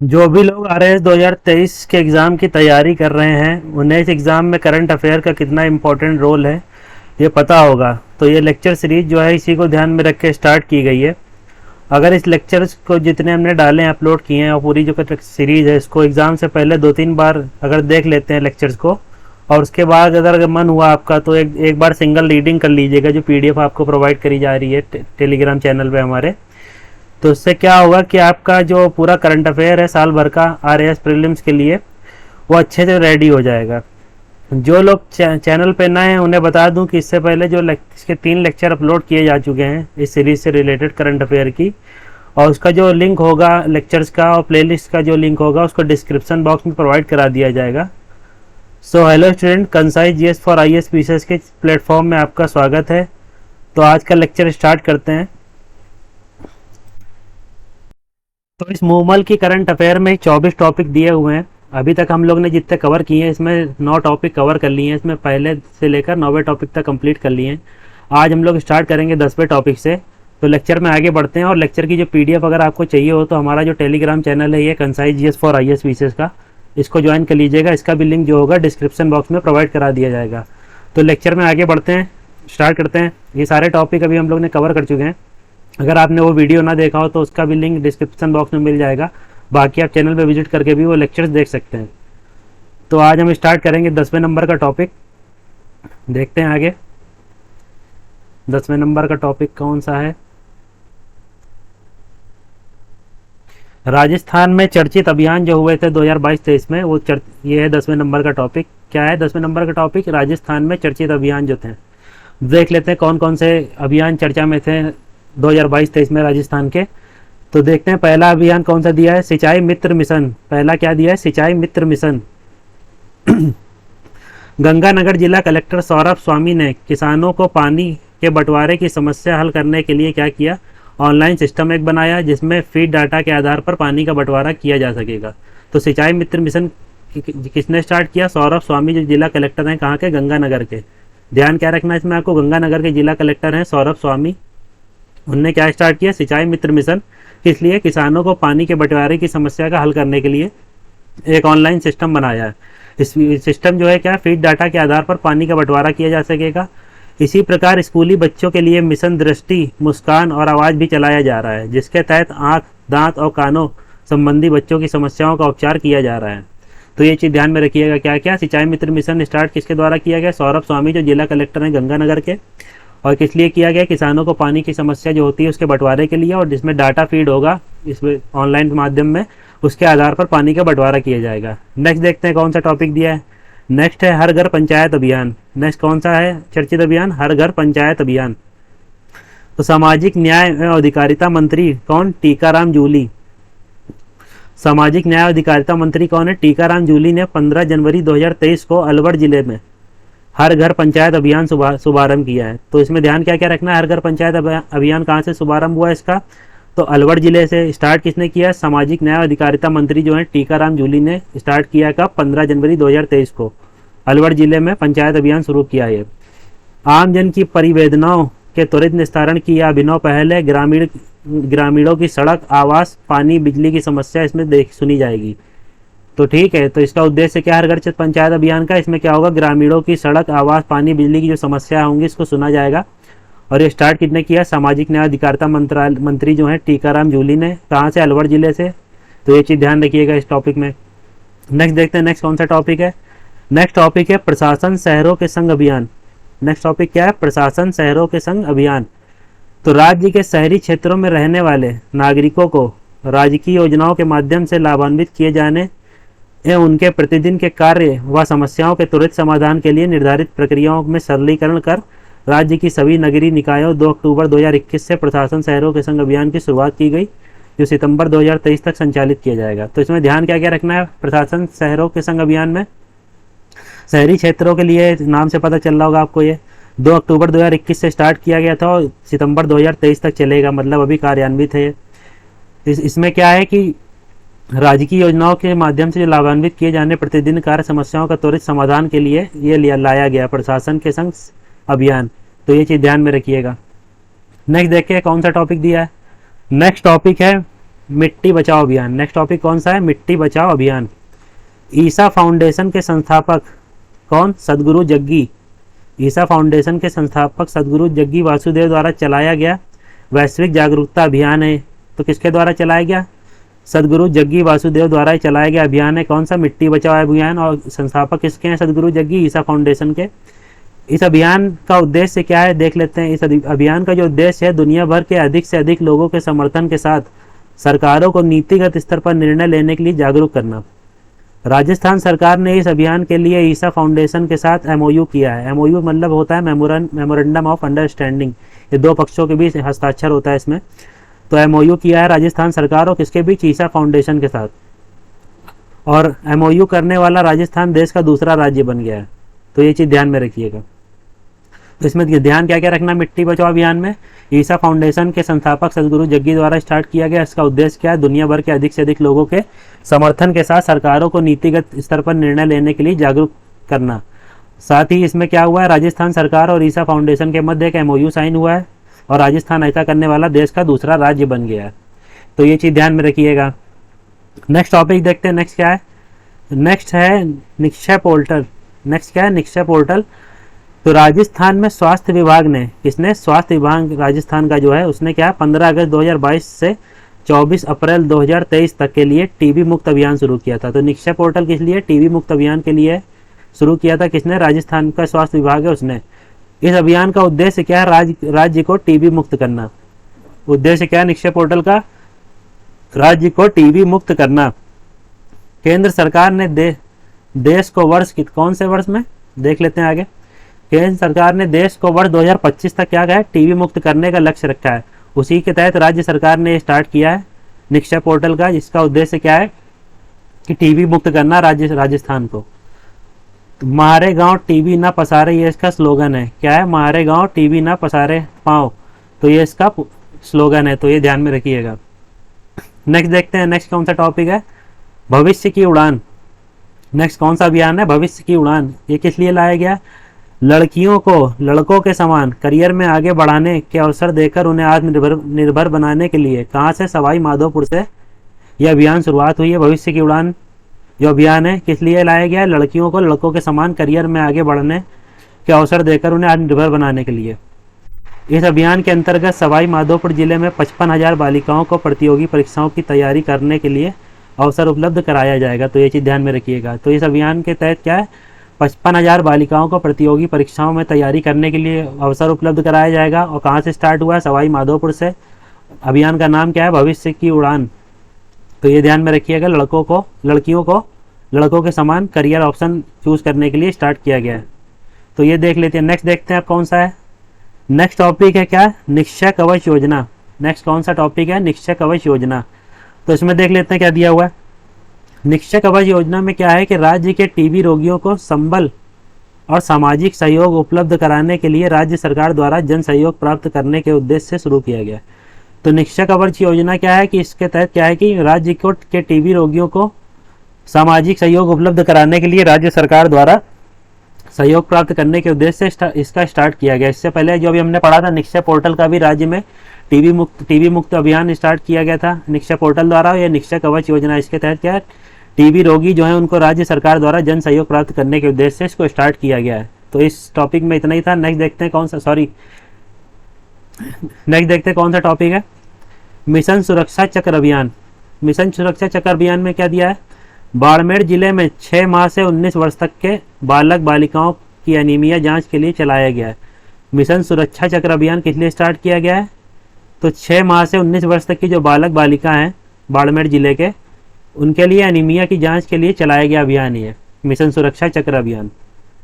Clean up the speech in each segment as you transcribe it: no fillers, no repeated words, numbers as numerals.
जो भी लोग आरएएस 2023 के एग्ज़ाम की तैयारी कर रहे हैं उन्हें इस एग्ज़ाम में करंट अफेयर का कितना इम्पोर्टेंट रोल है ये पता होगा। तो ये लेक्चर सीरीज जो है इसी को ध्यान में रख के स्टार्ट की गई है। अगर इस लेक्चर्स को जितने हमने डाले हैं, अपलोड किए हैं, और पूरी जो सीरीज़ है इसको एग्ज़ाम से पहले 2-3 बार अगर देख लेते हैं लेक्चर्स को, और उसके बाद अगर मन हुआ आपका तो एक बार सिंगल रीडिंग कर लीजिएगा जो पीडीएफ आपको प्रोवाइड करी जा रही है टेलीग्राम चैनल पे हमारे। तो उससे क्या होगा कि आपका जो पूरा करंट अफेयर है साल भर का आरएएस प्रीलिम्स के लिए वो अच्छे से रेडी हो जाएगा। जो लोग चैनल पे नए हैं उन्हें बता दूं कि इससे पहले जो इसके 3 लेक्चर अपलोड किए जा चुके हैं इस सीरीज से रिलेटेड करंट अफेयर की, और उसका जो लिंक होगा लेक्चर्स का और प्लेलिस्ट का जो लिंक होगा उसको डिस्क्रिप्शन बॉक्स में प्रोवाइड करा दिया जाएगा। So hello student, concise GS for IAS PCS के प्लेटफॉर्म में आपका स्वागत है। तो आज का लेक्चर स्टार्ट करते हैं। तो इस मूमल की करंट अफेयर में 24 टॉपिक दिए हुए हैं। अभी तक हम लोग ने जितने कवर किए हैं इसमें 9 टॉपिक कवर कर लिए हैं। इसमें पहले से लेकर 9वें टॉपिक तक कंप्लीट कर लिए हैं। आज हम लोग स्टार्ट करेंगे 10वें टॉपिक से। तो लेक्चर में आगे बढ़ते हैं, और लेक्चर की जो पीडीएफ अगर आपको चाहिए हो तो हमारा जो टेलीग्राम चैनल है ये concise GS for IAS PCS का, इसको ज्वाइन कर लीजिएगा। इसका भी लिंक जो होगा डिस्क्रिप्शन बॉक्स में प्रोवाइड करा दिया जाएगा। तो लेक्चर में आगे बढ़ते हैं, स्टार्ट करते हैं। ये सारे टॉपिक अभी हम लोग ने कवर कर चुके हैं। अगर आपने वो वीडियो ना देखा हो तो उसका भी लिंक डिस्क्रिप्शन बॉक्स में मिल जाएगा। बाकी आप चैनल पे विजिट करके भी वो लेक्चर्स देख सकते हैं। तो आज हम स्टार्ट करेंगे 10वें नंबर का टॉपिक। देखते हैं आगे 10वें नंबर का टॉपिक कौन सा है। राजस्थान में चर्चित अभियान जो हुए थे 2022-23 में वो ये है 10वें नंबर का टॉपिक। क्या है 10वें नंबर का टॉपिक? राजस्थान में चर्चित अभियान जो थे। देख लेते हैं कौन कौन से अभियान चर्चा में थे 2022-23 में राजस्थान के। तो देखते हैं पहला अभियान कौन सा दिया है, सिंचाई मित्र मिशन। पहला क्या दिया है? सिंचाई मित्र मिशन। गंगानगर जिला कलेक्टर सौरभ स्वामी ने किसानों को पानी के बंटवारे की समस्या हल करने के लिए क्या किया, ऑनलाइन सिस्टम एक बनाया जिसमें फीड डाटा के आधार पर पानी का बंटवारा किया जा सकेगा। तो सिंचाई मित्र मिशन किसने स्टार्ट किया? सौरभ स्वामी, जो जिला कलेक्टर हैं कहाँ के? गंगानगर के। ध्यान क्या रखना है इसमें आपको, गंगानगर के जिला कलेक्टर हैं सौरभ स्वामी। उनने क्या स्टार्ट किया? सिंचाई मित्र मिशन। किस लिए? किसानों को पानी के बंटवारे की समस्या का हल करने के लिए एक ऑनलाइन सिस्टम बनाया है। इस सिस्टम जो है क्या, फीड डाटा के आधार पर पानी का बंटवारा किया जा सकेगा। इसी प्रकार स्कूली बच्चों के लिए मिशन दृष्टि, मुस्कान और आवाज़ भी चलाया जा रहा है, जिसके तहत आँख, दांत और कानों संबंधी बच्चों की समस्याओं का उपचार किया जा रहा है। तो ये चीज़ ध्यान में रखिएगा। क्या क्या? सिंचाई मित्र मिशन स्टार्ट किसके द्वारा किया गया? सौरभ स्वामी, जो जिला कलेक्टर हैं गंगानगर के। और किस लिए किया गया? किसानों को पानी की समस्या जो होती है उसके बंटवारे के लिए, और जिसमें डाटा फीड होगा इसमें ऑनलाइन माध्यम में, उसके आधार पर पानी का बंटवारा किया जाएगा। नेक्स्ट देखते हैं कौन सा टॉपिक दिया है। नेक्स्ट है हर घर पंचायत अभियान। नेक्स्ट कौन सा है चर्चित अभियान? हर घर पंचायत अभियान। तो सामाजिक न्याय एवं अधिकारिता मंत्री कौन? टीकाराम जूली। सामाजिक न्याय और अधिकारिता मंत्री कौन है? टीकाराम जूली ने 15 जनवरी 2023 को अलवर जिले में हर घर पंचायत अभियान शुभारंभ किया है। तो इसमें ध्यान क्या क्या रखना है? हर घर पंचायत अभियान कहाँ से शुभारंभ हुआ इसका? तो अलवर जिले से। स्टार्ट किसने किया? सामाजिक न्याय अधिकारिता मंत्री जो है टीकाराम जूली ने स्टार्ट किया। कब? 15 जनवरी 2023 को अलवर जिले में पंचायत अभियान शुरू किया है। आमजन की परिवेदनाओं के त्वरित निस्तारण की यह अभिनव पहल है। ग्रामीणों की सड़क, आवास, पानी, बिजली की समस्या इसमें सुनी जाएगी। तो ठीक है, तो इसका उद्देश्य क्या? हर घर पंचायत अभियान का इसमें क्या होगा? ग्रामीणों की सड़क, आवास, पानी, बिजली की जो समस्या होंगी इसको सुना जाएगा। और ये स्टार्ट किसने किया? सामाजिक न्याय अधिकारिता मंत्री जो है टीकाराम जूली ने। कहाँ से? अलवर जिले से। तो ये चीज़ ध्यान रखिएगा इस टॉपिक में। नेक्स्ट देखते हैं नेक्स्ट कौन सा टॉपिक है। नेक्स्ट टॉपिक है प्रशासन शहरों के संग अभियान। नेक्स्ट टॉपिक क्या है? प्रशासन शहरों के संग अभियान। तो राज्य के शहरी क्षेत्रों में रहने वाले नागरिकों को राजकीय योजनाओं के माध्यम से लाभान्वित किए जाने एवं उनके प्रतिदिन के कार्य व समस्याओं के त्वरित समाधान के लिए निर्धारित प्रक्रियाओं में सरलीकरण कर राज्य की सभी नगरीय निकायों 2 अक्टूबर 2021 से प्रशासन शहरों के संग अभियान की शुरुआत की गई, जो सितंबर 2023 तक संचालित किया जाएगा। तो इसमें ध्यान क्या क्या रखना है? प्रशासन शहरों के संग अभियान में शहरी क्षेत्रों के लिए, नाम से पता चल रहा होगा आपको, ये 2 अक्टूबर 2021 से स्टार्ट किया गया था और सितंबर 2023 तक चलेगा, मतलब अभी कार्यान्वित है। इसमें क्या है कि राजकीय योजनाओं के माध्यम से जो लाभान्वित किए जाने प्रतिदिन कार्य समस्याओं का त्वरित समाधान के लिए ये लाया गया प्रशासन के संग अभियान। तो ये चीज़ ध्यान में रखिएगा। नेक्स्ट देखिए कौन सा टॉपिक दिया है। नेक्स्ट टॉपिक है मिट्टी बचाओ अभियान। नेक्स्ट टॉपिक कौन सा है, मिट्टी बचाओ अभियान। ईसा फाउंडेशन के संस्थापक कौन, सदगुरु जग्गी। ईसा फाउंडेशन के संस्थापक सदगुरु जग्गी वासुदेव द्वारा चलाया गया वैश्विक जागरूकता अभियान है। तो किसके द्वारा चलाया गया, सदगुरु जग्गी वासुदेव द्वारा चलाया गया अभियान है कौन सा, मिट्टी बचाओ अभियान। और संस्थापक किसके हैं, सदगुरु जग्गी, ईसा फाउंडेशन के। इस अभियान का उद्देश्य क्या है देख लेते हैं। इस अभियान का जो उद्देश्य है, दुनिया भर के अधिक से अधिक लोगों के समर्थन के साथ सरकारों को नीतिगत स्तर पर निर्णय लेने के लिए जागरूक करना। राजस्थान सरकार ने इस अभियान के लिए ईसा फाउंडेशन के साथ एमओयू किया है। एमओयू मतलब होता है मेमोरेंडम ऑफ अंडरस्टैंडिंग, ये दो पक्षों के बीच हस्ताक्षर होता है इसमें। तो एमओयू किया है राजस्थान सरकार और किसके बीच, ईसा फाउंडेशन के साथ। और एमओयू करने वाला राजस्थान देश का दूसरा राज्य बन गया है। तो ये चीज़ ध्यान में रखिएगा। तो इसमें ध्यान क्या क्या रखना, मिट्टी बचाओ अभियान में ईसा फाउंडेशन के संस्थापक सदगुरु जग्गी द्वारा स्टार्ट किया गया। इसका उद्देश्य क्या है, दुनिया भर के अधिक से अधिक लोगों के समर्थन के साथ सरकारों को नीतिगत स्तर पर निर्णय लेने के लिए जागरूक करना। साथ ही इसमें क्या हुआ है, राजस्थान सरकार और ईसा फाउंडेशन के मध्य एक एमओयू साइन हुआ है और राजस्थान ऐसा करने वाला देश का दूसरा राज्य बन गया है। तो ये चीज़ ध्यान में रखिएगा। नेक्स्ट टॉपिक देखते हैं, नेक्स्ट क्या है। नेक्स्ट है निक्षय पोर्टल। नेक्स्ट क्या है, निक्षय पोर्टल। तो राजस्थान में स्वास्थ्य विभाग ने, किसने, स्वास्थ्य विभाग राजस्थान का जो है उसने क्या 15 अगस्त 2022 से 24 अप्रैल 2023 तक के लिए टीबी मुक्त अभियान शुरू किया था। तो निक्षय पोर्टल किस लिए, टीबी मुक्त अभियान के लिए शुरू किया था। किसने, राजस्थान का स्वास्थ्य विभाग है उसने। इस अभियान का उद्देश्य क्या है, राज्य को टीबी मुक्त करना। उद्देश्य क्या है निक्षय पोर्टल का, राज्य को टीबी मुक्त करना। केंद्र सरकार ने देश को वर्ष कौन से वर्ष में देख लेते हैं आगे। केंद्र सरकार ने देश को वर्ष 2025 तक क्या है, टीबी मुक्त करने का लक्ष्य रखा है। उसी के तहत राज्य सरकार ने स्टार्ट किया है निक्षय पोर्टल का, जिसका उद्देश्य क्या है कि टीबी मुक्त करना राजस्थान को। मारे गांव टीबी ना पसारे, ये इसका स्लोगन है। क्या है, मारे गांव टीबी ना पसारे पाँव, तो ये इसका स्लोगन है। तो ये ध्यान में रखिएगा। नेक्स्ट देखते हैं, नेक्स्ट कौन सा टॉपिक है, भविष्य की उड़ान। नेक्स्ट कौन सा अभियान है, भविष्य की उड़ान। ये किस लिए लाया गया, लड़कियों को लड़कों के समान करियर में आगे बढ़ाने के अवसर देकर उन्हें आत्मनिर्भर बनाने के लिए। कहाँ से, सवाई माधोपुर से यह अभियान शुरुआत हुई है। भविष्य की उड़ान जो अभियान है किस लिए लाया गया है, लड़कियों को लड़कों के समान करियर में आगे बढ़ने के अवसर देकर उन्हें आत्मनिर्भर बनाने के लिए। इस अभियान के अंतर्गत सवाई माधोपुर जिले में 55,000 बालिकाओं को प्रतियोगी परीक्षाओं की तैयारी करने के लिए अवसर उपलब्ध कराया जाएगा। तो ये चीज़ ध्यान में रखिएगा। तो इस अभियान के तहत क्या है, 55,000 बालिकाओं को प्रतियोगी परीक्षाओं में तैयारी करने के लिए अवसर उपलब्ध कराया जाएगा। और कहाँ से स्टार्ट हुआ है, सवाई माधोपुर से। अभियान का नाम क्या है, भविष्य की उड़ान। तो ये ध्यान में रखिएगा, लड़कियों को लड़कों के समान करियर ऑप्शन चूज करने के लिए स्टार्ट किया गया है। तो ये देख लेते हैं। नेक्स्ट देखते हैं आप कौन सा है। नेक्स्ट टॉपिक है क्या, निक्षय कवच योजना। नेक्स्ट कौन सा टॉपिक है, निक्षय कवच योजना। तो इसमें देख लेते हैं क्या दिया हुआ है। निक्षय कवच योजना में क्या है कि राज्य के टीबी रोगियों को संबल और सामाजिक सहयोग उपलब्ध कराने के लिए राज्य सरकार द्वारा जन सहयोग प्राप्त करने के उद्देश्य से शुरू किया गया। तो निक्षय कवच योजना क्या है कि इसके तहत क्या है कि राज्य के टीबी रोगियों को सामाजिक सहयोग उपलब्ध कराने के लिए राज्य सरकार द्वारा सहयोग प्राप्त करने के उद्देश्य से इसका स्टार्ट किया गया। इससे पहले जो भी हमने पढ़ा था निक्षय पोर्टल का भी राज्य में टीबी मुक्त अभियान स्टार्ट किया गया था निक्षय पोर्टल द्वारा। यह निक्षय कवच योजना, इसके तहत क्या है, टीबी रोगी जो है उनको राज्य सरकार द्वारा जन सहयोग प्राप्त करने के उद्देश्य से इसको स्टार्ट किया गया है। तो इस टॉपिक में इतना ही था। नेक्स्ट देखते हैं कौन सा टॉपिक है, मिशन सुरक्षा चक्र अभियान। मिशन सुरक्षा चक्र अभियान में क्या दिया है, बाड़मेर जिले में 6 माह से 19 वर्ष तक के बालक बालिकाओं की एनीमिया जांच के लिए चलाया गया है। मिशन सुरक्षा चक्र अभियान किस लिए स्टार्ट किया गया है, तो 6 माह से 19 वर्ष तक की जो बालक बालिका हैं बाड़मेर जिले के, उनके लिए एनीमिया की जांच के लिए चलाया गया अभियान ये मिशन सुरक्षा चक्र अभियान।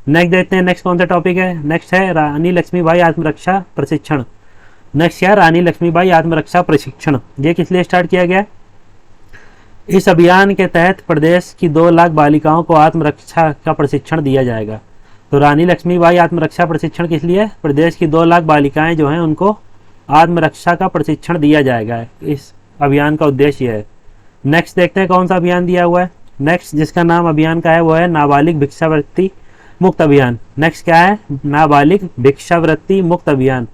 नेक्स्ट देखते हैं, नेक्स्ट कौन सा टॉपिक है। नेक्स्ट है रानी लक्ष्मीबाई आत्मरक्षा प्रशिक्षण। नेक्स्ट है रानी लक्ष्मीबाई आत्मरक्षा प्रशिक्षण। ये किस लिए स्टार्ट किया गया, इस अभियान के तहत प्रदेश की 2 लाख बालिकाओं को आत्मरक्षा का प्रशिक्षण दिया जाएगा। तो रानी लक्ष्मीबाई आत्मरक्षा प्रशिक्षण किस लिए, प्रदेश की 2 लाख बालिकाएं जो हैं उनको आत्मरक्षा का प्रशिक्षण दिया जाएगा। इस अभियान का उद्देश्य है। नेक्स्ट देखते हैं कौन सा अभियान दिया हुआ है। नेक्स्ट जिसका नाम अभियान का है वो है नाबालिग भिक्षावृत्ति मुक्त अभियान। नेक्स्ट क्या है, नाबालिग भिक्षावृत्ति मुक्त अभियान।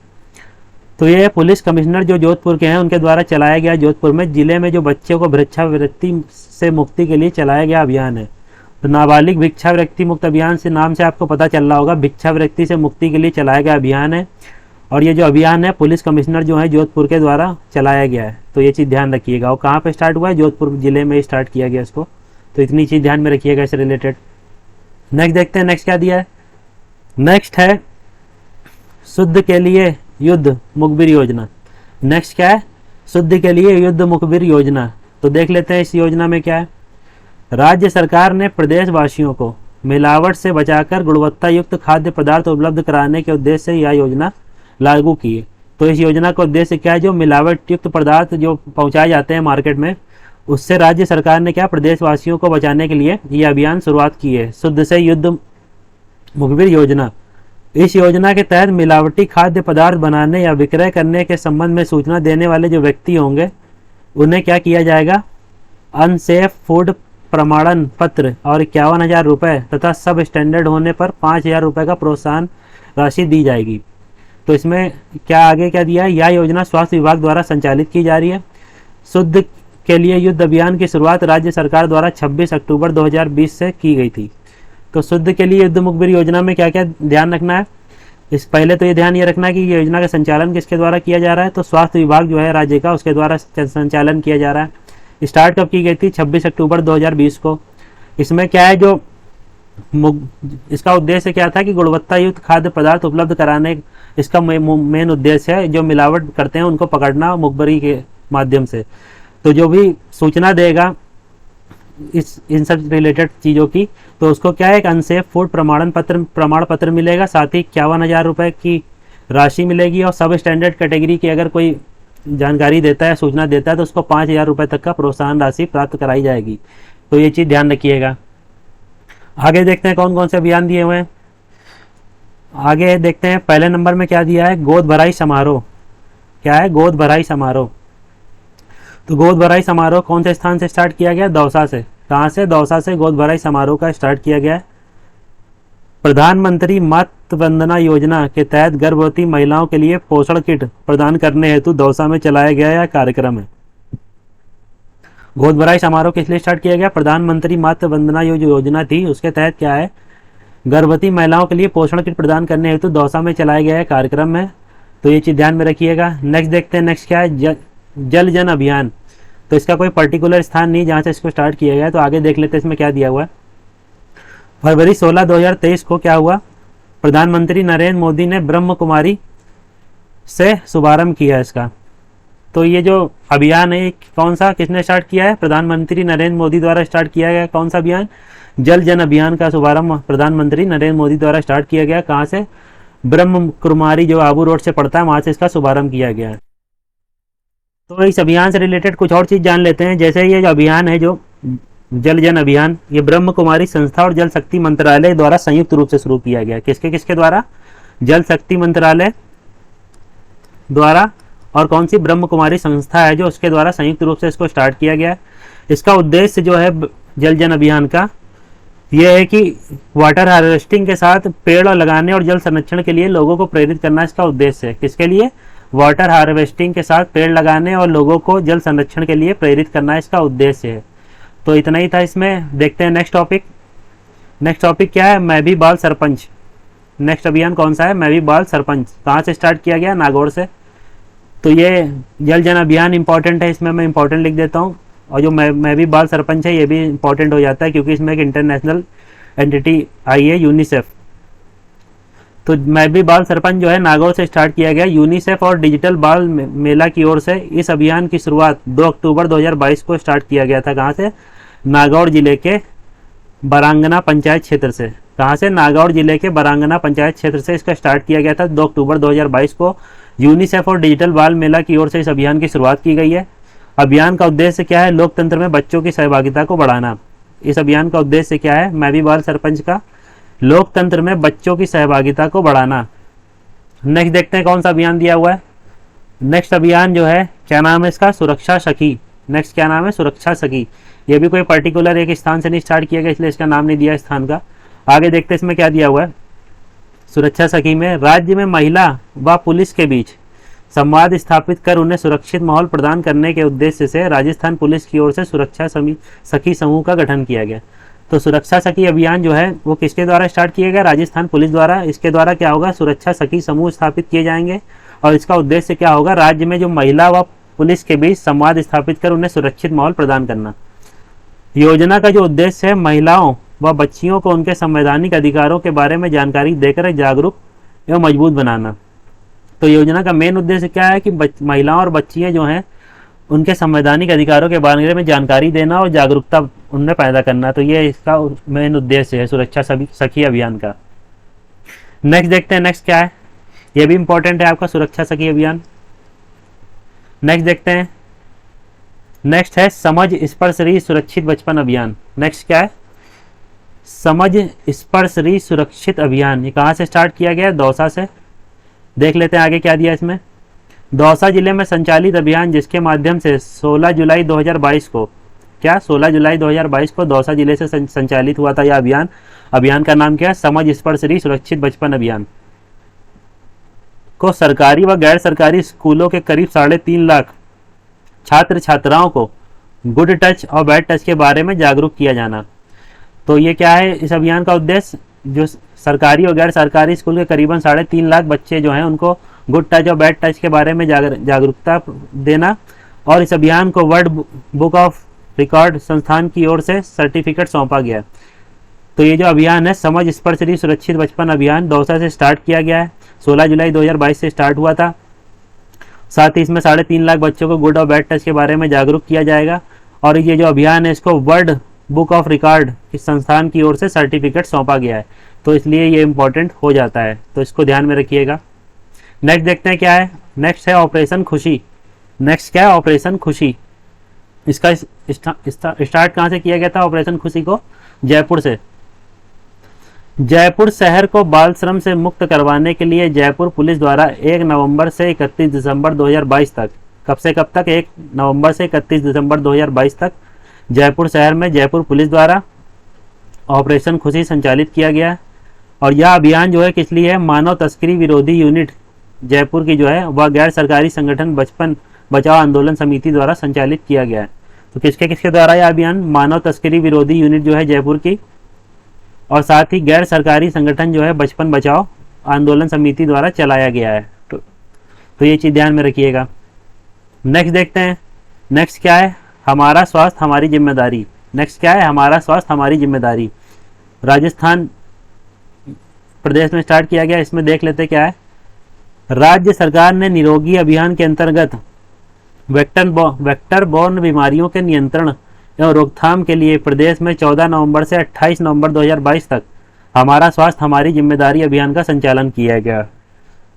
तो ये पुलिस कमिश्नर जो जोधपुर के हैं उनके द्वारा चलाया गया जोधपुर में जिले में जो बच्चों को भिक्षावृत्ति से मुक्ति के लिए चलाया गया अभियान है। तो नाबालिग भिक्षावृत्ति मुक्त अभियान से नाम से आपको पता चल रहा होगा, भिक्षावृत्ति से मुक्ति के लिए चलाया गया अभियान है। और ये जो अभियान है पुलिस कमिश्नर जो है जोधपुर के द्वारा चलाया गया है, तो ये चीज़ ध्यान रखिएगा। और कहाँ पे स्टार्ट हुआ है, जोधपुर जिले में स्टार्ट किया गया इसको, तो इतनी चीज़ ध्यान में रखिएगा इससे रिलेटेड। नेक्स्ट देखते हैं, नेक्स्ट क्या दिया है। नेक्स्ट है शुद्ध के लिए युद्ध मुखबिर योजना। नेक्स्ट क्या है, शुद्ध के लिए युद्ध मुखबिर योजना। तो देख लेते हैं इस योजना में क्या है। राज्य सरकार ने प्रदेशवासियों को मिलावट से बचाकर गुणवत्ता युक्त खाद्य पदार्थ उपलब्ध कराने के उद्देश्य से यह योजना लागू की है। तो इस योजना का उद्देश्य क्या है, जो मिलावट युक्त पदार्थ जो पहुंचाए जाते हैं मार्केट में, उससे राज्य सरकार ने क्या प्रदेशवासियों को बचाने के लिए यह अभियान शुरुआत की है, शुद्ध से युद्ध मुखबिर योजना। इस योजना के तहत मिलावटी खाद्य पदार्थ बनाने या विक्रय करने के संबंध में सूचना देने वाले जो व्यक्ति होंगे उन्हें क्या किया जाएगा, अनसेफ फूड प्रमाणन पत्र और 51,000 रुपये तथा सब स्टैंडर्ड होने पर 5,000 रुपये का प्रोत्साहन राशि दी जाएगी। तो इसमें क्या आगे क्या दिया है, यह योजना स्वास्थ्य विभाग द्वारा संचालित की जा रही है। शुद्ध के लिए युद्ध अभियान की शुरुआत राज्य सरकार द्वारा 26 अक्टूबर 2020 से की गई थी। तो शुद्ध के लिए युद्ध मुखबिर योजना में क्या क्या ध्यान रखना है, इस पहले तो ये ध्यान ये रखना है कि ये योजना का संचालन किसके द्वारा किया जा रहा है, तो स्वास्थ्य विभाग जो है राज्य का उसके द्वारा संचालन किया जा रहा है। स्टार्ट कब की गई थी, 26 अक्टूबर 2020 को। इसमें क्या है, जो इसका उद्देश्य क्या था कि गुणवत्ता युक्त खाद्य पदार्थ उपलब्ध कराने, इसका मेन उद्देश्य है जो मिलावट करते हैं उनको पकड़ना मुखबरी के माध्यम से। तो जो भी सूचना देगा इन सब रिलेटेड चीज़ों की, तो उसको क्या है, एक अनसेफ फूड प्रमाण पत्र मिलेगा, साथ ही 51,000 रुपये की राशि मिलेगी। और सब स्टैंडर्ड कैटेगरी की अगर कोई जानकारी देता है, सूचना देता है, तो उसको 5,000 रुपये तक का प्रोत्साहन राशि प्राप्त कराई जाएगी। तो ये चीज़ ध्यान रखिएगा। आगे देखते हैं कौन कौन से अभियान दिए हुए हैं। आगे देखते हैं पहले नंबर में क्या दिया है, गोद भराई समारोह। क्या है, गोद भराई समारोह। तो गोद भराई समारोह कौन से स्थान से स्टार्ट किया गया, दौसा से। कहाँ से, दौसा से गोद भराई समारोह का स्टार्ट किया गया है। प्रधानमंत्री मातृ वंदना योजना के तहत गर्भवती महिलाओं के लिए पोषण किट प्रदान करने हेतु दौसा में चलाया गया यह कार्यक्रम है। गोद भराई समारोह किस लिए स्टार्ट किया गया, प्रधानमंत्री मातृ वंदना योजना थी, उसके तहत क्या है, गर्भवती महिलाओं के लिए पोषण किट प्रदान करने हेतु दौसा में चलाया गया कार्यक्रम है। तो ये चीज़ ध्यान में रखिएगा। नेक्स्ट देखते हैं, नेक्स्ट क्या है, जल जन अभियान। तो इसका कोई पर्टिकुलर स्थान नहीं जहाँ से इसको स्टार्ट किया गया है, तो आगे देख लेते हैं इसमें क्या दिया हुआ है। फरवरी 16 2023 को क्या हुआ, प्रधानमंत्री नरेंद्र मोदी ने ब्रह्म कुमारी से शुभारंभ किया इसका। तो ये जो अभियान है कौन सा, किसने स्टार्ट किया है, प्रधानमंत्री नरेंद्र मोदी द्वारा स्टार्ट किया गया। कौन सा अभियान, जल जन अभियान का शुभारंभ प्रधानमंत्री नरेंद्र मोदी द्वारा स्टार्ट किया गया। कहाँ से, ब्रह्म कुमारी जो आबू रोड से पड़ता है वहाँ से इसका शुभारंभ किया गया है। तो इस अभियान से रिलेटेड कुछ और चीज़ जान लेते हैं। जैसे ये जो अभियान है, जो जल जन अभियान, ये ब्रह्म कुमारी संस्था और जल शक्ति मंत्रालय द्वारा संयुक्त रूप से शुरू किया गया। किसके किसके द्वारा, जल शक्ति मंत्रालय द्वारा और कौन सी, ब्रह्म कुमारी संस्था है जो उसके द्वारा संयुक्त रूप से इसको स्टार्ट किया गया। इसका उद्देश्य जो है जल जन अभियान का यह है कि वाटर हार्वेस्टिंग के साथ पेड़ लगाने और जल संरक्षण के लिए लोगों को प्रेरित करना इसका उद्देश्य है। किसके लिए, वाटर हार्वेस्टिंग के साथ पेड़ लगाने और लोगों को जल संरक्षण के लिए प्रेरित करना इसका उद्देश्य है। तो इतना ही था इसमें। देखते हैं नेक्स्ट टॉपिक। नेक्स्ट टॉपिक क्या है, मैं भी बाल सरपंच। नेक्स्ट अभियान कौन सा है, मैं भी बाल सरपंच। कहाँ से स्टार्ट किया गया, नागौर से। तो ये जल जन अभियान इंपॉर्टेंट है, इसमें मैं इंपॉर्टेंट लिख देता हूँ। और जो मैं भी बाल सरपंच है ये भी इंपॉर्टेंट हो जाता है, क्योंकि इसमें एक इंटरनेशनल एंटिटी आई है, यूनिसेफ। तो मैं भी बाल सरपंच जो है नागौर से स्टार्ट किया गया। यूनिसेफ और डिजिटल बाल मेला की ओर से इस अभियान की शुरुआत 2 अक्टूबर 2022 को स्टार्ट किया गया था। कहाँ से, नागौर जिले के बरांगना पंचायत क्षेत्र से। कहाँ से, नागौर जिले के बरांगना पंचायत क्षेत्र से इसका स्टार्ट किया गया था। 2 अक्टूबर 2022 को यूनिसेफ और डिजिटल बाल मेला की ओर से इस अभियान की शुरुआत की गई है। अभियान का उद्देश्य क्या है, लोकतंत्र में बच्चों की सहभागिता को बढ़ाना। इस अभियान का उद्देश्य क्या है, मैं भी बाल सरपंच का, लोकतंत्र में बच्चों की सहभागिता को बढ़ाना। नेक्स्ट देखते हैं कौन सा अभियान दिया हुआ है। नेक्स्ट अभियान जो है क्या नाम है इसका, सुरक्षा सखी। नेक्स्ट क्या नाम है, सुरक्षा सखी। ये भी कोई पर्टिकुलर एक स्थान से नहीं स्टार्ट किया गया, इसलिए इसका नाम नहीं दिया स्थान का। आगे देखते हैं इसमें क्या दिया हुआ है। सुरक्षा सखी में राज्य में महिला व पुलिस के बीच संवाद स्थापित कर उन्हें सुरक्षित माहौल प्रदान करने के उद्देश्य से राजस्थान पुलिस की ओर से सुरक्षा सखी समूह का गठन किया गया। तो सुरक्षा सखी अभियान जो है वो किसके द्वारा स्टार्ट किया गया? राजस्थान पुलिस द्वारा। इसके द्वारा क्या होगा? सुरक्षा सखी समूह स्थापित किए जाएंगे और इसका उद्देश्य क्या होगा? राज्य में जो महिला व पुलिस के बीच संवाद स्थापित कर उन्हें सुरक्षित माहौल प्रदान करना। योजना का जो उद्देश्य है महिलाओं व बच्चियों को उनके संवैधानिक अधिकारों के बारे में जानकारी देकर जागरूक एवं मजबूत बनाना। तो योजना का मेन उद्देश्य क्या है कि महिलाओं और बच्चियां जो हैं उनके संवैधानिक अधिकारों के बारे में जानकारी देना और जागरूकता उनमें पैदा करना। तो ये इसका मेन उद्देश्य है सुरक्षा सखी अभियान का। नेक्स्ट देखते हैं, नेक्स्ट क्या है, ये भी इंपॉर्टेंट है आपका सुरक्षा सखी अभियान। नेक्स्ट देखते हैं, नेक्स्ट है समझ स्पर्श रहित सुरक्षित बचपन अभियान। नेक्स्ट क्या है? समझ स्पर्श रहित सुरक्षित अभियान। ये कहाँ से स्टार्ट किया गया? दौसा से। देख लेते हैं आगे क्या दिया इसमें। दौसा जिले में संचालित अभियान जिसके माध्यम से 16 जुलाई 2022 को, क्या 16 जुलाई 2022 को दौसा जिले से संचालित हुआ था यह अभियान। अभियान का नाम क्या है? समझ स्पर्श रहित सुरक्षित बचपन अभियान को सरकारी व गैर सरकारी स्कूलों के करीब 3.5 लाख छात्र छात्राओं को गुड टच और बैड टच के बारे में जागरूक किया जाना। तो ये क्या है इस अभियान का उद्देश्य? जो सरकारी और गैर सरकारी स्कूल के करीबन 3.5 लाख बच्चे जो हैं उनको गुड टच और बैड टच के बारे में जागरूकता देना। और इस अभियान को वर्ल्ड बुक ऑफ रिकॉर्ड संस्थान की ओर से सर्टिफिकेट सौंपा गया। तो ये जो अभियान है समझ स्पर्श रहित सुरक्षित बचपन अभियान दौसा से स्टार्ट किया गया है। 16 जुलाई 2022 से स्टार्ट हुआ था। साथ ही इसमें 3.5 लाख बच्चों को गुड और बैड टच के बारे में जागरूक किया जाएगा। और ये जो अभियान है इसको वर्ल्ड बुक ऑफ रिकॉर्ड इस संस्थान की ओर से सर्टिफिकेट सौंपा गया है। तो इसलिए ये इंपॉर्टेंट हो जाता है, तो इसको ध्यान में रखिएगा। नेक्स्ट देखते हैं क्या है। नेक्स्ट है ऑपरेशन खुशी। नेक्स्ट क्या है? ऑपरेशन खुशी। इसका स्टार्ट कहाँ से किया गया था ऑपरेशन खुशी को? जयपुर से। जयपुर शहर को बाल श्रम से मुक्त करवाने के लिए जयपुर पुलिस द्वारा 1 नवंबर से 31 दिसंबर 2022 तक, कब से कब तक? 1 नवंबर से 31 दिसंबर 2022 तक जयपुर शहर में जयपुर पुलिस द्वारा ऑपरेशन खुशी संचालित किया गया। और यह अभियान जो है किस लिए है? मानव तस्करी विरोधी यूनिट जयपुर की जो है वह गैर सरकारी संगठन बचपन बचाओ आंदोलन समिति द्वारा संचालित किया गया है। तो किसके किसके द्वारा यह अभियान? मानव तस्करी विरोधी यूनिट जो है जयपुर की, और साथ ही गैर सरकारी संगठन जो है बचपन बचाओ आंदोलन समिति द्वारा चलाया गया है। तो ये चीज़ ध्यान में रखिएगा। नेक्स्ट देखते हैं, नेक्स्ट क्या है? हमारा स्वास्थ्य हमारी जिम्मेदारी। नेक्स्ट क्या है? हमारा स्वास्थ्य हमारी जिम्मेदारी। राजस्थान प्रदेश में स्टार्ट किया गया। इसमें देख लेते क्या है। राज्य सरकार ने निरोगी अभियान के अंतर्गत वेक्टर बॉर्न बीमारियों के नियंत्रण एवं रोकथाम के लिए प्रदेश में 14 नवंबर से 28 नवंबर 2022 तक हमारा स्वास्थ्य हमारी जिम्मेदारी अभियान का संचालन किया गया।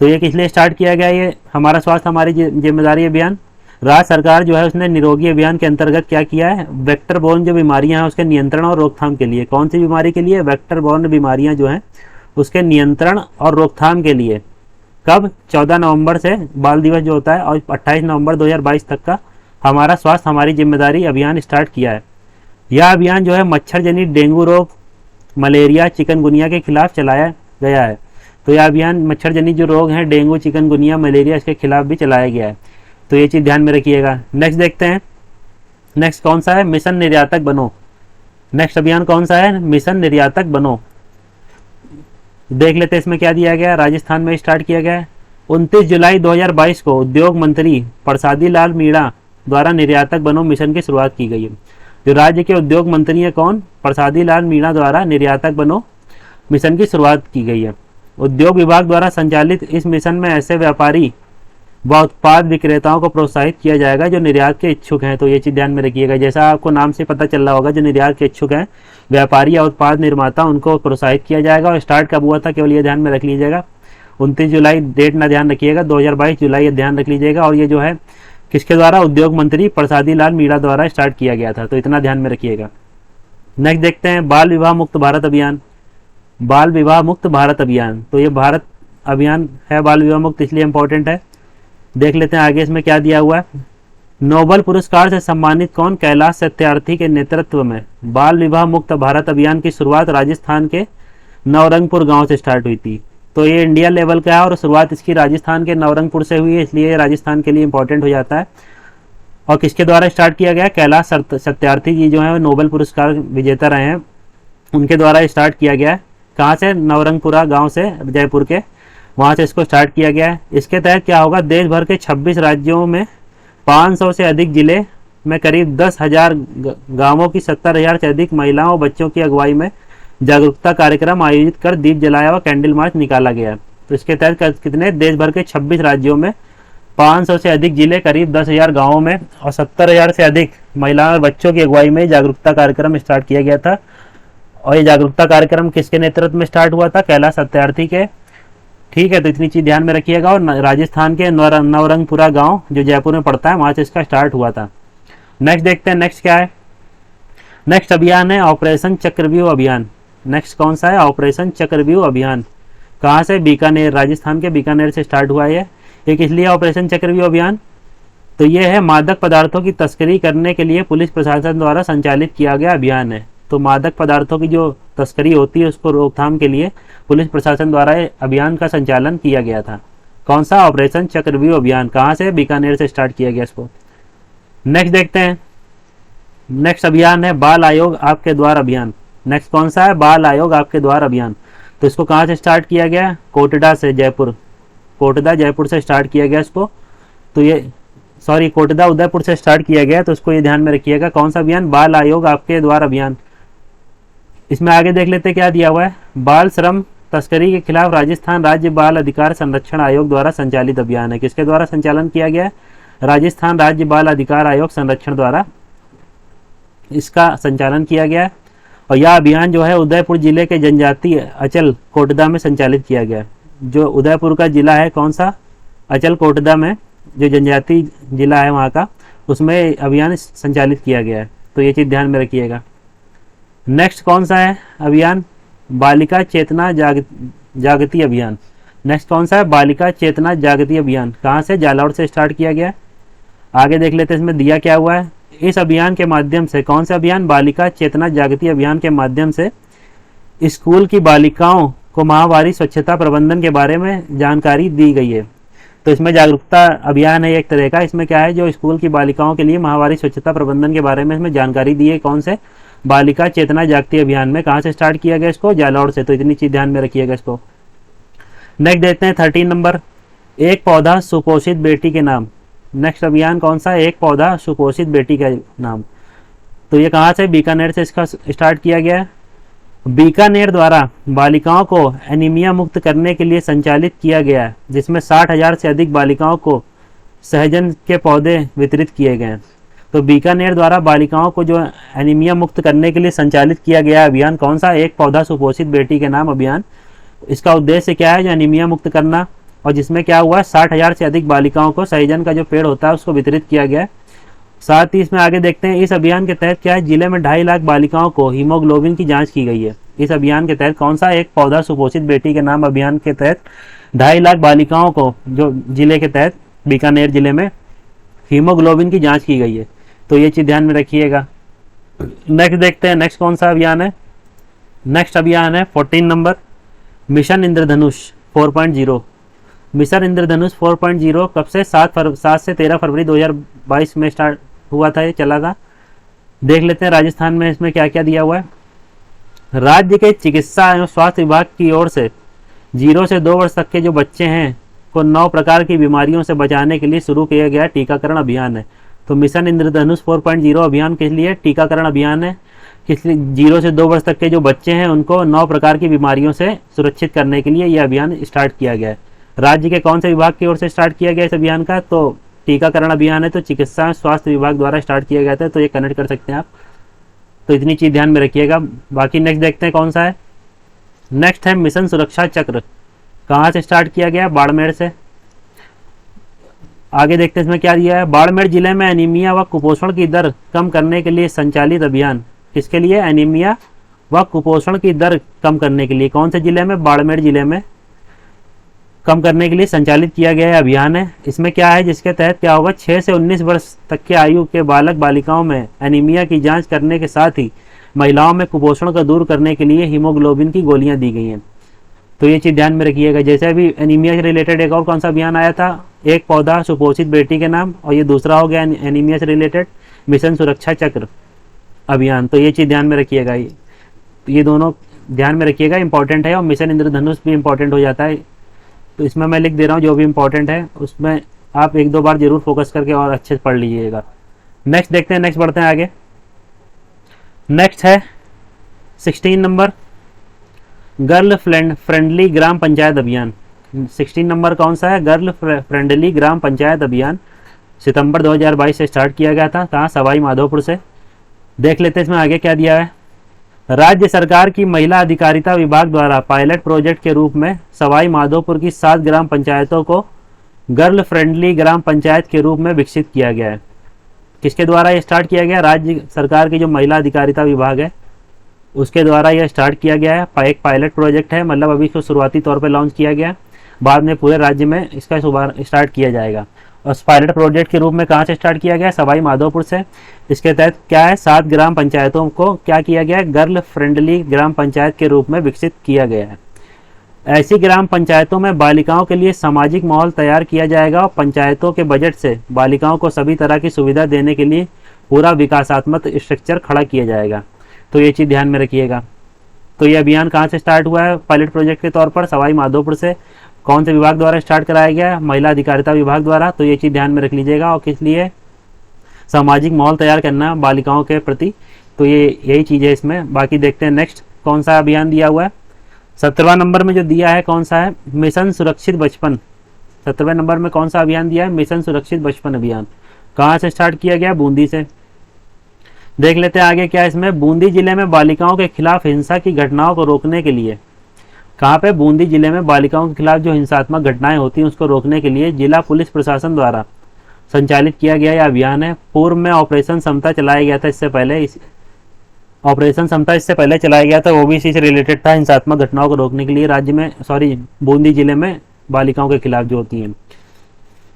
तो ये किस लिए स्टार्ट किया गया? ये हमारा स्वास्थ्य हमारी जिम्मेदारी अभियान राज्य सरकार जो है उसने निरोगी अभियान के अंतर्गत क्या किया है? वेक्टर बॉर्न जो बीमारियां हैं उसके नियंत्रण और रोकथाम के लिए। कौन सी बीमारी के लिए? वेक्टर बॉर्न बीमारियां जो हैं उसके नियंत्रण और रोकथाम के लिए। कब? 14 नवंबर से बाल दिवस जो होता है और 28 नवंबर 2022 तक का हमारा स्वास्थ्य हमारी जिम्मेदारी अभियान स्टार्ट किया है। यह अभियान जो है मच्छर जनित डेंगू रोग, मलेरिया, चिकनगुनिया के खिलाफ चलाया गया है। तो यह अभियान मच्छर जनित जो रोग हैं डेंगू, चिकनगुनिया, मलेरिया, इसके खिलाफ भी चलाया गया है। तो ये चीज़ ध्यान में रखिएगा। नेक्स्ट देखते हैं, नेक्स्ट कौन सा है? मिशन निर्यातक बनो। नेक्स्ट अभियान कौन सा है? मिशन निर्यातक बनो। देख लेते हैं इसमें क्या दिया गया। राजस्थान में स्टार्ट किया गया है। 29 जुलाई 2022 को उद्योग मंत्री प्रसादी लाल मीणा द्वारा निर्यातक बनो मिशन की शुरुआत की गई है। जो राज्य के उद्योग मंत्री है कौन? प्रसादी लाल मीणा द्वारा निर्यातक बनो मिशन की शुरुआत की गई है। उद्योग विभाग द्वारा संचालित इस मिशन में ऐसे व्यापारी व उत्पाद विक्रेताओं को प्रोत्साहित किया जाएगा जो निर्यात के इच्छुक हैं। तो ये चीज़ ध्यान में रखिएगा। जैसा आपको नाम से पता चल रहा होगा, जो निर्यात के इच्छुक हैं व्यापारी या उत्पाद निर्माता, उनको प्रोत्साहित किया जाएगा। और स्टार्ट कब हुआ था केवल ये ध्यान में रख लीजिएगा। 29 जुलाई डेट ना ध्यान रखिएगा, 2022 जुलाई ध्यान रख लीजिएगा। और ये जो है किसके द्वारा? उद्योग मंत्री प्रसादी लाल मीणा द्वारा स्टार्ट किया गया था। तो इतना ध्यान में रखिएगा। नेक्स्ट देखते हैं बाल विवाह मुक्त भारत अभियान। बाल विवाह मुक्त भारत अभियान, तो ये भारत अभियान है बाल विवाह मुक्त, इसलिए इंपॉर्टेंट है। देख लेते हैं आगे इसमें क्या दिया हुआ है। नोबेल पुरस्कार से सम्मानित कौन? कैलाश सत्यार्थी के नेतृत्व में बाल विवाह मुक्त भारत अभियान की शुरुआत राजस्थान के नवरंगपुर गांव से स्टार्ट हुई थी। तो ये इंडिया लेवल का है और शुरुआत इसकी राजस्थान के नवरंगपुर से हुई है, इसलिए ये राजस्थान के लिए इंपॉर्टेंट हो जाता है। और किसके द्वारा स्टार्ट किया गया? कैलाश सत्यार्थी जी जो है नोबेल पुरस्कार विजेता रहे हैं, उनके द्वारा स्टार्ट किया गया है। कहाँ से? नवरंगपुरा गांव से, जयपुर के, वहाँ से इसको स्टार्ट किया गया है। इसके तहत क्या होगा? देश भर के 26 राज्यों में 500 से अधिक जिले में करीब 10,000 गांवों की 70,000 से अधिक महिलाओं और बच्चों की अगुवाई में जागरूकता कार्यक्रम आयोजित कर दीप जलाया और कैंडल मार्च निकाला गया। तो इसके तहत कितने? देश भर के 26 राज्यों में 500 से अधिक जिले, करीब 10,000 गाँवों में और 70,000 से अधिक महिलाओं और बच्चों की अगुवाई में जागरूकता कार्यक्रम स्टार्ट किया गया था। और ये जागरूकता कार्यक्रम किसके नेतृत्व में स्टार्ट हुआ था? कैलाश सत्यार्थी के। ठीक है, तो इतनी चीज ध्यान में रखिएगा। और राजस्थान के नवरंगपुरा गांव जो जयपुर में पड़ता है, वहां से इसका स्टार्ट हुआ था। नेक्स्ट देखते हैं, नेक्स्ट क्या है? नेक्स्ट अभियान है ऑपरेशन चक्रव्यूह अभियान। नेक्स्ट कौन सा है? ऑपरेशन चक्रव्यूह अभियान। कहाँ से? बीकानेर, राजस्थान के बीकानेर से स्टार्ट हुआ है। ये किस लिए ऑपरेशन चक्रव्यूह अभियान? तो ये है मादक पदार्थों की तस्करी करने के लिए पुलिस प्रशासन द्वारा संचालित किया गया अभियान है। तो मादक पदार्थों की जो तस्करी होती है उसको रोकथाम के लिए पुलिस प्रशासन द्वारा अभियान का संचालन किया गया था। कौन सा? ऑपरेशन चक्रव्यूह अभियान। कहाँ से? बीकानेर से स्टार्ट किया गया इसको। नेक्स्ट देखते हैं, नेक्स्ट अभियान है बाल आयोग आपके द्वार अभियान। नेक्स्ट कौन सा है? बाल आयोग आपके द्वार अभियान। तो इसको कहाँ से स्टार्ट किया गया? कोटड़ा से, जयपुर, कोटड़ा जयपुर से स्टार्ट किया गया इसको। तो ये कोटड़ा उदयपुर से स्टार्ट किया गया। तो इसको ये ध्यान में रखिएगा, कौन सा अभियान? बाल आयोग आपके द्वार अभियान। इसमें आगे देख लेते क्या दिया हुआ है। बाल श्रम तस्करी के खिलाफ राजस्थान राज्य बाल अधिकार संरक्षण आयोग द्वारा संचालित अभियान है। किसके द्वारा संचालन किया गया है? राजस्थान राज्य बाल अधिकार आयोग संरक्षण द्वारा इसका संचालन किया गया है। और यह अभियान जो है उदयपुर जिले के जनजातीय अचल कोटदा में संचालित किया गया है। जो उदयपुर का जिला है, कौन सा? अचल कोटदा में, जो जनजाति जिला है वहाँ का, उसमें अभियान संचालित किया गया है। तो ये चीज़ ध्यान में रखिएगा। नेक्स्ट कौन सा है अभियान? बालिका चेतना जागृति अभियान। नेक्स्ट कौन सा है? बालिका चेतना जागृति अभियान। कहाँ से? जालौर से स्टार्ट किया गया। आगे देख लेते हैं इसमें दिया क्या हुआ है। इस अभियान के माध्यम से, कौन सा अभियान? बालिका चेतना जागृति अभियान के माध्यम से स्कूल की बालिकाओं को माहवारी स्वच्छता प्रबंधन के बारे में जानकारी दी गई है। तो इसमें जागरूकता अभियान है एक तरह का। इसमें क्या है? जो स्कूल की बालिकाओं के लिए माहवारी स्वच्छता प्रबंधन के बारे में इसमें जानकारी दी है। कौन से? बालिका चेतना जागृति अभियान में। कहाँ से स्टार्ट किया गया इसको? जालौर से। तो इतनी चीज ध्यान में रखिएगा इसको। नेक्स्ट देखते हैं 13 नंबर, एक पौधा सुपोषित बेटी के नाम। नेक्स्ट अभियान कौन सा? एक पौधा सुपोषित बेटी के नाम। तो ये कहाँ से? बीकानेर से इसका स्टार्ट किया गया है। बीकानेर द्वारा बालिकाओं को एनीमिया मुक्त करने के लिए संचालित किया गया है, जिसमें 60,000 से अधिक बालिकाओं को सहजन के पौधे वितरित किए गए हैं। तो बीकानेर द्वारा बालिकाओं को जो एनीमिया मुक्त करने के लिए संचालित किया गया अभियान, कौन सा? एक पौधा सुपोषित बेटी के नाम अभियान। इसका उद्देश्य क्या है? जो एनीमिया मुक्त करना, और जिसमें क्या हुआ? 60,000 से अधिक बालिकाओं को सहजन का जो पेड़ होता है उसको वितरित किया गया। साथ ही इसमें आगे देखते हैं, इस अभियान के तहत क्या है? जिले में 2.5 लाख बालिकाओं को हीमोग्लोबिन की जांच की गई है। इस अभियान के तहत कौन सा? एक पौधा सुपोषित बेटी के नाम अभियान के तहत 2.5 लाख बालिकाओं को जो जिले के तहत बीकानेर जिले में हीमोग्लोबिन की जांच की गई है। तो ये चीज ध्यान में रखिएगा। नेक्स्ट देखते हैं, नेक्स्ट कौन सा अभियान है? नेक्स्ट अभियान है 14 नंबर, मिशन इंद्रधनुष 4.0। मिशन इंद्रधनुष 4.0 कब से? 7 से 13 फरवरी 2022 में स्टार्ट हुआ था, ये चला था। देख लेते हैं राजस्थान में इसमें क्या क्या दिया हुआ है। राज्य के चिकित्सा एवं स्वास्थ्य विभाग की ओर से 0 से 2 वर्ष तक के जो बच्चे हैं को 9 प्रकार की बीमारियों से बचाने के लिए शुरू किया गया टीकाकरण अभियान है। तो मिशन इंद्रधनुष 4.0 अभियान के लिए टीकाकरण अभियान है। किसलिए? 0 से 2 वर्ष तक के जो बच्चे हैं उनको 9 प्रकार की बीमारियों से सुरक्षित करने के लिए यह अभियान स्टार्ट किया गया है। राज्य के कौन से विभाग की ओर से स्टार्ट किया गया इस अभियान का? तो टीकाकरण अभियान है, तो चिकित्सा स्वास्थ्य विभाग द्वारा स्टार्ट किया गया था। तो ये कनेक्ट कर सकते हैं आप। तो इतनी चीज ध्यान में रखिएगा। बाकी नेक्स्ट देखते हैं कौन सा है। नेक्स्ट है मिशन सुरक्षा चक्र। कहाँ से स्टार्ट किया गया? बाड़मेर से। आगे देखते हैं इसमें क्या दिया है। बाड़मेर जिले में एनीमिया व कुपोषण की दर कम करने के लिए संचालित अभियान। किसके लिए? एनीमिया व कुपोषण की दर कम करने के लिए। कौन से जिले में? बाड़मेर जिले में कम करने के लिए संचालित किया गया अभियान है। इसमें क्या है? जिसके तहत क्या होगा? 6 से 19 वर्ष तक के आयु के बालक बालिकाओं में एनीमिया की जांच करने के साथ ही महिलाओं में कुपोषण को दूर करने के लिए हीमोग्लोबिन की गोलियां दी गई हैं। तो ये चीज़ ध्यान में रखिएगा। जैसे अभी एनीमिया से रिलेटेड एक और कौन सा अभियान आया था, एक पौधा सुपोषित बेटी के नाम, और ये दूसरा हो गया एनीमिया से रिलेटेड मिशन सुरक्षा चक्र अभियान। तो ये चीज़ ध्यान में रखिएगा, ये दोनों ध्यान में रखिएगा, इंपॉर्टेंट है। और मिशन इंद्रधनुष भी इंपॉर्टेंट हो जाता है। तो इसमें मैं लिख दे रहा हूँ जो भी इंपॉर्टेंट है, उसमें आप एक दो बार जरूर फोकस करके और अच्छे से पढ़ लीजिएगा। नेक्स्ट देखते हैं, नेक्स्ट बढ़ते हैं आगे। नेक्स्ट है 16 नंबर, गर्ल फ्रेंडली ग्राम पंचायत अभियान। 16 नंबर कौन सा है, गर्ल फ्रेंडली ग्राम पंचायत अभियान। सितंबर 2022 से स्टार्ट किया गया था। कहाँ, सवाई माधोपुर से। देख लेते हैं इसमें आगे क्या दिया है। राज्य सरकार की महिला अधिकारिता विभाग द्वारा पायलट प्रोजेक्ट के रूप में सवाई माधोपुर की 7 ग्राम पंचायतों को गर्ल फ्रेंडली ग्राम पंचायत के रूप में विकसित किया गया है। किसके द्वारा ये स्टार्ट किया गया, राज्य सरकार की जो महिला अधिकारिता विभाग है उसके द्वारा यह स्टार्ट किया गया है। एक पायलट प्रोजेक्ट है, मतलब अभी इसको शुरुआती तौर पर लॉन्च किया गया, बाद में पूरे राज्य में इसका स्टार्ट किया जाएगा। और पायलट प्रोजेक्ट के रूप में कहाँ से स्टार्ट किया गया, सवाई माधोपुर से। इसके तहत क्या है, 7 ग्राम पंचायतों को क्या किया गया है, गर्ल फ्रेंडली ग्राम पंचायत के रूप में विकसित किया गया है। ऐसी ग्राम पंचायतों में बालिकाओं के लिए सामाजिक माहौल तैयार किया जाएगा और पंचायतों के बजट से बालिकाओं को सभी तरह की सुविधा देने के लिए पूरा विकासात्मक स्ट्रक्चर खड़ा किया जाएगा। तो ये चीज़ ध्यान में रखिएगा। तो ये अभियान कहाँ से स्टार्ट हुआ है, पायलट प्रोजेक्ट के तौर पर सवाई माधोपुर से। कौन से विभाग द्वारा स्टार्ट कराया गया है, महिला अधिकारिता विभाग द्वारा। तो ये चीज़ ध्यान में रख लीजिएगा। और किस लिए, सामाजिक माहौल तैयार करना बालिकाओं के प्रति। तो ये यही चीज़ है इसमें। बाकी देखते हैं नेक्स्ट कौन सा अभियान दिया हुआ है। 17वां नंबर में जो दिया है कौन सा है, मिशन सुरक्षित बचपन। 17वें नंबर में कौन सा अभियान दिया है, मिशन सुरक्षित बचपन अभियान। कहाँ से स्टार्ट किया गया, बूंदी से। देख लेते हैं आगे क्या है इसमें। बूंदी जिले में बालिकाओं के खिलाफ हिंसा की घटनाओं को रोकने के लिए, कहाँ पे, बूंदी जिले में बालिकाओं के खिलाफ जो हिंसात्मक घटनाएं होती हैं उसको रोकने के लिए जिला पुलिस प्रशासन द्वारा संचालित किया गया यह अभियान है। पूर्व में ऑपरेशन समता चलाया गया था, इससे पहले ऑपरेशन समता इससे पहले चलाया गया था, वो भी इसी से रिलेटेड था, हिंसात्मक घटनाओं को रोकने के लिए राज्य में, बूंदी जिले में बालिकाओं के खिलाफ जो होती हैं।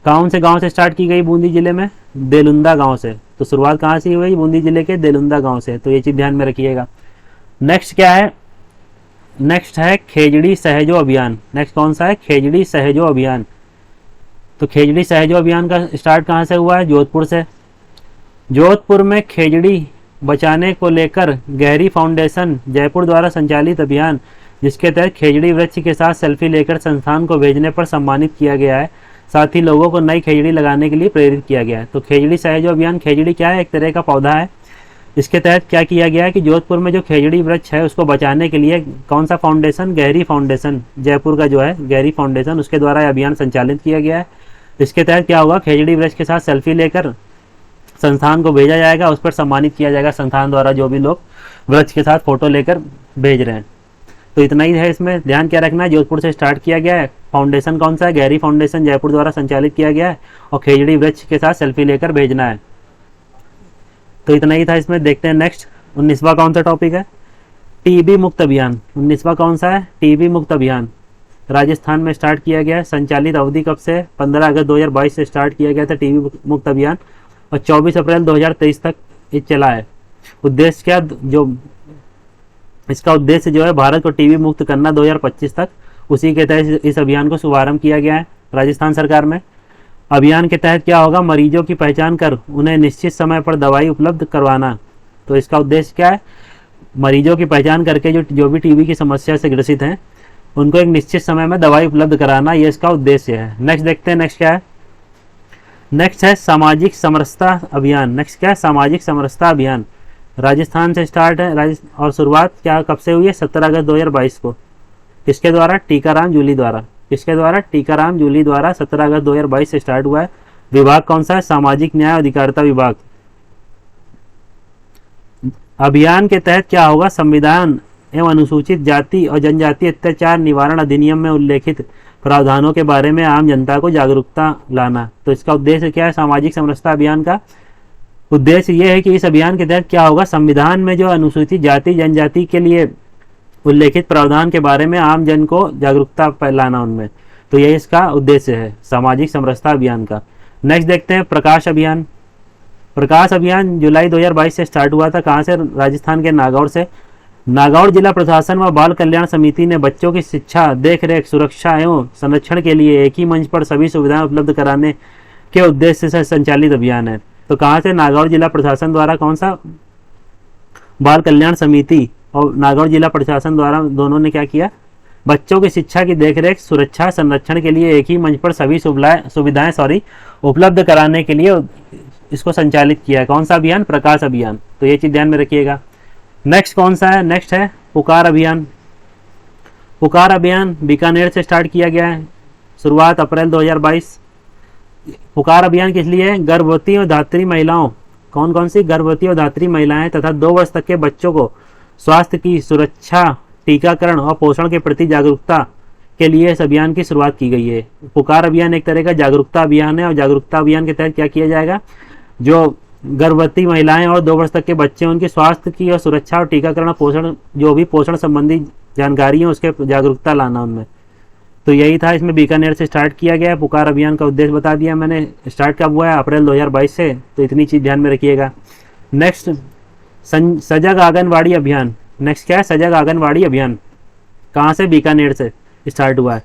कौन से गांव से स्टार्ट की गई बूंदी जिले में, देलुंदा गांव से। तो शुरुआत कहाँ से हुई, बूंदी जिले के देलुंदा गांव से। तो ये चीज़ ध्यान में रखिएगा। नेक्स्ट क्या है, नेक्स्ट है खेजड़ी सहजो अभियान। नेक्स्ट कौन सा है, खेजड़ी सहजो अभियान। तो खेजड़ी सहजो अभियान का स्टार्ट कहाँ से हुआ है, जोधपुर से। जोधपुर में खेजड़ी बचाने को लेकर गहरी फाउंडेशन जयपुर द्वारा संचालित अभियान, जिसके तहत खेजड़ी वृक्ष के साथ सेल्फी लेकर संस्थान को भेजने पर सम्मानित किया गया है। साथ ही लोगों को नई खेजड़ी लगाने के लिए प्रेरित किया गया है। तो खेजड़ी सहजो अभियान, खेजड़ी क्या है, एक तरह का पौधा है। इसके तहत क्या किया गया है कि जोधपुर में जो खेजड़ी वृक्ष है उसको बचाने के लिए कौन सा फाउंडेशन, गहरी फाउंडेशन, जयपुर का जो है गहरी फाउंडेशन, उसके द्वारा यह अभियान संचालित किया गया है। इसके तहत क्या होगा, खेजड़ी वृक्ष के साथ सेल्फी लेकर संस्थान को भेजा जाएगा, उस पर सम्मानित किया जाएगा संस्थान द्वारा, जो भी लोग वृक्ष के साथ फोटो लेकर भेज रहे हैं। तो इतना ही है इसमें, ध्यान क्या रखना है, जोधपुर से स्टार्ट किया गया है। फाउंडेशन कौन सा है, गहरी फाउंडेशन, जयपुर द्वारा संचालित किया गया है। और खेजड़ी वृक्ष के साथ सेल्फी लेकर भेजना है। तो इतना ही था इसमें। देखते हैं नेक्स्ट 19वां कौन सा टॉपिक है, टीबी मुक्त अभियान। 19वां कौन सा है, टीबी मुक्त अभियान। राजस्थान में स्टार्ट किया गया है। संचालित अवधि कब से, 15 अगस्त 2022 से स्टार्ट किया गया था टीबी मुक्त अभियान, और 24 अप्रैल 2023 तक ये चला है। उद्देश्य क्या, जो इसका उद्देश्य जो है भारत को टीबी मुक्त करना 2025 तक, उसी के तहत इस अभियान को शुभारंभ किया गया है राजस्थान सरकार में। अभियान के तहत क्या होगा, मरीजों की पहचान कर उन्हें निश्चित समय पर दवाई उपलब्ध करवाना। तो इसका उद्देश्य क्या है, मरीजों की पहचान करके जो भी टीबी की समस्या से ग्रसित हैं उनको एक निश्चित समय में दवाई उपलब्ध कराना, ये इसका उद्देश्य है। नेक्स्ट देखते हैं नेक्स्ट क्या है। नेक्स्ट है सामाजिक समरसता अभियान। नेक्स्ट क्या है, सामाजिक समरसता अभियान। राजस्थान से स्टार्ट है और शुरुआत क्या कब से हुई है, 17 अगस्त 2022 को। किसके द्वारा, टीकाराम जूली द्वारा। किसके द्वारा, टीकाराम जूली द्वारा 17 अगस्त 2022 से स्टार्ट हुआ है। विभाग कौन सा है, सामाजिक न्याय और अधिकारिता विभाग। अभियान के तहत क्या होगा, संविधान एवं अनुसूचित जाति और जनजाति अत्याचार निवारण अधिनियम में उल्लेखित प्रावधानों के बारे में आम जनता को जागरूकता लाना। तो इसका उद्देश्य क्या है, सामाजिक समरसता अभियान का उद्देश्य यह है कि इस अभियान के तहत क्या होगा, संविधान में जो अनुसूचित जाति जनजाति के लिए उल्लेखित प्रावधान के बारे में आम जन को जागरूकता लाना उनमें। तो यही इसका उद्देश्य है सामाजिक समरसता अभियान का। नेक्स्ट देखते हैं प्रकाश अभियान। प्रकाश अभियान जुलाई 2022 से स्टार्ट हुआ था। कहाँ से? राजस्थान के नागौर से। नागौर जिला प्रशासन व बाल कल्याण समिति ने बच्चों की शिक्षा, देख रेख, सुरक्षा एवं संरक्षण के लिए एक ही मंच पर सभी सुविधाएं उपलब्ध कराने के उद्देश्य से संचालित अभियान है। तो कहाँ से? नागौर जिला प्रशासन द्वारा। कौन सा? बाल कल्याण समिति और नागौर जिला प्रशासन द्वारा दोनों ने क्या किया? बच्चों की शिक्षा की देखरेख, सुरक्षा, संरक्षण के लिए एक ही मंच पर सभी सुविधाएं उपलब्ध कराने के लिए इसको संचालित किया है। कौन सा अभियान? प्रकाश अभियान। तो ये चीज ध्यान में रखिएगा। नेक्स्ट कौन सा है? नेक्स्ट है पुकार अभियान। पुकार अभियान बीकानेर से स्टार्ट किया गया है। शुरुआत अप्रैल 2022। पुकार अभियान किस लिए है? गर्भवती और धात्री महिलाओं, कौन कौन सी? गर्भवती और धात्री महिलाएं तथा 2 वर्ष तक के बच्चों को स्वास्थ्य की सुरक्षा, टीकाकरण और पोषण के प्रति जागरूकता के लिए इस अभियान की शुरुआत की गई है। पुकार अभियान एक तरह का जागरूकता अभियान है और जागरूकता अभियान के तहत क्या किया जाएगा? जो गर्भवती महिलाएं और 2 वर्ष तक के बच्चे उनके स्वास्थ्य की और सुरक्षा और टीकाकरण, पोषण, जो भी पोषण संबंधी जानकारी है उसके जागरूकता लाना उनमें। तो यही था, इसमें बीकानेर से स्टार्ट किया गया है। पुकार अभियान का उद्देश्य बता दिया मैंने। स्टार्ट कब हुआ है? अप्रैल 2022 से। तो इतनी चीज ध्यान में रखिएगा। नेक्स्ट सजग आंगनवाड़ी अभियान। नेक्स्ट क्या है? सजग आंगनवाड़ी अभियान। कहाँ से? बीकानेर से स्टार्ट हुआ है।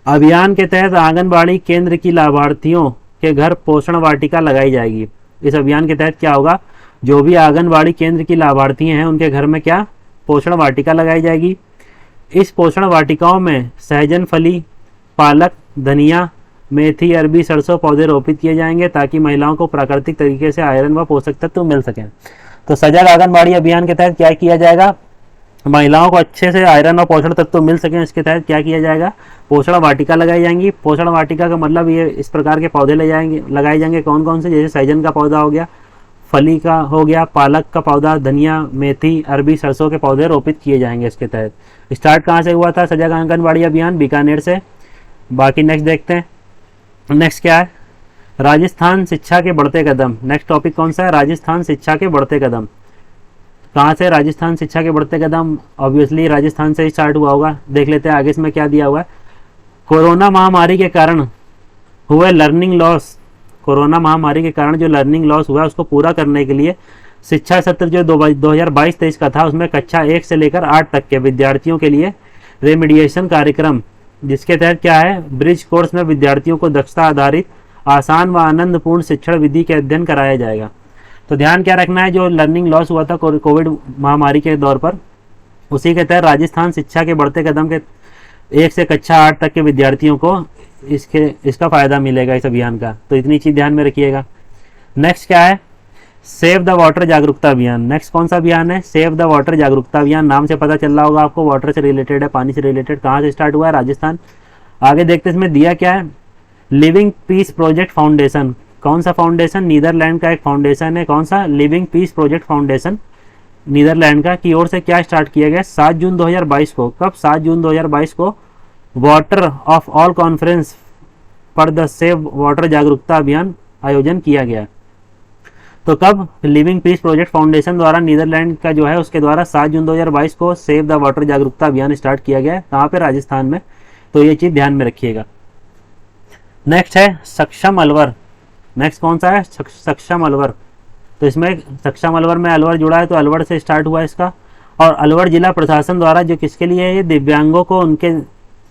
अभियान के तहत आंगनबाड़ी केंद्र की लाभार्थियों के घर पोषण वाटिका लगाई जाएगी। इस अभियान के तहत क्या होगा? जो भी आंगनबाड़ी केंद्र की लाभार्थी हैं उनके घर में क्या? पोषण वाटिका लगाई जाएगी। इस पोषण वाटिकाओं में सहजन फली, पालक, धनिया, मेथी, अरबी, सरसों पौधे रोपित किए जाएंगे ताकि महिलाओं को प्राकृतिक तरीके से आयरन व पोषक तत्व मिल सकें। तो सजग आंगनबाड़ी अभियान के तहत क्या किया जाएगा? महिलाओं को अच्छे से आयरन और पोषण तत्व मिल सकें, इसके तहत क्या किया जाएगा? पोषण वाटिका लगाई जाएंगी। पोषण वाटिका का मतलब ये इस प्रकार के पौधे लगाए जाएंगे। कौन कौन से? जैसे सहजन का पौधा हो गया, फली का हो गया, पालक का पौधा, धनिया, मेथी, अरबी, सरसों के पौधे रोपित किए जाएंगे इसके तहत। स्टार्ट कहाँ से हुआ था सजग आंगनबाड़ी अभियान? बीकानेर से। बाकी नेक्स्ट देखते हैं। नेक्स्ट क्या है? राजस्थान शिक्षा के बढ़ते कदम। नेक्स्ट टॉपिक कौन सा है? राजस्थान शिक्षा के बढ़ते कदम। कहाँ से? राजस्थान शिक्षा के बढ़ते कदम ऑब्वियसली राजस्थान से ही स्टार्ट हुआ होगा। देख लेते हैं आगे इसमें क्या दिया हुआ है। कोरोना महामारी के कारण हुए लर्निंग लॉस, कोरोना महामारी के कारण जो लर्निंग लॉस हुआ उसको पूरा करने के लिए शिक्षा सत्र जो 2022-23 का था उसमें कक्षा 1 से लेकर 8 तक के विद्यार्थियों के लिए रेमिडिएशन कार्यक्रम, जिसके तहत क्या है? ब्रिज कोर्स में विद्यार्थियों को दक्षता आधारित, आसान व आनंदपूर्ण शिक्षण विधि के अध्ययन कराया जाएगा। तो ध्यान क्या रखना है? जो लर्निंग लॉस हुआ था कोविड महामारी के दौर पर, उसी के तहत राजस्थान शिक्षा के बढ़ते कदम के 1 से कक्षा 8 तक के विद्यार्थियों को इसका फायदा मिलेगा इस अभियान का। तो इतनी चीज ध्यान में रखिएगा। नेक्स्ट क्या है? सेव द वाटर जागरूकता अभियान। नेक्स्ट कौन सा अभियान है? सेव द वाटर जागरूकता अभियान। नाम से पता चल रहा होगा आपको, वाटर से रिलेटेड है, पानी से रिलेटेड। कहाँ से स्टार्ट हुआ है? राजस्थान। आगे देखते इसमें दिया क्या है? Living peace project foundation. कौन सा फाउंडेशन? नीदरलैंड का एक फाउंडेशन है। कौन सा? Living peace project foundation Netherland का की ओर से क्या स्टार्ट किया गया? 7 जून 2022 को। कब? 7 जून 2022 को वाटर ऑफ ऑल कॉन्फ्रेंस पर द सेव वाटर जागरूकता अभियान आयोजन किया गया। तो कब? लिविंग पीस प्रोजेक्ट फाउंडेशन द्वारा नीदरलैंड का जो है उसके द्वारा 7 जून 2022 को सेव द वाटर जागरूकता अभियान स्टार्ट किया गया। कहाँ पे? राजस्थान में। तो ये चीज ध्यान में रखिएगा। नेक्स्ट है सक्षम अलवर। नेक्स्ट कौन सा है? सक्षम अलवर। तो इसमें सक्षम अलवर में अलवर जुड़ा है तो अलवर से स्टार्ट हुआ इसका। और अलवर जिला प्रशासन द्वारा जो किसके लिए है? ये दिव्यांगों को उनके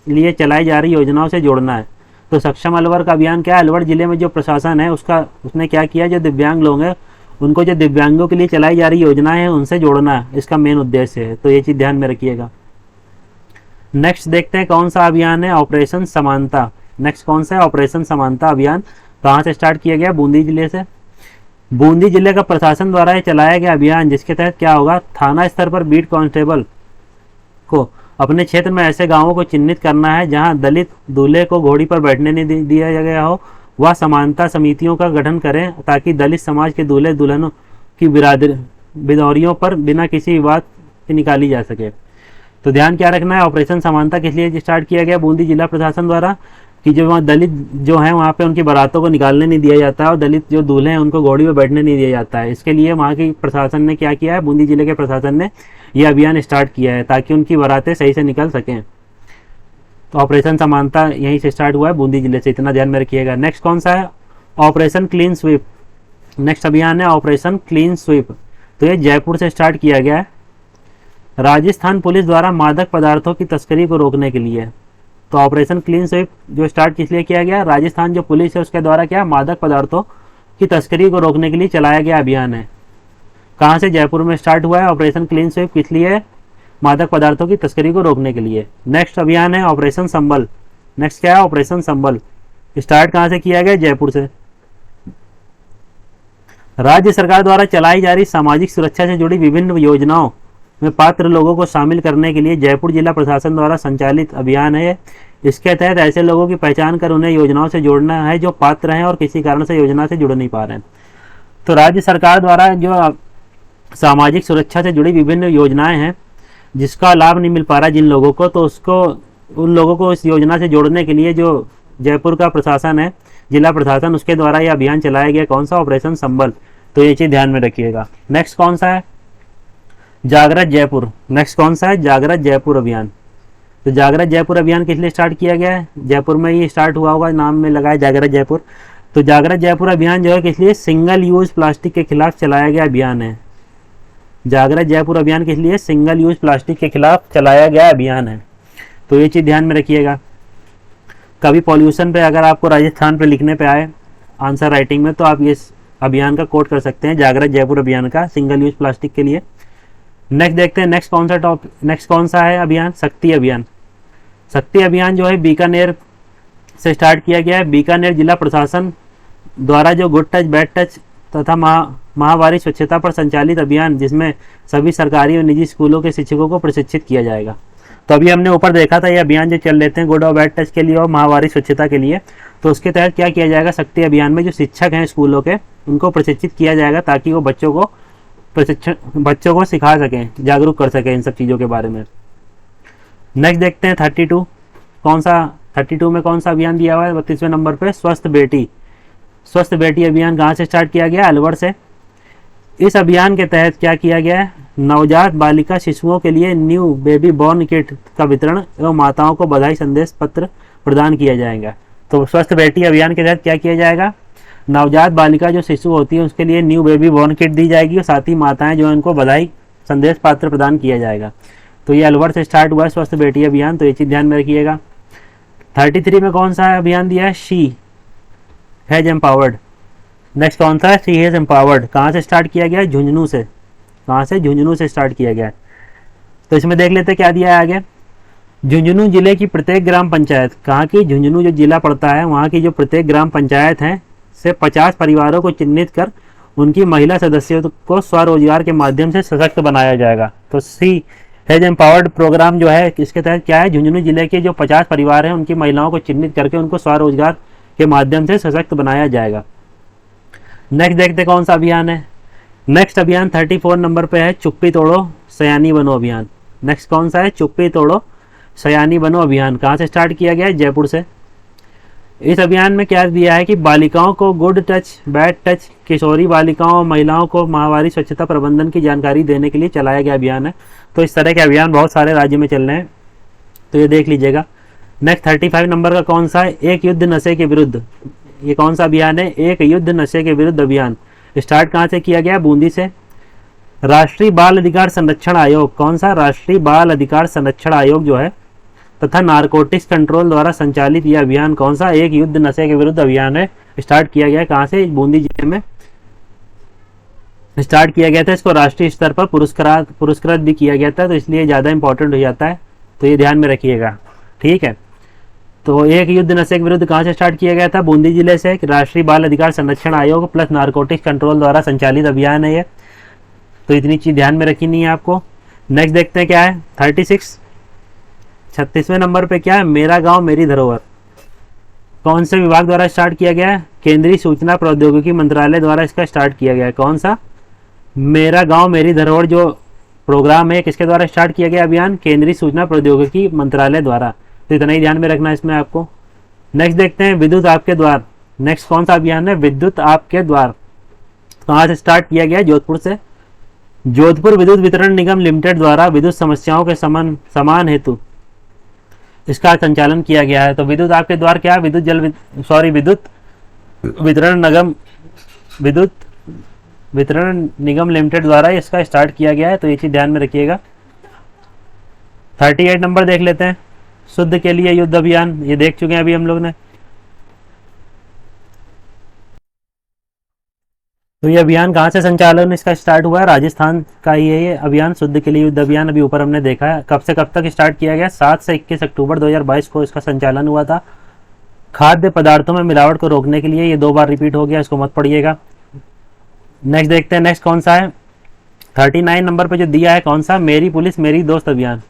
लिए चलाई जा रही योजनाओं से जोड़ना है। तो सक्षम अलवर का अभियान क्या है? अलवर जिले में जो प्रशासन है उसने क्या किया? जो दिव्यांग लोग हैं उनको जो दिव्यांगों के लिए चलाई जा रही योजनाएं हैं उनसे जोड़ना है, इसका मेन उद्देश्य है। तो ये चीज ध्यान में रखिएगा। नेक्स्ट देखते हैं कौन सा अभियान है? ऑपरेशन समानता। नेक्स्ट कौन सा है? ऑपरेशन समानता अभियान। कहाँ से स्टार्ट किया गया? बूंदी जिले से। बूंदी जिले का प्रशासन द्वारा ये चलाया गया अभियान, जिसके तहत क्या होगा? थाना स्तर पर बीट कांस्टेबल को अपने क्षेत्र में ऐसे गांवों को चिन्हित करना है जहां दलित दूल्हे को घोड़ी पर बैठने नहीं दिया गया हो। वह समानता समितियों का गठन करें ताकि दलित समाज के दूल्हे दुल्हनों की बिदौरियों पर बिना किसी विवाद के निकाली जा सके। तो ध्यान क्या रखना है? ऑपरेशन समानता किस लिए स्टार्ट किया गया बूंदी जिला प्रशासन द्वारा? कि जो वहाँ दलित जो है वहाँ पे उनकी बारातों को निकालने नहीं दिया जाता है और दलित जो दूल्हे हैं उनको घोड़ी पे बैठने नहीं दिया जाता है। इसके लिए वहाँ की प्रशासन ने क्या किया है? बूंदी जिले के प्रशासन ने यह अभियान स्टार्ट किया है ताकि उनकी बारातें सही से निकल सकें। तो ऑपरेशन समानता यहीं से स्टार्ट हुआ है बूंदी जिले से, इतना ध्यान में रखिएगा। नेक्स्ट कौन सा है? Operation clean sweep. नेक्स्ट अभियान है ऑपरेशन क्लीन स्वीप, तो ये जयपुर से स्टार्ट किया गया है। राजस्थान पुलिस द्वारा मादक पदार्थों की तस्करी को रोकने के लिए, तो ऑपरेशन क्लीन स्वीप जो स्टार्ट किस लिए किया गया, राजस्थान जो पुलिस है उसके द्वारा क्या मादक पदार्थों की तस्करी को रोकने के लिए चलाया गया अभियान है। कहाँ से, जयपुर में स्टार्ट हुआ है ऑपरेशन क्लीन स्वीप, किस लिए, मादक पदार्थों की तस्करी को रोकने के लिए। नेक्स्ट अभियान है ऑपरेशन संबल, नेक्स्ट क्या है ऑपरेशन संबल, स्टार्ट कहाँ से किया गया, जयपुर से। राज्य सरकार द्वारा चलाई जा रही सामाजिक सुरक्षा से जुड़ी विभिन्न योजनाओं में पात्र लोगों को शामिल करने के लिए जयपुर जिला प्रशासन द्वारा संचालित अभियान है। इसके तहत ऐसे लोगों की पहचान कर उन्हें योजनाओं से जोड़ना है जो पात्र हैं और किसी कारण से योजना से जुड़ नहीं पा रहे हैं। तो राज्य सरकार द्वारा जो सामाजिक सुरक्षा से जुड़ी विभिन्न योजनाएं हैं जिसका लाभ नहीं मिल पा रहा जिन लोगों को, तो उसको उन लोगों को इस योजना से जोड़ने के लिए जो जयपुर का प्रशासन है, जिला प्रशासन, उसके द्वारा यह अभियान चलाया गया। कौन सा, ऑपरेशन संबल, तो ये चीज ध्यान में रखिएगा। नेक्स्ट कौन सा है, जागृत जयपुर, नेक्स्ट कौन सा है, जागृत जयपुर अभियान। तो जागृत जयपुर अभियान किस लिए स्टार्ट किया गया है, जयपुर में ही स्टार्ट हुआ होगा, नाम में लगा है जागृत जयपुर। तो जागृत जयपुर अभियान जो है किस लिए, सिंगल यूज प्लास्टिक के खिलाफ चलाया गया अभियान है। जागृत जयपुर अभियान किस लिए, सिंगल यूज प्लास्टिक के खिलाफ चलाया गया अभियान है। तो ये चीज ध्यान में रखिएगा। कभी पॉल्यूशन पे अगर आपको राजस्थान पे लिखने पे आए आंसर राइटिंग में, तो आप ये अभियान का कोट कर सकते हैं, जागृत जयपुर अभियान का, सिंगल यूज प्लास्टिक के लिए। नेक्स्ट देखते हैं, नेक्स्ट कौन सा है अभियान, शक्ति अभियान। शक्ति अभियान जो है बीकानेर से स्टार्ट किया गया है। बीकानेर जिला प्रशासन द्वारा जो गुड टच, बैड टच तथा माहवारी स्वच्छता पर संचालित अभियान, जिसमें सभी सरकारी और निजी स्कूलों के शिक्षकों को प्रशिक्षित किया जाएगा। तो अभी हमने ऊपर देखा था ये अभियान जो चल लेते हैं गुड और बैड टच के लिए और माहवारी स्वच्छता के लिए, तो उसके तहत क्या किया जाएगा, शक्ति अभियान में जो शिक्षक हैं स्कूलों के उनको प्रशिक्षित किया जाएगा ताकि वो बच्चों को सिखा सकें, जागरूक कर सकें इन सब चीज़ों के बारे में। नेक्स्ट देखते हैं 32, कौन सा 32 में कौन सा अभियान दिया हुआ है, 32वें नंबर पे स्वस्थ बेटी। स्वस्थ बेटी अभियान कहाँ से स्टार्ट किया गया, अलवर से। इस अभियान के तहत क्या किया गया है, नवजात बालिका शिशुओं के लिए न्यू बेबी बॉर्न किट का वितरण एवं माताओं को बधाई संदेश पत्र प्रदान किया जाएगा। तो स्वस्थ बेटी अभियान के तहत क्या किया जाएगा, नवजात बालिका जो शिशु होती है उसके लिए न्यू बेबी बॉर्न किट दी जाएगी और साथ ही माताएं जो उनको बधाई संदेश पत्र प्रदान किया जाएगा। तो ये अलवर से स्टार्ट हुआ है स्वस्थ बेटी अभियान, तो ये चीज ध्यान में रखिएगा। 33 में कौन सा अभियान दिया है, शी हैज एम्पावर्ड। नेक्स्ट कौन सा है, शी हैज एम्पावर्ड। कहाँ से स्टार्ट किया गया है, झुंझुनू से। कहाँ से, झुंझुनू से स्टार्ट किया गया है। तो इसमें देख लेते हैं क्या दिया है आगे। झुंझुनू जिले की प्रत्येक ग्राम पंचायत, कहाँ की, झुंझुनू जो जिला पड़ता है वहाँ की जो प्रत्येक ग्राम पंचायत है से 50 परिवारों को चिन्हित कर उनकी महिला सदस्यों को स्वरोजगार के माध्यम से सशक्त बनाया जाएगा। तो सी हैज एम्पावर्ड प्रोग्राम जो है इसके तहत क्या है, झुंझुनू जिले के जो 50 परिवार हैं उनकी महिलाओं को चिन्हित करके उनको स्वरोजगार के माध्यम से सशक्त बनाया जाएगा। नेक्स्ट देखते कौन सा अभियान है। नेक्स्ट अभियान 34 नंबर पे है चुप्पी तोड़ो सयानी बनो अभियान। नेक्स्ट कौन सा है, चुप्पी तोड़ो सयानी बनो अभियान। कहाँ से स्टार्ट किया गया है, जयपुर से। इस अभियान में क्या दिया है कि बालिकाओं को गुड टच, बैड टच, किशोरी बालिकाओं और महिलाओं को माहवारी स्वच्छता प्रबंधन की जानकारी देने के लिए चलाया गया अभियान है। तो इस तरह के अभियान बहुत सारे राज्यों में चल रहे हैं, तो ये देख लीजिएगा। नेक्स्ट 35 नंबर का कौन सा है, एक युद्ध नशे के विरुद्ध। ये कौन सा अभियान है, एक युद्ध नशे के विरुद्ध अभियान। स्टार्ट कहाँ से किया गया, बूंदी से। राष्ट्रीय बाल अधिकार संरक्षण आयोग, कौन सा, राष्ट्रीय बाल अधिकार संरक्षण आयोग जो है तथा नारकोटिक्स कंट्रोल द्वारा संचालित यह अभियान कौन सा, एक युद्ध नशे के विरुद्ध अभियान है। स्टार्ट किया गया कहाँ से, बूंदी जिले में स्टार्ट किया गया था। इसको राष्ट्रीय स्तर पर पुरस्कृत भी किया गया था, तो इसलिए ज़्यादा इंपॉर्टेंट हो जाता है, तो ये ध्यान में रखिएगा, ठीक है। तो एक युद्ध नशे के विरुद्ध कहाँ से स्टार्ट किया गया था, बूंदी जिले से। राष्ट्रीय बाल अधिकार संरक्षण आयोग प्लस नारकोटिक्स कंट्रोल द्वारा संचालित अभियान है ये, तो इतनी चीज ध्यान में रखनी है आपको। नेक्स्ट देखते हैं क्या है 36वें नंबर पे क्या है, मेरा गांव मेरी धरोहर। कौन से विभाग द्वारा स्टार्ट किया गया है, केंद्रीय सूचना प्रौद्योगिकी मंत्रालय द्वारा इसका स्टार्ट किया गया है। कौन सा, मेरा गांव मेरी धरोहर जो प्रोग्राम है किसके द्वारा स्टार्ट किया गया अभियान, केंद्रीय सूचना प्रौद्योगिकी मंत्रालय द्वारा। तो इतना ही ध्यान में रखना है इसमें आपको। नेक्स्ट देखते हैं विद्युत आपके द्वार। नेक्स्ट कौन सा अभियान है, विद्युत आपके द्वार। कहाँ से स्टार्ट किया गया, जोधपुर से। जोधपुर विद्युत वितरण निगम लिमिटेड द्वारा विद्युत समस्याओं के समान हेतु इसका संचालन किया गया है। तो विद्युत आपके द्वार क्या है, विद्युत वितरण निगम, विद्युत वितरण निगम लिमिटेड द्वारा इसका स्टार्ट किया गया है, तो ये चीज़ ध्यान में रखिएगा। 38 नंबर देख लेते हैं, शुद्ध के लिए युद्ध अभियान, ये देख चुके हैं अभी हम लोग ने। तो ये अभियान कहाँ से संचालन इसका स्टार्ट हुआ है? राजस्थान का ही है ये अभियान, शुद्ध के लिए युद्ध अभियान। अभी ऊपर हमने देखा है कब से कब तक स्टार्ट किया गया, 7 से 21 अक्टूबर 2022 को इसका संचालन हुआ था। खाद्य पदार्थों में मिलावट को रोकने के लिए, ये 2 बार रिपीट हो गया, इसको मत पढ़िएगा। नेक्स्ट देखते हैं, नेक्स्ट कौन सा है? 39 नंबर पे जो दिया है, कौन सा? मेरी पुलिस मेरी दोस्त अभियान।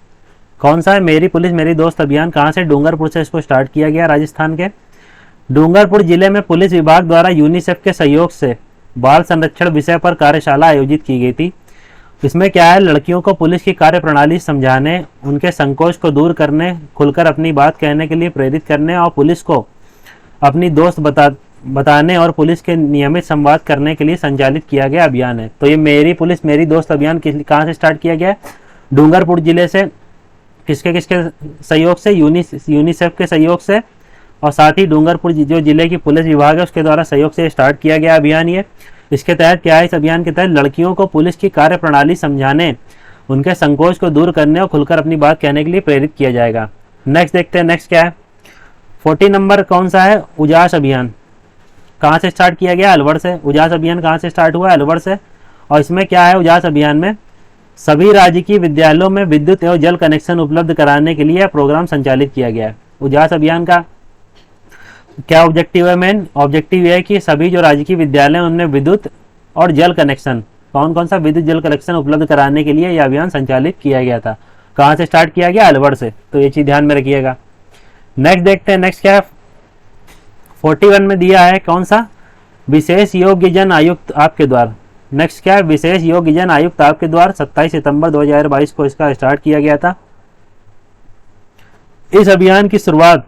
कौन सा है मेरी पुलिस मेरी दोस्त अभियान? कहाँ से? डूंगरपुर से इसको स्टार्ट किया गया, राजस्थान के डूंगरपुर जिले में पुलिस विभाग द्वारा यूनिसेफ के सहयोग से बाल संरक्षण विषय पर कार्यशाला आयोजित की गई थी। इसमें क्या है, लड़कियों को पुलिस की कार्य प्रणाली समझाने, उनके संकोच को दूर करने, खुलकर अपनी बात कहने के लिए प्रेरित करने और पुलिस को अपनी दोस्त बताने और पुलिस के नियमित संवाद करने के लिए संचालित किया गया अभियान है। तो ये मेरी पुलिस मेरी दोस्त अभियान कहाँ से स्टार्ट किया गया है? डूंगरपुर जिले से। किसके किसके सहयोग से? यूनिसेफ के सहयोग से, और साथ ही डूंगरपुर जो जिले की पुलिस विभाग है उसके द्वारा सहयोग से स्टार्ट किया गया अभियान ये। इसके तहत क्या है? इस अभियान के तहत लड़कियों को पुलिस की कार्य प्रणाली समझाने, उनके संकोच को दूर करने और खुलकर अपनी बात कहने के लिए प्रेरित किया जाएगा। नेक्स्ट देखते हैं, नेक्स्ट क्या है? 40 नंबर कौन सा है? उजास अभियान। कहाँ से स्टार्ट किया गया? अलवर से। उजास अभियान कहाँ से स्टार्ट हुआ? अलवर से। और इसमें क्या है? उजास अभियान में सभी राजकीय विद्यालयों में विद्युत एवं जल कनेक्शन उपलब्ध कराने के लिए प्रोग्राम संचालित किया गया है। उजास अभियान का क्या ऑब्जेक्टिव है? मेन ऑब्जेक्टिव है कि सभी जो राजकीय विद्यालय हैं उनमें विद्युत और जल कनेक्शन, कौन कौन सा विद्युत जल कनेक्शन उपलब्ध कराने के लिए यह अभियान संचालित किया गया था। कहाँ से स्टार्ट किया गया? अलवर से। तो ये चीज़ ध्यान में रखिएगा। नेक्स्ट देखते हैं, नेक्स्ट क्या है? 41 में दिया है, कौन सा? विशेष योग्य जन आयुक्त आपके द्वार। नेक्स्ट क्या है? विशेष योग्य जन आयुक्त आपके द्वार। 27 सितंबर 2022 को इसका स्टार्ट किया गया था। इस अभियान की शुरुआत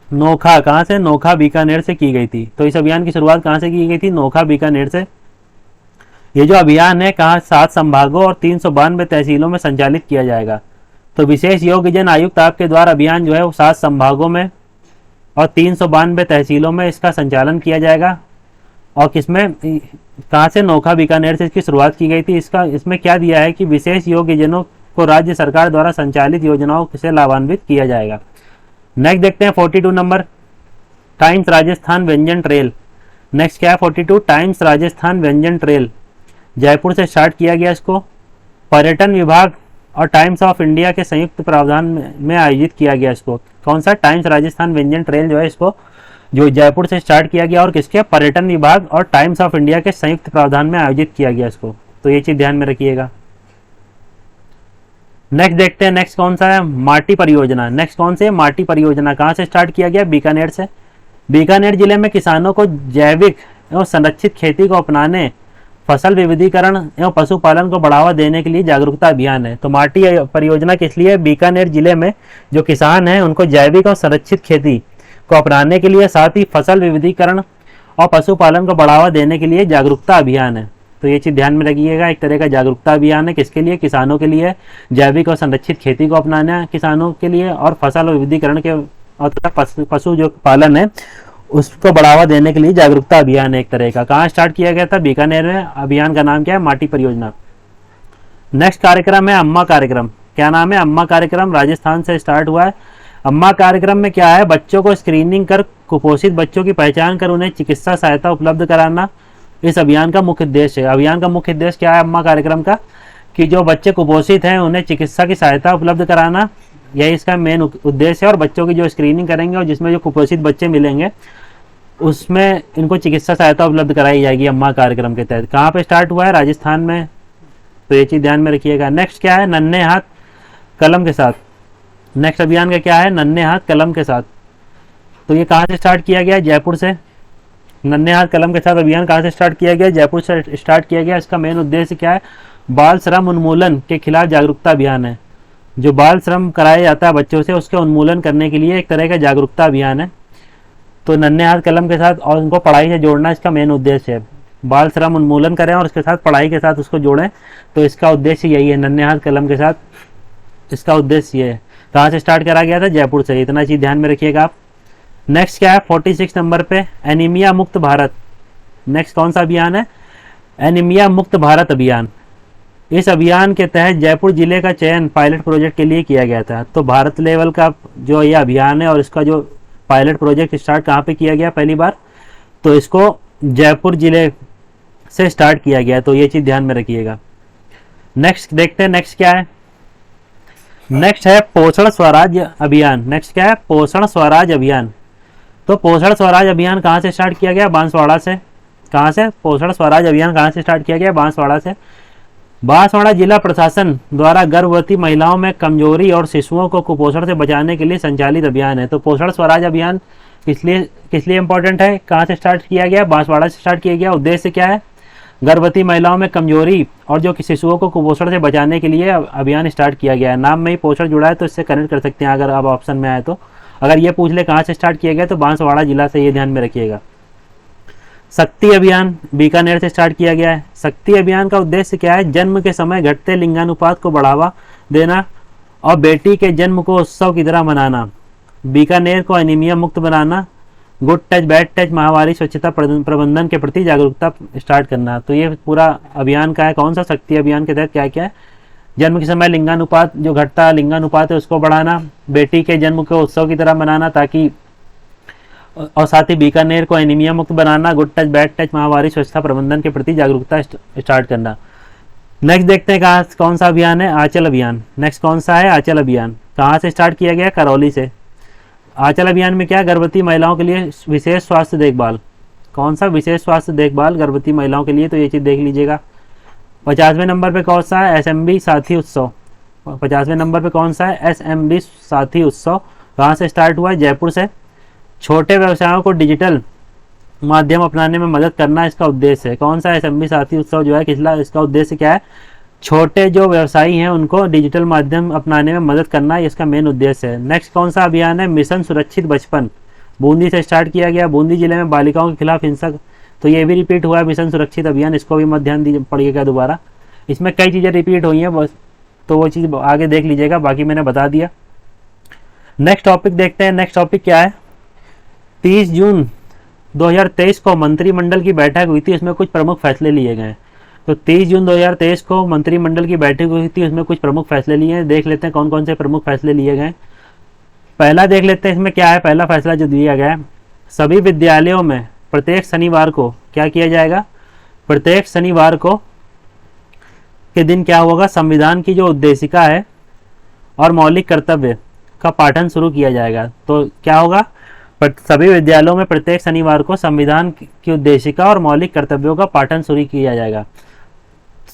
नोखा, कहाँ से? नोखा बीकानेर से की गई थी। तो इस अभियान की शुरुआत कहाँ से की गई थी? नोखा बीकानेर से। ये जो अभियान है कहाँ? 7 संभागों और 392 तहसीलों में संचालित किया जाएगा। तो विशेष योग्य जन आयुक्त आपके द्वारा अभियान जो है वो 7 संभागों में और 392 तहसीलों में इसका संचालन किया जाएगा। और किसमें? कहाँ से? नोखा बीकानेर से इसकी शुरुआत की गई थी। इसमें क्या दिया है कि विशेष योग्य जनों को राज्य सरकार द्वारा संचालित योजनाओं से लाभान्वित किया जाएगा। नेक्स्ट देखते हैं 42 नंबर, टाइम्स राजस्थान व्यंजन ट्रेल। नेक्स्ट क्या है? 42 टाइम्स राजस्थान व्यंजन ट्रेल, जयपुर से स्टार्ट किया गया इसको। पर्यटन विभाग और टाइम्स ऑफ इंडिया के संयुक्त प्रावधान में आयोजित किया गया इसको। कौन सा? टाइम्स राजस्थान व्यंजन ट्रेल जो है इसको जो जयपुर से स्टार्ट किया गया और किसके? पर्यटन विभाग और टाइम्स ऑफ इंडिया के संयुक्त प्रावधान में आयोजित किया गया इसको। तो ये चीज़ ध्यान में रखिएगा। नेक्स्ट देखते हैं, नेक्स्ट कौन सा है? माटी परियोजना। नेक्स्ट कौन से? माटी परियोजना कहाँ से स्टार्ट किया गया? बीकानेर से। बीकानेर जिले में किसानों को जैविक एवं संरक्षित खेती को अपनाने, फसल विविधीकरण एवं पशुपालन को बढ़ावा देने के लिए जागरूकता अभियान है। तो माटी परियोजना किस लिए? बीकानेर जिले में जो किसान हैं उनको जैविक और संरक्षित खेती को अपनाने के लिए, साथ ही फसल विविधीकरण और पशुपालन को बढ़ावा देने के लिए जागरूकता अभियान है। तो ये चीज़ ध्यान में रखिएगा, एक तरह का जागरूकता अभियान है। किसके लिए? किसानों के लिए। जैविक और संरक्षित खेती को अपनाना किसानों के लिए, और फसल विविधीकरण के और पशु जो पालन है उसको बढ़ावा देने के लिए जागरूकता अभियान है एक तरह का। कहाँ स्टार्ट किया गया था? बीकानेर में। अभियान का नाम क्या है? माटी परियोजना। नेक्स्ट कार्यक्रम है अम्मा कार्यक्रम। क्या नाम है? अम्मा कार्यक्रम, राजस्थान से स्टार्ट हुआ है। अम्मा कार्यक्रम में क्या है? बच्चों को स्क्रीनिंग कर कुपोषित बच्चों की पहचान कर उन्हें चिकित्सा सहायता उपलब्ध कराना इस अभियान का मुख्य उद्देश्य है। अभियान का मुख्य उद्देश्य क्या है अम्मा कार्यक्रम का? कि जो बच्चे कुपोषित हैं उन्हें चिकित्सा की सहायता उपलब्ध कराना, यही इसका मेन उद्देश्य है। और बच्चों की जो स्क्रीनिंग करेंगे और जिसमें जो कुपोषित बच्चे मिलेंगे उसमें इनको चिकित्सा सहायता उपलब्ध कराई जाएगी अम्मा कार्यक्रम के तहत। कहाँ पे स्टार्ट हुआ है? राजस्थान में। तो ये चीज़ ध्यान में रखिएगा। नेक्स्ट क्या है? नन्हे हाथ कलम के साथ। नेक्स्ट अभियान का क्या है? नन्हे हाथ कलम के साथ। तो ये कहाँ से स्टार्ट किया गया? जयपुर से। नन्हे हाथ कलम के साथ अभियान कहाँ से स्टार्ट किया गया? जयपुर से स्टार्ट किया गया। इसका मेन उद्देश्य क्या है? बाल श्रम उन्मूलन के खिलाफ जागरूकता अभियान है। जो बाल श्रम कराया जाता है बच्चों से उसके उन्मूलन करने के लिए एक तरह का जागरूकता अभियान है। तो नन्हे हाथ कलम के साथ और उनको पढ़ाई से जोड़ना इसका मेन उद्देश्य है। बाल श्रम उन्मूलन करें और उसके साथ पढ़ाई के साथ उसको जोड़ें, तो इसका उद्देश्य यही है। नन्हे हाथ कलम के साथ इसका उद्देश्य ये है। कहाँ से स्टार्ट करा गया था? जयपुर से। इतना चीज़ ध्यान में रखिएगा आप। नेक्स्ट क्या है? 46 नंबर पे एनीमिया मुक्त भारत। नेक्स्ट कौन सा अभियान है? एनीमिया मुक्त भारत अभियान, इस अभियान के तहत जयपुर जिले का चयन पायलट प्रोजेक्ट के लिए किया गया था। तो भारत लेवल का जो ये अभियान है और इसका जो पायलट प्रोजेक्ट स्टार्ट कहाँ पे किया गया पहली बार, तो इसको जयपुर जिले से स्टार्ट किया गया। तो ये चीज़ ध्यान में रखिएगा। नेक्स्ट देखते हैं, नेक्स्ट क्या है। नेक्स्ट है पोषण स्वराज अभियान। नेक्स्ट क्या है, पोषण स्वराज अभियान। तो पोषण स्वराज अभियान कहाँ से स्टार्ट किया गया, बांसवाड़ा से। कहाँ से, पोषण स्वराज अभियान कहाँ से स्टार्ट किया गया, बांसवाड़ा से। बांसवाड़ा जिला प्रशासन द्वारा गर्भवती महिलाओं में कमजोरी और शिशुओं को कुपोषण से बचाने के लिए संचालित अभियान है। तो पोषण स्वराज अभियान किस लिए इंपॉर्टेंट है, कहाँ से स्टार्ट किया गया, बांसवाड़ा से स्टार्ट किया गया। उद्देश्य क्या है, गर्भवती महिलाओं में कमजोरी और जो कि शिशुओं को कुपोषण से बचाने के लिए अभियान स्टार्ट किया गया है। नाम में ही पोषण जुड़ा है तो इससे कनेक्ट कर सकते हैं अगर आप ऑप्शन में आए तो। अगर ये पूछ ले कहाँ से स्टार्ट किया गया तो बांसवाड़ा जिला से, ये ध्यान में रखिएगा। शक्ति अभियान बीकानेर से स्टार्ट किया गया है। शक्ति अभियान का उद्देश्य क्या है, जन्म के समय घटते लिंगानुपात को बढ़ावा देना और बेटी के जन्म को उत्सव की तरह मनाना, बीकानेर को एनीमिया मुक्त बनाना, गुड टच बैड टच महामारी स्वच्छता प्रबंधन के प्रति जागरूकता स्टार्ट करना। तो ये पूरा अभियान का है, कौन सा, शक्ति अभियान के तहत क्या क्या है, जन्म के समय लिंगानुपात जो घटता लिंगानुपात है उसको बढ़ाना, बेटी के जन्म को उत्सव की तरह मनाना ताकि, और साथ ही बीकानेर को एनीमिया मुक्त बनाना, गुड टच बैड टच महामारी स्वच्छता प्रबंधन के प्रति जागरूकता स्टार्ट करना। नेक्स्ट देखते हैं कहाँ कौन सा अभियान है, आंचल अभियान। नेक्स्ट कौन सा है, आंचल अभियान। कहाँ से स्टार्ट किया गया, करौली से। आंचल अभियान में क्या, गर्भवती महिलाओं के लिए विशेष स्वास्थ्य देखभाल। कौन सा, विशेष स्वास्थ्य देखभाल गर्भवती महिलाओं के लिए, तो ये चीज़ देख लीजिएगा। 50वें नंबर पे कौन सा है, एसएमबी साथी उत्सव। 50वें नंबर पे कौन सा है, एसएमबी साथी उत्सव। कहाँ से स्टार्ट हुआ है, जयपुर से। छोटे व्यवसायों को डिजिटल माध्यम अपनाने में मदद करना इसका उद्देश्य है। कौन सा, एसएमबी साथी उत्सव जो है किसला, इसका उद्देश्य क्या है, छोटे जो व्यवसायी हैं उनको डिजिटल माध्यम अपनाने में मदद करना इसका मेन उद्देश्य है। नेक्स्ट कौन सा अभियान है, मिशन सुरक्षित बचपन। बूंदी से स्टार्ट किया गया। बूंदी जिले में बालिकाओं के खिलाफ हिंसा, तो ये भी रिपीट हुआ है मिशन सुरक्षित अभियान, इसको भी मत ध्यान दीजिए, पढ़िएगा दोबारा। इसमें कई चीज़ें रिपीट हुई हैं बस, तो वो चीज़ आगे देख लीजिएगा, बाकी मैंने बता दिया। नेक्स्ट टॉपिक देखते हैं। नेक्स्ट टॉपिक क्या है, 30 जून 2023 को मंत्रिमंडल की बैठक हुई थी, इसमें कुछ प्रमुख फैसले लिए गए। तो 30 जून 2023 को मंत्रिमंडल की बैठक हुई थी, उसमें कुछ प्रमुख फैसले लिए हैं। देख लेते हैं कौन कौन से प्रमुख फैसले लिए गए। पहला देख लेते हैं इसमें क्या है, पहला फैसला जो दिया गया है, सभी विद्यालयों में प्रत्येक शनिवार को क्या किया जाएगा, प्रत्येक शनिवार को के दिन क्या होगा, संविधान की जो उद्देशिका है और मौलिक कर्तव्य का पाठन शुरू किया जाएगा। तो क्या होगा, सभी विद्यालयों में प्रत्येक शनिवार को संविधान की उद्देशिका और मौलिक कर्तव्यों का पाठन शुरू किया जाएगा।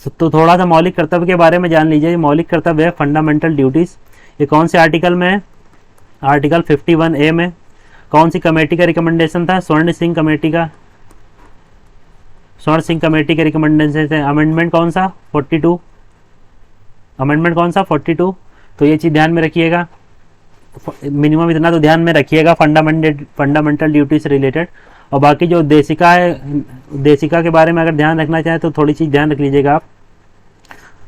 तो थोड़ा सा मौलिक कर्तव्य के बारे में जान लीजिए। मौलिक कर्तव्य है फंडामेंटल ड्यूटीज। ये कौन से आर्टिकल में है, आर्टिकल 51A में। कौन सी कमेटी का रिकमेंडेशन था, स्वर्ण सिंह कमेटी का, स्वर्ण सिंह कमेटी के रिकमेंडेशन से। अमेंडमेंट कौन सा, 42, अमेंडमेंट कौन सा, 42। तो ये चीज़ ध्यान में रखिएगा, मिनिमम इतना तो ध्यान में रखिएगा, फंडामेंटल ड्यूटी से रिलेटेड। और बाकी जो उद्देशिका है, उद्देशिका के बारे में अगर ध्यान रखना चाहें तो थोड़ी चीज़ ध्यान रख लीजिएगा आप।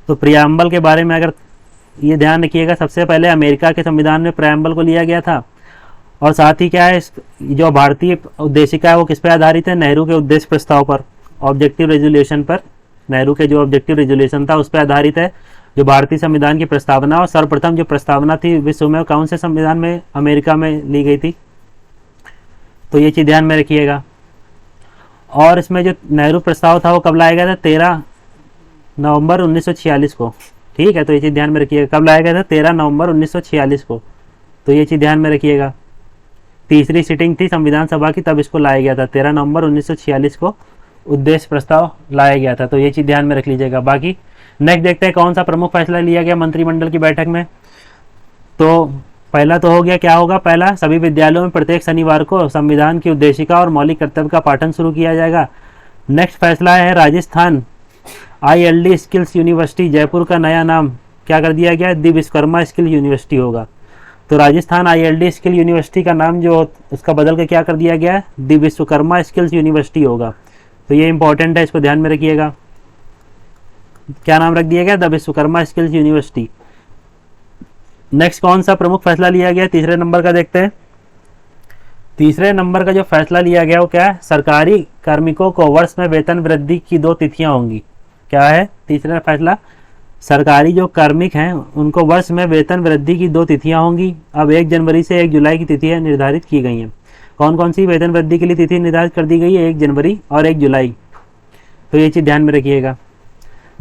तो प्रियम्बल के बारे में अगर ये ध्यान रखिएगा, सबसे पहले अमेरिका के संविधान में प्रियम्बल को लिया गया था। और साथ ही क्या है, जो भारतीय उद्देशिका है वो किस पे आधारित है, नेहरू के उद्देश्य प्रस्ताव पर, ऑब्जेक्टिव रेजोल्यूशन पर। नेहरू के जो ऑब्जेक्टिव रेजोल्यूशन था उस पर आधारित है जो भारतीय संविधान की प्रस्तावना। और सर्वप्रथम जो प्रस्तावना थी विश्व में कौन से संविधान में, अमेरिका में ली गई थी। तो ये चीज़ ध्यान में रखिएगा। और इसमें जो नेहरू प्रस्ताव था वो कब लाया गया था, 13 नवंबर 1946 को। ठीक है, तो ये चीज़ ध्यान में रखिएगा, कब लाया गया था, 13 नवंबर 1946 को। तो ये चीज़ ध्यान में रखिएगा। तीसरी सिटिंग थी संविधान सभा की, तब इसको लाया गया था, 13 नवंबर 1946 को उद्देश्य प्रस्ताव लाया गया था। तो ये चीज़ ध्यान में रख लीजिएगा। बाकी नेक्स्ट देखते हैं कौन सा प्रमुख फैसला लिया गया मंत्रिमंडल की बैठक में। तो पहला तो हो गया, क्या होगा, पहला सभी विद्यालयों में प्रत्येक शनिवार को संविधान की उद्देशिका और मौलिक कर्तव्य का पाठन शुरू किया जाएगा। नेक्स्ट फैसला है Rajasthan ILD skills university Jaipur का नया नाम क्या कर दिया गया, दी विश्वकर्मा स्किल यूनिवर्सिटी होगा। तो राजस्थान ILD स्किल यूनिवर्सिटी का नाम जो उसका बदल के क्या कर दिया गया है, दी विश्वकर्मा स्किल्स यूनिवर्सिटी होगा। तो ये इंपॉर्टेंट है, इसको ध्यान में रखिएगा। क्या नाम रख दिया गया, the Vishwakarma skills university. Next कौन सा प्रमुख फैसला लिया गया, तीसरे नंबर का देखते हैं। तीसरे नंबर का जो फैसला लिया गया वो क्या है, सरकारी कार्मिकों को वर्ष में वेतन वृद्धि की 2 तिथियां होंगी। क्या है तीसरा फैसला, सरकारी जो कार्मिक हैं उनको वर्ष में वेतन वृद्धि की 2 तिथियां होंगी। अब 1 जनवरी से 1 जुलाई की तिथियां निर्धारित की गई हैं। कौन कौन सी वेतन वृद्धि के लिए तिथि निर्धारित कर दी गई है, 1 जनवरी और 1 जुलाई। तो ये चीज़ ध्यान में रखिएगा।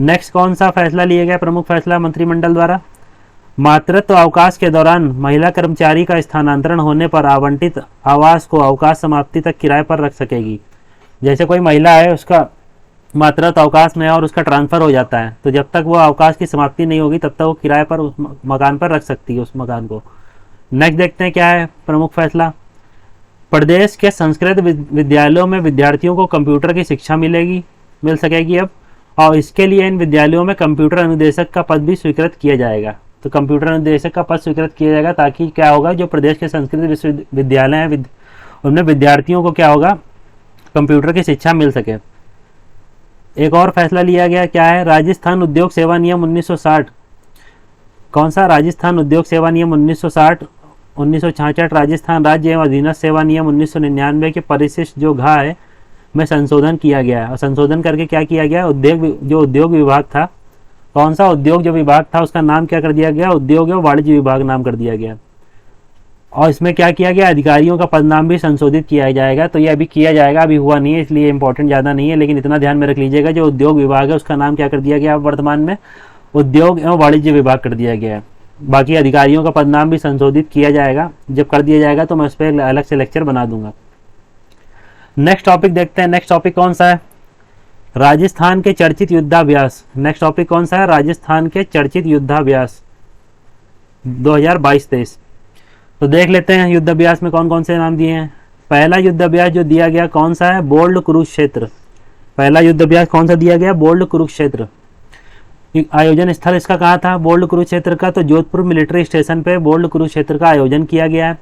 नेक्स्ट कौन सा फैसला लिया गया, प्रमुख फैसला मंत्रिमंडल द्वारा, मातृत्व अवकाश के दौरान महिला कर्मचारी का स्थानांतरण होने पर आवंटित आवास को अवकाश समाप्ति तक किराए पर रख सकेगी। जैसे कोई महिला है, उसका मातृत्व अवकाश में है और उसका ट्रांसफर हो जाता है, तो जब तक वो अवकाश की समाप्ति नहीं होगी तब तक वो किराए पर उस मकान पर रख सकती है उस मकान को। नेक्स्ट देखते हैं क्या है प्रमुख फैसला, प्रदेश के संस्कृत विद्यालयों में विद्यार्थियों को कंप्यूटर की शिक्षा मिल सकेगी अब, और इसके लिए इन विद्यालयों में कंप्यूटर अनुदेशक का पद भी स्वीकृत किया जाएगा। तो कंप्यूटर अनुदेशक का पद स्वीकृत किया जाएगा ताकि क्या होगा, जो प्रदेश के संस्कृत विश्वविद्यालय हैं उनमें विद्यार्थियों को क्या होगा, कंप्यूटर की शिक्षा मिल सके। एक और फैसला लिया गया, क्या है, राजस्थान उद्योग सेवा नियम 1960। कौन सा, राजस्थान उद्योग सेवा नियम 1960, 1966 राजस्थान राज्य एवं अधीनस्थ सेवा नियम 1999 के परिशिष्ट जो घा है में संशोधन किया गया है। और संशोधन करके क्या किया गया, उद्योग विभाग था, कौन सा उद्योग जो विभाग था उसका नाम क्या कर दिया गया, उद्योग एवं वाणिज्य विभाग नाम कर दिया गया। और इसमें क्या किया गया, अधिकारियों का पदनाम भी संशोधित किया जाएगा। तो ये अभी किया जाएगा, अभी हुआ नहीं है इसलिए इंपॉर्टेंट ज़्यादा नहीं है, लेकिन इतना ध्यान में रख लीजिएगा, जो उद्योग विभाग है उसका नाम क्या कर दिया गया, वर्तमान में उद्योग एवं वाणिज्य विभाग कर दिया गया है। बाकी अधिकारियों का पदनाम भी संशोधित किया जाएगा, जब कर दिया जाएगा तो मैं उस पर अलग से लेक्चर बना दूंगा। नेक्स्ट टॉपिक देखते हैं, नेक्स्ट टॉपिक कौन सा है, राजस्थान के चर्चित युद्धाभ्यास। नेक्स्ट टॉपिक कौन सा है, राजस्थान के चर्चित युद्धाभ्यास 2022-23। तो देख लेते हैं युद्धाभ्यास में कौन कौन से नाम दिए हैं। पहला युद्धाभ्यास जो दिया गया कौन सा है, बोल्ड कुरुक्षेत्र। पहला युद्धाभ्यास कौन सा दिया गया, बोल्ड कुरुक्षेत्र। आयोजन स्थल इसका कहाँ था, बोल्ड कुरुक्षेत्र का, तो जोधपुर मिलिट्री स्टेशन पे बोल्ड कुरुक्षेत्र का आयोजन किया गया है।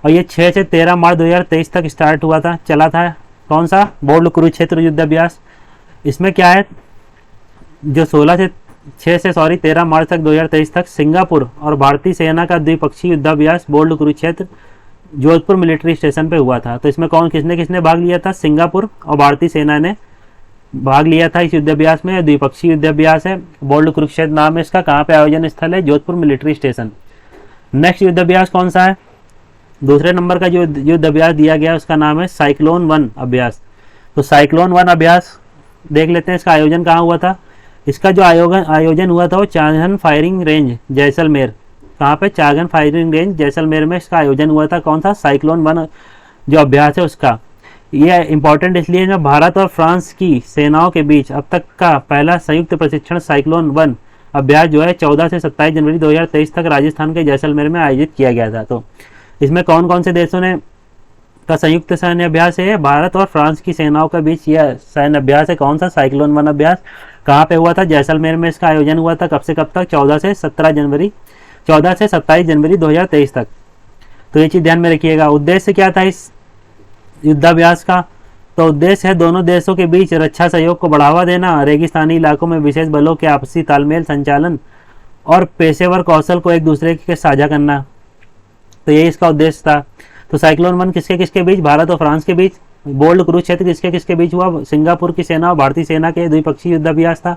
और ये 6 से 13 मार्च 2023 तक स्टार्ट हुआ था, चला था। कौन सा, बोल्ड कुरुक्षेत्र युद्धाभ्यास। इसमें क्या है, जो 13 मार्च तक 2023 तक सिंगापुर और भारतीय सेना का द्विपक्षीय युद्धाभ्यास Bold Kurukshetra Jodhpur military station पे हुआ था। तो इसमें कौन किसने किसने भाग लिया था, सिंगापुर और भारतीय सेना ने भाग लिया था इस युद्धाभ्यास में। द्विपक्षीय युद्धाभ्यास है, बोल्ड कुरुक्षेत्र नाम है इसका। कहाँ पे आयोजन स्थल है, जोधपुर मिलिट्री स्टेशन। नेक्स्ट युद्धाभ्यास कौन सा है, दूसरे नंबर का जो युद्धाभ्यास दिया गया उसका नाम है साइक्लोन 1 अभ्यास। तो साइक्लोन 1 अभ्यास देख लेते हैं, इसका आयोजन कहाँ हुआ था। इसका जो आयोजन हुआ था वो चागन फायरिंग रेंज जैसलमेर। कहाँ पे, चागन फायरिंग रेंज जैसलमेर में इसका आयोजन हुआ था। कौन सा, साइक्लोन 1 जो अभ्यास है उसका। ये इंपॉर्टेंट इसलिए जो भारत और फ्रांस की सेनाओं के बीच अब तक का पहला संयुक्त प्रशिक्षण साइक्लोन 1 अभ्यास जो है 14 से 27 जनवरी 2023 तक राजस्थान के जैसलमेर में आयोजित किया गया था। तो इसमें कौन कौन से देशों ने का संयुक्त सैन्य अभ्यास है, भारत और फ्रांस की सेनाओं के बीच यह सैन्य अभ्यास है। कौन सा, साइक्लोन 1 अभ्यास। कहाँ पे हुआ था, जैसलमेर में इसका आयोजन हुआ था। कब से कब तक, 14 से 27 जनवरी 2023 तक। तो ये चीज़ ध्यान में रखिएगा। उद्देश्य क्या था इस युद्धाभ्यास का, तो उद्देश्य है दोनों देशों के बीच रक्षा सहयोग को बढ़ावा देना, रेगिस्तानी इलाकों में विशेष बलों के आपसी तालमेल संचालन और पेशेवर कौशल को एक दूसरे के साझा करना। तो ये इसका उद्देश्य था। तो साइक्लोन 1 किसके किसके बीच, भारत और फ्रांस के बीच। बोल्ड कुरुक्षेत्र किसके किसके बीच हुआ, सिंगापुर की सेना और भारतीय सेना के द्विपक्षीय युद्धाभ्यास था।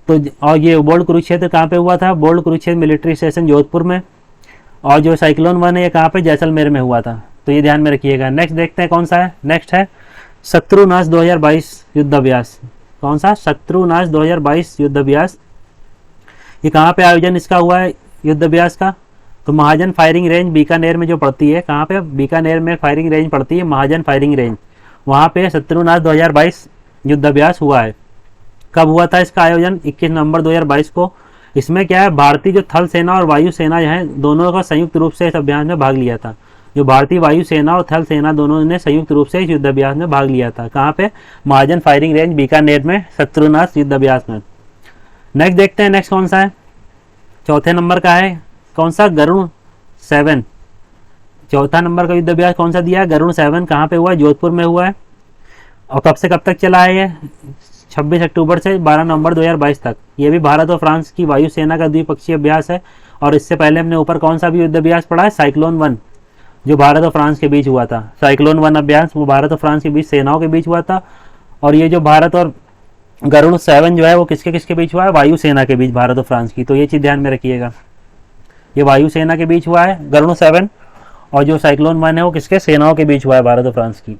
तो और ये बोल्ड कुरुक्षेत्र कहाँ पे हुआ था, Bold Kurukshetra military station Jodhpur में। और जो साइक्लोन 1 है ये कहाँ पे, जैसलमेर में हुआ था। तो ये ध्यान में रखिएगा। नेक्स्ट देखते हैं कौन सा है, नेक्स्ट है शत्रुनाश 2022 युद्धाभ्यास। कौन सा, शत्रुनाश 2022 युद्धाभ्यास। ये कहाँ पे आयोजन इसका हुआ है युद्धाभ्यास का, तो महाजन फायरिंग रेंज बीकानेर में जो पड़ती है। कहाँ पे, बीकानेर में फायरिंग रेंज पड़ती है, महाजन फायरिंग रेंज, वहाँ पे शत्रुनाश 2022 युद्धाभ्यास हुआ है। कब हुआ था इसका आयोजन, 21 नवंबर 2022 को। इसमें क्या है, भारतीय जो थल सेना और वायु सेना है दोनों का संयुक्त रूप से इस अभियान में भाग लिया था। जो भारतीय वायु सेना और थल सेना दोनों ने संयुक्त रूप से इस युद्धाभ्यास में भाग लिया था। कहाँ पे, महाजन फायरिंग रेंज बीकानेर में शत्रुनाश युद्धाभ्यास में। नेक्स्ट देखते हैं, नेक्स्ट कौन सा है, चौथे नंबर का है कौन सा, गरुण 7। चौथा नंबर का युद्धाभ्यास कौन सा दिया है, गरुण 7। कहाँ पे हुआ है, जोधपुर में हुआ है। और कब से कब तक चला है ये, 26 अक्टूबर से 12 नवंबर 2022 तक। ये भी भारत और फ्रांस की वायुसेना का द्विपक्षीय अभ्यास है। और इससे पहले हमने ऊपर कौन सा भी युद्धाभ्यास पढ़ा है, साइक्लोन 1। जो भारत और फ्रांस के बीच हुआ था। साइक्लोन वन अभ्यास वो भारत और फ्रांस के बीच सेनाओं के बीच हुआ था। और ये जो भारत और गरुड़ 7 जो है वो किसके किसके बीच हुआ है, वायुसेना के बीच, भारत और फ्रांस की। तो ये चीज़ ध्यान में रखिएगा, ये वायुसेना के बीच हुआ है गरुड़ 7, और जो साइक्लोन वन है वो किसके, सेनाओं के बीच हुआ है, भारत और फ्रांस की।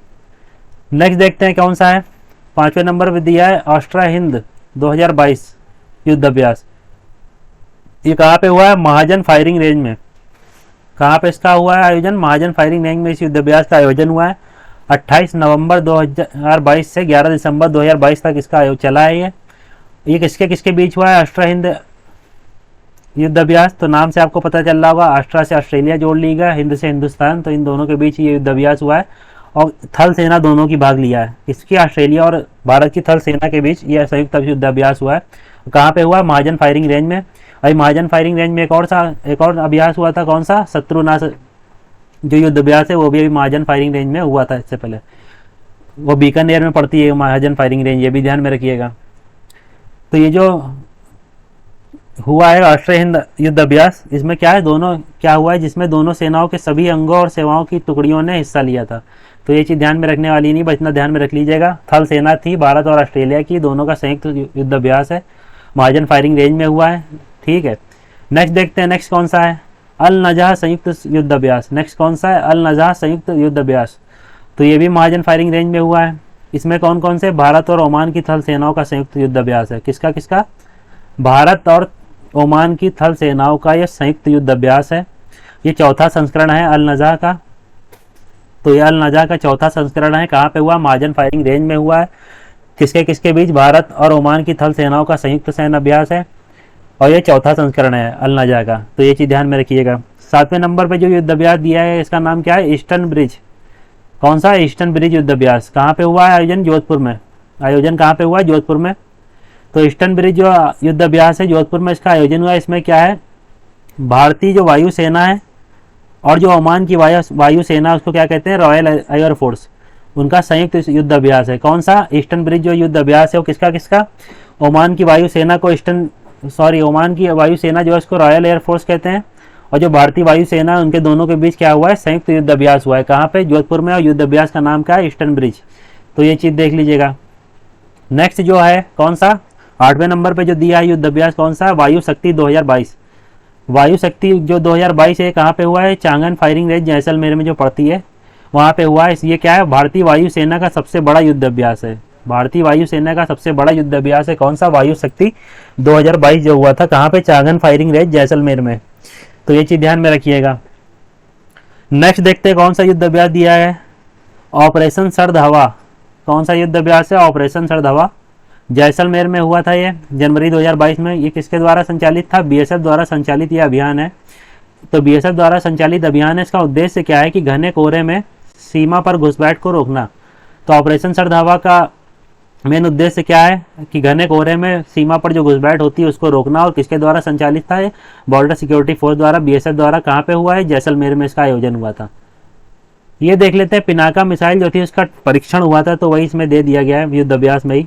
नेक्स्ट देखते हैं कौन सा है, 5वें नंबर पर दिया है ऑस्ट्रा हिंद 2022 युद्ध अभ्यास। ये कहाँ पे हुआ है, महाजन फायरिंग रेंज में। कहाँ पे इसका हुआ है आयोजन, महाजन फायरिंग रेंज में इस युद्ध अभ्यास का आयोजन हुआ है। 28 नवंबर 2022 से 11 दिसंबर 2022 तक इसका आयोजन चला है। ये किसके किसके बीच हुआ है, ऑस्ट्रा हिंद युद्ध अभ्यास। तो नाम से आपको पता चल रहा होगा, ऑस्ट्रा से ऑस्ट्रेलिया जोड़ ली गया, हिंद से हिंदुस्तान, तो इन दोनों के बीच ये युद्ध अभ्यास हुआ है। और थल सेना दोनों की भाग लिया है, इसकी ऑस्ट्रेलिया और भारत की थल सेना के बीच यह संयुक्त युद्ध अभ्यास हुआ है। कहाँ पे हुआ, महाजन फायरिंग रेंज में। और महाजन फायरिंग रेंज में एक और अभ्यास हुआ था, कौन सा, शत्रुनाश जो युद्ध अभ्यास है वो भी महाजन फायरिंग रेंज में हुआ था इससे पहले। वो बीकानेर में पड़ती है महाजन फायरिंग रेंज, ये भी ध्यान में रखिएगा। तो ये जो हुआ है ऑस्ट्रा हिंद युद्ध अभ्यास, इसमें क्या है, दोनों क्या हुआ है, जिसमें दोनों सेनाओं के सभी अंगों और सेवाओं की टुकड़ियों ने हिस्सा लिया था। तो ये चीज़ ध्यान में रखने वाली नहीं, बचना ध्यान में रख लीजिएगा। थल सेना थी भारत और ऑस्ट्रेलिया की, दोनों का संयुक्त युद्ध अभ्यास है, महाजन फायरिंग रेंज में हुआ है। ठीक है, नेक्स्ट देखते हैं, नेक्स्ट कौन सा है, अल नजह संयुक्त युद्ध अभ्यास। नेक्स्ट कौन सा है, अल नजह संयुक्त युद्ध अभ्यास। तो ये भी महाजन फायरिंग रेंज में हुआ है। इसमें कौन कौन से, भारत और ओमान की थल सेनाओं का संयुक्त युद्ध अभ्यास है। किसका किसका, भारत और ओमान की थल सेनाओं का यह संयुक्त युद्ध अभ्यास है। ये चौथा संस्करण है अल नजह का। तो ये अल नजह का चौथा संस्करण है, कहाँ पे हुआ, महाजन फायरिंग रेंज में हुआ है। किसके किसके बीच, भारत और ओमान की थल सेनाओं का संयुक्त सैन्य अभ्यास है, और ये चौथा संस्करण है अल नजह का। तो ये चीज़ ध्यान में रखिएगा। 7वें नंबर पे जो युद्ध अभ्यास दिया है इसका नाम क्या है, ईस्टर्न ब्रिज। कौन सा, ईस्टर्न ब्रिज युद्ध अभ्यास। कहाँ पे हुआ है आयोजन, जोधपुर में। आयोजन कहाँ पे हुआ है, जोधपुर में। तो ईस्टर्न ब्रिज जो युद्ध अभ्यास है जोधपुर में इसका आयोजन हुआ है। इसमें क्या है, भारतीय जो वायु सेना है और जो ओमान की वायु सेना, उसको क्या कहते हैं, रॉयल एयर फोर्स, उनका संयुक्त युद्ध अभ्यास है। कौन सा, ईस्टर्न ब्रिज जो युद्ध अभ्यास है वो किसका किसका, ओमान की वायु सेना को ओमान की वायु सेना जो है उसको रॉयल एयर फोर्स कहते हैं, और जो भारतीय वायु सेना उनके दोनों के बीच क्या हुआ है, संयुक्त युद्ध अभ्यास हुआ है। कहाँ पे, जोधपुर में, और युद्ध अभ्यास का नाम क्या है, ईस्टर्न ब्रिज। तो ये चीज़ देख लीजिएगा। नेक्स्ट जो है कौन सा, 8वें नंबर पे जो दिया है युद्ध अभ्यास कौन सा है, वायु शक्ति 2022। वायु शक्ति जो 2022 है कहाँ पे हुआ है, चांगन फायरिंग रेंज जैसलमेर में जो पड़ती है वहाँ पे हुआ है। ये क्या है, भारतीय वायु सेना का सबसे बड़ा युद्ध अभ्यास है। भारतीय वायु सेना का सबसे बड़ा युद्ध अभ्यास है कौन सा, वायु शक्ति 2022 जो हुआ था, कहाँ पे, चांगन फायरिंग रेंज जैसलमेर में। तो ये चीज़ ध्यान में रखिएगा। नेक्स्ट देखते हैं कौन सा युद्ध अभ्यास दिया है, ऑपरेशन सर्द हवा। कौन सा युद्ध अभ्यास है, ऑपरेशन सर्द हवा, जैसलमेर में हुआ था ये जनवरी 2022 में। ये किसके द्वारा संचालित था, बीएसएफ द्वारा संचालित ये अभियान है। तो बीएसएफ द्वारा संचालित अभियान है, इसका उद्देश्य क्या है कि घने कोहरे में सीमा पर घुसपैठ को रोकना। तो ऑपरेशन सर्द हवा का मेन उद्देश्य क्या है कि घने कोहरे में सीमा पर जो घुसपैठ होती है उसको रोकना। और किसके द्वारा संचालित था, ये बॉर्डर सिक्योरिटी फोर्स द्वारा, बीएसएफ द्वारा। कहाँ पे हुआ है, जैसलमेर में इसका आयोजन हुआ था। ये देख लेते हैं, पिनाका मिसाइल जो थी उसका परीक्षण हुआ था, तो वही इसमें दे दिया गया है युद्ध अभ्यास में ही।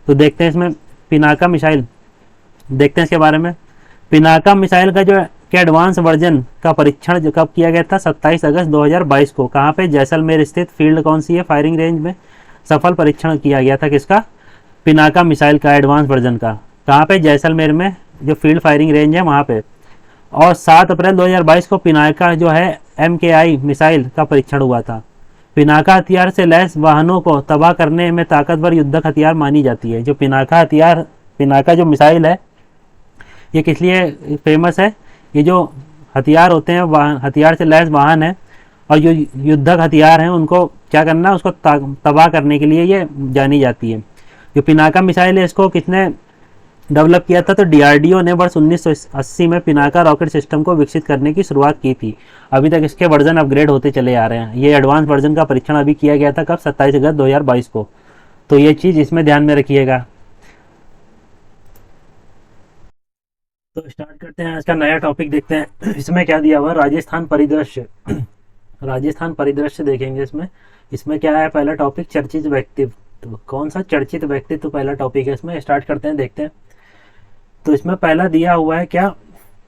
तो देखते हैं इसमें पिनाका मिसाइल, देखते हैं इसके बारे में। पिनाका मिसाइल का जो के एडवांस वर्जन का परीक्षण जो कब किया गया था, 27 अगस्त 2022 को। कहाँ पे, जैसलमेर स्थित फील्ड कौन सी है, फायरिंग रेंज में सफल परीक्षण किया गया था किसका, पिनाका मिसाइल का एडवांस वर्जन का। कहाँ पे, जैसलमेर में जो फील्ड फायरिंग रेंज है वहाँ पे। और 7 अप्रैल 2022 को पिनाका जो है MKI मिसाइल का परीक्षण हुआ था। पिनाका हथियार से लैस वाहनों को तबाह करने में ताकतवर युद्धक हथियार मानी जाती है। जो पिनाका हथियार, पिनाका जो मिसाइल है ये किस लिए फेमस है, ये जो हथियार होते हैं, हथियार से लैस वाहन है और जो युद्धक हथियार हैं उनको क्या करना, उसको तबाह करने के लिए ये जानी जाती है। जो पिनाका मिसाइल है इसको किसने डेवलप किया था, तो DRDO ने वर्ष 1980 में पिनाका रॉकेट सिस्टम को विकसित करने की शुरुआत की थी। अभी तक इसके वर्जन अपग्रेड होते चले आ रहे हैं। ये एडवांस वर्जन का परीक्षण अभी किया गया था कब, 27 अगस्त 2022 को। तो ये चीज़ इसमें ध्यान में रखिएगा। तो स्टार्ट करते हैं आज का नया टॉपिक, देखते हैं इसमें क्या दिया हुआ, राजस्थान परिदृश्य। राजस्थान परिदृश्य देखेंगे इसमें। इसमें क्या है, पहला टॉपिक चर्चित व्यक्तित्व। तो कौन सा, चर्चित व्यक्तित्व पहला टॉपिक है इसमें। स्टार्ट करते हैं, देखते हैं। तो इसमें पहला दिया हुआ है क्या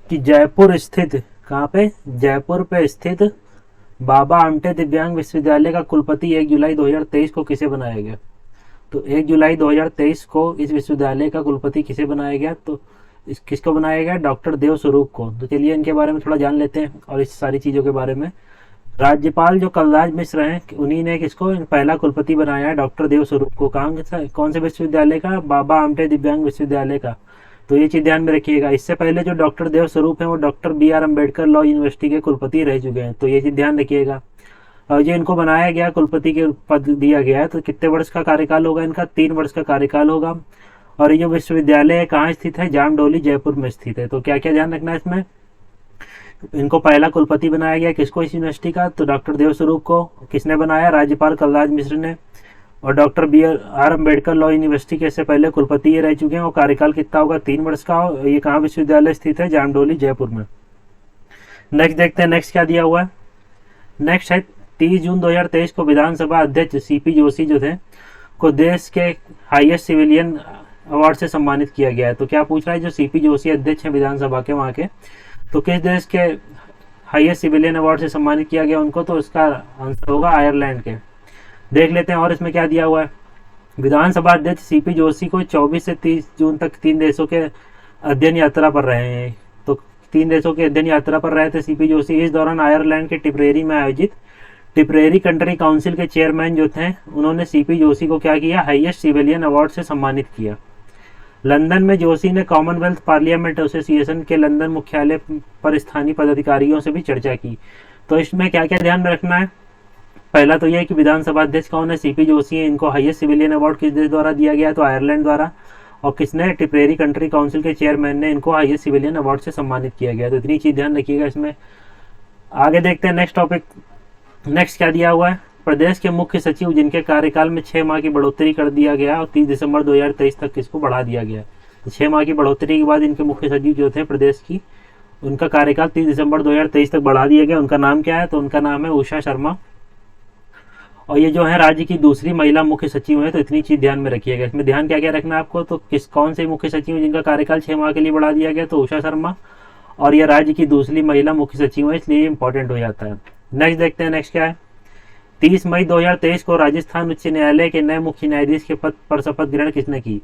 कि जयपुर स्थित, कहाँ पे, जयपुर पे स्थित बाबा आमटे दिव्यांग विश्वविद्यालय का कुलपति 1 जुलाई 2023 को किसे बनाया गया? तो 1 जुलाई 2023 को इस विश्वविद्यालय का कुलपति किसे बनाया गया? तो इस किसको बनाया गया? डॉक्टर देव स्वरूप को। तो चलिए इनके बारे में थोड़ा जान लेते हैं और इस सारी चीज़ों के बारे में। राज्यपाल जो कलराज मिश्र हैं, उन्हीं ने किसको पहला कुलपति बनाया है? डॉक्टर देव स्वरूप को। कौन से विश्वविद्यालय का? बाबा आमटे दिव्यांग विश्वविद्यालय का। तो ये चीज़ ध्यान में रखिएगा। इससे पहले जो डॉक्टर देव स्वरूप हैं वो doctor BR Ambedkar law university के कुलपति रह चुके हैं। तो ये चीज़ ध्यान रखिएगा। और जो इनको बनाया गया, कुलपति के पद दिया गया है, तो कितने वर्ष का कार्यकाल होगा इनका? 3 वर्ष का कार्यकाल होगा। और ये जो विश्वविद्यालय है कहाँ स्थित है? जामडोली जयपुर में स्थित है। तो क्या क्या ध्यान रखना है इसमें? इनको पहला कुलपति बनाया गया किसको इस यूनिवर्सिटी का? तो डॉक्टर देव स्वरूप को। किसने बनाया? राज्यपाल कलराज मिश्र ने। और doctor BR Ambedkar law university के इससे पहले कुलपति ये रह चुके हैं। और कार्यकाल कितना होगा? 3 वर्ष का। ये कहाँ विश्वविद्यालय स्थित है? जामडोली जयपुर में। नेक्स्ट देखते हैं, नेक्स्ट क्या दिया हुआ है। नेक्स्ट है 30 जून 2023 को विधानसभा अध्यक्ष CP जोशी जो थे को देश के हाईएस्ट सिविलियन अवार्ड से सम्मानित किया गया है। तो क्या पूछ रहा है? जो CP जोशी अध्यक्ष हैं विधानसभा के वहाँ के, तो किस देश के हाईएस्ट सिविलियन अवार्ड से सम्मानित किया गया उनको? तो इसका आंसर होगा आयरलैंड के। देख लेते हैं और इसमें क्या दिया हुआ है। विधानसभा अध्यक्ष CP जोशी को 24 से 30 जून तक 3 देशों के अध्ययन यात्रा पर रहे हैं। तो 3 देशों के अध्ययन यात्रा पर रहे थे CP जोशी। इस दौरान आयरलैंड के टिपरेरी में आयोजित टिपरेरी कंट्री काउंसिल के चेयरमैन जो थे, उन्होंने CP जोशी को क्या किया? हाईएस्ट सिविलियन अवार्ड से सम्मानित किया। लंदन में जोशी ने कॉमनवेल्थ पार्लियामेंट एसोसिएशन के लंदन मुख्यालय पर स्थानीय पदाधिकारियों से भी चर्चा की। तो इसमें क्या क्या ध्यान में रखना है? पहला तो यह है कि विधानसभा अध्यक्ष कौन है? CP जोशी है। इनको हाईएस्ट सिविलियन अवार्ड किस देश द्वारा दिया गया? तो आयरलैंड द्वारा। और किसने? टिपरेरी कंट्री काउंसिल के चेयरमैन ने इनको हाईएस्ट सिविलियन अवार्ड से सम्मानित किया गया। तो इतनी चीज ध्यान रखिएगा इसमें। आगे देखते हैं नेक्स्ट टॉपिक। नेक्स्ट क्या दिया हुआ है? प्रदेश के मुख्य सचिव जिनके कार्यकाल में 6 माह की बढ़ोतरी कर दिया गया और 30 दिसंबर 2023 तक इसको बढ़ा दिया गया। तो 6 माह की बढ़ोतरी के बाद इनके मुख्य सचिव जो थे प्रदेश की, उनका कार्यकाल 30 दिसंबर 2023 तक बढ़ा दिया गया। उनका नाम क्या है? तो उनका नाम है उषा शर्मा। और ये जो है राज्य की दूसरी महिला मुख्य सचिव है। तो इतनी चीज ध्यान में रखिएगा। इसमें ध्यान क्या क्या रखना है आपको? तो कौन से मुख्य सचिव जिनका कार्यकाल 6 माह के लिए बढ़ा दिया गया? तो उषा शर्मा। और ये राज्य की दूसरी महिला मुख्य सचिव है, इसलिए इंपॉर्टेंट हो जाता है। नेक्स्ट देखते हैं, नेक्स्ट क्या है। 30 मई 2023 को राजस्थान उच्च न्यायालय के नए मुख्य न्यायाधीश के पद पर शपथ ग्रहण किसने की?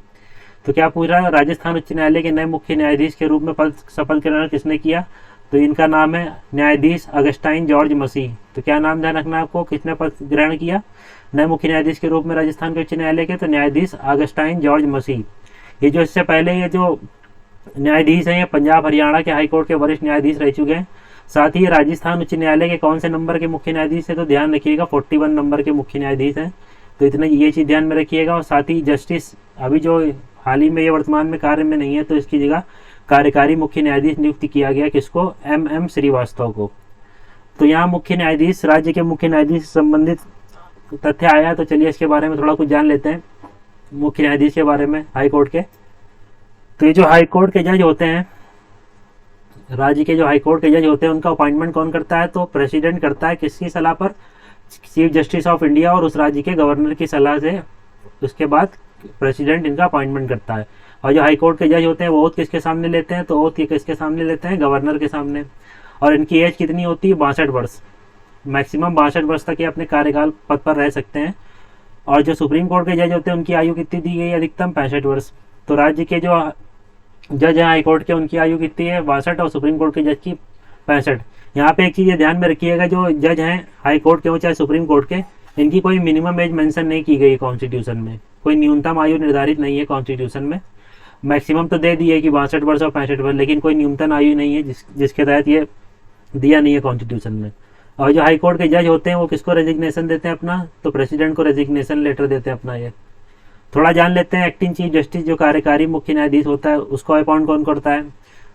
तो क्या पूछ रहा है? राजस्थान उच्च न्यायालय के नए मुख्य न्यायाधीश के रूप में शपथ ग्रहण किसने किया? तो इनका नाम है न्यायाधीश अगस्टाइन जॉर्ज मसीह। तो क्या नाम ध्यान रखना आपको? किसने पद ग्रहण किया नए मुख्य न्यायाधीश के रूप में राजस्थान के उच्च न्यायालय के? तो न्यायाधीश अगस्टाइन जॉर्ज मसीह। ये जो इससे पहले ये जो न्यायाधीश हैं, ये पंजाब हरियाणा के हाईकोर्ट के वरिष्ठ न्यायाधीश रह चुके हैं। साथ ही राजस्थान उच्च न्यायालय के कौन से नंबर के मुख्य न्यायाधीश है? तो ध्यान रखिएगा 41 नंबर के मुख्य न्यायाधीश हैं। तो इतना ये चीज ध्यान में रखिएगा। और साथ ही जस्टिस अभी जो हाल ही में ये वर्तमान में कार्य में नहीं है, तो इसकी जगह कार्यकारी मुख्य न्यायाधीश नियुक्त किया गया। किसको? MM श्रीवास्तव को। तो यहाँ मुख्य न्यायाधीश, राज्य के मुख्य न्यायाधीश से संबंधित तथ्य आया। तो चलिए इसके बारे में थोड़ा कुछ जान लेते हैं, मुख्य न्यायाधीश के बारे में हाईकोर्ट के। तो ये जो हाईकोर्ट के जज होते हैं, राज्य के जो हाईकोर्ट के जज होते हैं, उनका अपॉइंटमेंट कौन करता है? तो प्रेसिडेंट करता है। किसकी सलाह पर? चीफ जस्टिस ऑफ इंडिया और उस राज्य के गवर्नर की सलाह से। उसके बाद प्रेसिडेंट इनका अपॉइंटमेंट करता है। और जो हाईकोर्ट के जज होते हैं वो ओथ किसके सामने लेते हैं? तो ओथ ये किसके सामने लेते हैं? गवर्नर के सामने। और इनकी एज कितनी होती है? 62 वर्ष। मैक्सिमम 62 वर्ष तक ये अपने कार्यकाल पद पर रह सकते हैं। और जो सुप्रीम कोर्ट के जज होते हैं उनकी आयु कितनी दी गई? अधिकतम 65 वर्ष। तो राज्य के जो जज हैं हाईकोर्ट के, उनकी आयु कितनी है? 62। और सुप्रीम कोर्ट के जज की 65। यहाँ पे एक चीज ध्यान में रखिएगा, जो जज हैं हाईकोर्ट के हो चाहे सुप्रीम कोर्ट के, इनकी कोई मिनिमम एज मेंशन नहीं की गई कॉन्स्टिट्यूशन में। कोई न्यूनतम आयु निर्धारित नहीं है कॉन्स्टिट्यूशन में। मैक्सिमम तो दे दी है कि 62 वर्ष और 65 वर्ष, लेकिन कोई न्यूनतम आयु नहीं है जिसके तहत ये दिया नहीं है कॉन्स्टिट्यूशन में। और जो हाईकोर्ट के जज होते हैं वो किसको रेजिग्नेशन देते हैं अपना? तो प्रेसिडेंट को रेजिग्नेशन लेटर देते हैं अपना। ये थोड़ा जान लेते हैं। एक्टिंग चीफ जस्टिस जो कार्यकारी मुख्य न्यायाधीश होता है, उसको अपॉइंट कौन करता है?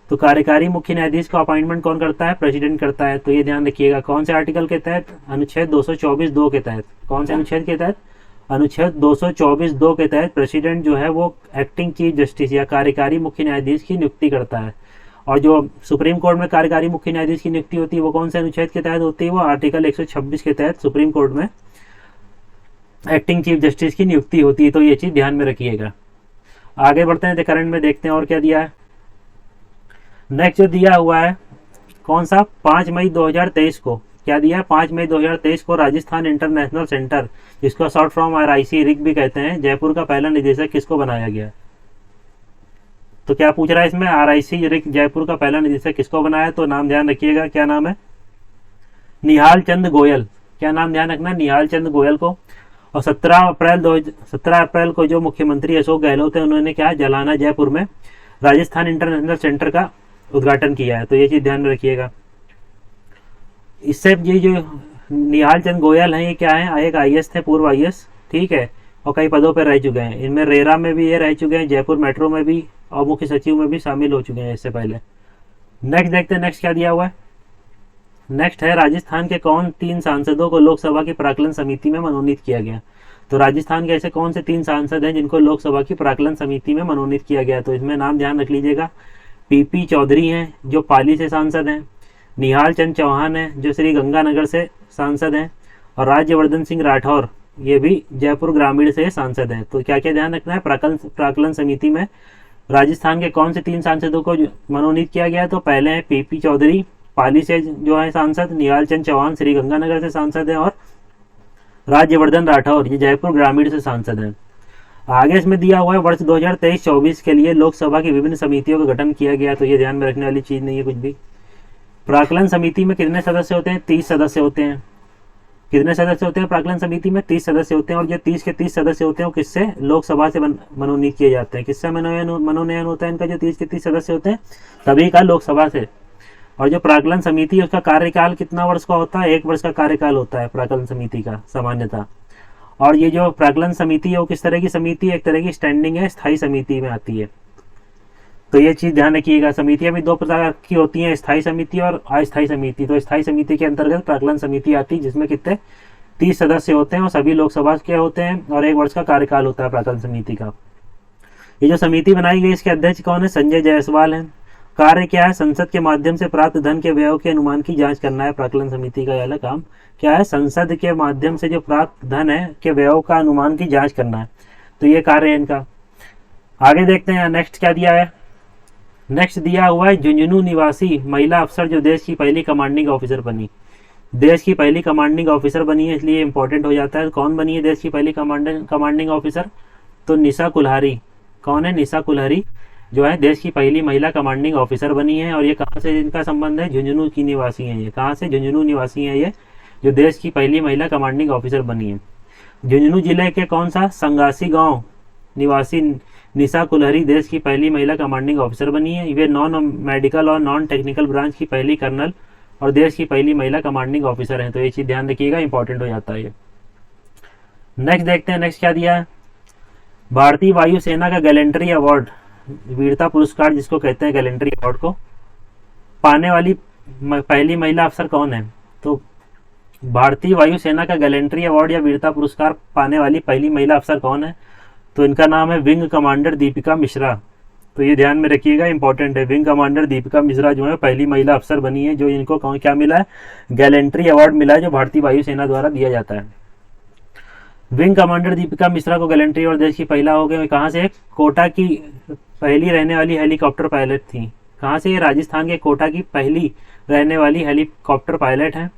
तो कार्यकारी मुख्य न्यायाधीश का अपॉइंटमेंट कौन करता है? प्रेसिडेंट करता है। तो ये ध्यान रखिएगा। कौन से आर्टिकल के तहत? अनुच्छेद 224(2) के तहत। कौन से अनुच्छेद के तहत? अनुच्छेद 224(2) के तहत प्रेसिडेंट जो है वो एक्टिंग चीफ जस्टिस या कार्यकारी मुख्य न्यायाधीश की नियुक्ति करता है। और जो सुप्रीम कोर्ट में कार्यकारी मुख्य न्यायाधीश की नियुक्ति होती है वो कौन से अनुच्छेद के तहत होती है? वो आर्टिकल 126 के तहत सुप्रीम कोर्ट में एक्टिंग चीफ जस्टिस की नियुक्ति होती है। तो ये चीज ध्यान में रखिएगा। आगे बढ़ते हैं, करंट में देखते हैं और क्या दिया है। नेक्स्ट जो दिया हुआ है कौन सा? 5 मई 2023 को क्या दिया है, 5 मई 2023 को राजस्थान इंटरनेशनल सेंटर, जिसको शॉर्ट फॉर्म RIC रिग भी कहते हैं, जयपुर का पहला निदेशक किसको बनाया गया। तो क्या पूछ रहा है इसमें, RIC रिग जयपुर का पहला निदेशक किसको बनाया, तो नाम ध्यान रखिएगा, क्या नाम है, निहाल चंद गोयल। क्या नाम ध्यान रखना, निहाल चंद गोयल को। और 17 अप्रैल को जो मुख्यमंत्री अशोक गहलोत है, उन्होंने क्या जलाना जयपुर में राजस्थान इंटरनेशनल सेंटर का उद्घाटन किया है। तो ये चीज ध्यान में रखिएगा। इससे ये जो निहाल चंद गोयल हैं, ये क्या है, एक IAS थे, पूर्व IAS, ठीक है, और कई पदों पर रह चुके हैं। इनमें रेरा में भी ये रह चुके हैं, जयपुर मेट्रो में भी, और मुख्य सचिव में भी शामिल हो चुके हैं इससे पहले। नेक्स्ट देखते हैं, नेक्स्ट क्या दिया हुआ है। नेक्स्ट है, राजस्थान के कौन 3 सांसदों को लोकसभा की प्राक्कलन समिति में मनोनीत किया गया। तो राजस्थान के ऐसे कौन से 3 सांसद हैं जिनको लोकसभा की प्राक्कलन समिति में मनोनीत किया गया। तो इसमें नाम ध्यान रख लीजिएगा, PP चौधरी हैं जो पाली से सांसद हैं, निहाल चंद चौहान हैं जो श्री गंगानगर से सांसद हैं, और राज्यवर्धन सिंह राठौर ये भी जयपुर ग्रामीण से सांसद हैं। तो क्या क्या ध्यान रखना है, प्राक्कलन समिति में राजस्थान के कौन से 3 सांसदों को मनोनीत किया गया। तो पहले हैं PP चौधरी पाली से जो है सांसद, निहाल चंद चौहान श्री गंगानगर से सांसद हैं, और राज्यवर्धन राठौर ये जयपुर ग्रामीण से सांसद हैं। आगे इसमें दिया हुआ है, वर्ष 2023-24 के लिए लोकसभा की विभिन्न समितियों का गठन किया गया। तो ये ध्यान में रखने वाली चीज नहीं है कुछ भी। प्राक्कलन समिति में कितने सदस्य होते हैं, 30 सदस्य होते हैं। कितने सदस्य होते हैं प्राक्कलन समिति में, 30 सदस्य होते हैं। और जो 30 के 30 सदस्य होते हैं वो किससे, लोकसभा से मनोनीत किए जाते हैं। किससे मनोनयन होता है इनका, जो 30 के 30 सदस्य होते हैं सभी का लोकसभा से। और जो प्राक्कलन समिति है उसका कार्यकाल कितना वर्ष का होता है, 1 वर्ष का कार्यकाल होता है प्राक्कलन समिति का सामान्यतः। और ये जो प्राक्कलन समिति है वो किस तरह की समिति है, एक तरह की स्टैंडिंग है, स्थायी समिति में आती है। तो ये चीज ध्यान रखिएगा। समितियां भी 2 प्रकार की होती हैं, स्थायी समिति और अस्थायी समिति। तो स्थायी समिति के अंतर्गत प्राक्कलन समिति आती है, जिसमें कितने 30 सदस्य होते हैं और सभी लोकसभा के होते हैं, और 1 वर्ष का कार्यकाल होता है प्राक्कलन समिति का। ये जो समिति बनाई गई इसके अध्यक्ष कौन है, संजय जायसवाल है। कार्य क्या है, संसद के माध्यम से प्राप्त धन के व्यय के अनुमान की जांच करना है। प्राक्कलन समिति का यह काम क्या है, संसद के माध्यम से जो प्राप्त धन है के व्यय का अनुमान की जांच करना है। तो ये कार्य है इनका। आगे देखते हैं नेक्स्ट क्या दिया है। नेक्स्ट दिया हुआ है, झुंझुनू निवासी महिला अफसर जो देश की पहली कमांडिंग ऑफिसर बनी। देश की पहली कमांडिंग ऑफिसर बनी है, इसलिए इंपॉर्टेंट हो जाता है। कौन बनी है देश की पहली कमांडिंग ऑफिसर, तो निशा कुल्हारी। कौन है, निशा कुल्हारी जो है देश की पहली महिला कमांडिंग ऑफिसर बनी है। और ये कहाँ से इनका संबंध है, झुंझुनू की निवासी है। ये कहाँ से, झुंझुनू निवासी है ये, जो देश की पहली महिला कमांडिंग ऑफिसर बनी है। झुंझुनू जिले के कौन सा, संगासी गांव निवासी निशा कुल्हारी देश की पहली महिला कमांडिंग ऑफिसर बनी है। वे नॉन मेडिकल और नॉन टेक्निकल ब्रांच की पहली कर्नल और देश की पहली महिला कमांडिंग ऑफिसर हैं। तो ये चीज ध्यान रखिएगा, इंपॉर्टेंट हो जाता है ये। नेक्स्ट देखते हैं, नेक्स्ट क्या दिया है। भारतीय वायुसेना का गैलेंट्री अवार्ड, वीरता पुरस्कार जिसको कहते हैं गैलेंट्री अवार्ड को, पाने वाली पहली महिला अफसर कौन है। तो भारतीय वायुसेना का गैलेंट्री अवार्ड या वीरता पुरस्कार पाने वाली पहली महिला अफसर कौन है, तो इनका नाम है विंग कमांडर दीपिका मिश्रा। तो ये ध्यान में रखिएगा, इंपॉर्टेंट है। विंग कमांडर दीपिका मिश्रा जो है पहली महिला अफसर बनी है, जो इनको क्या मिला है, गैलेंट्री अवार्ड मिला है, जो भारतीय वायुसेना द्वारा दिया जाता है। विंग कमांडर दीपिका मिश्रा को गैलेंट्री अवार्ड देश की पहला हो गया। कहाँ से, कोटा की पहली रहने वाली हेलीकॉप्टर पायलट थी। कहाँ से, राजस्थान के कोटा की पहली रहने वाली हेलीकॉप्टर पायलट है।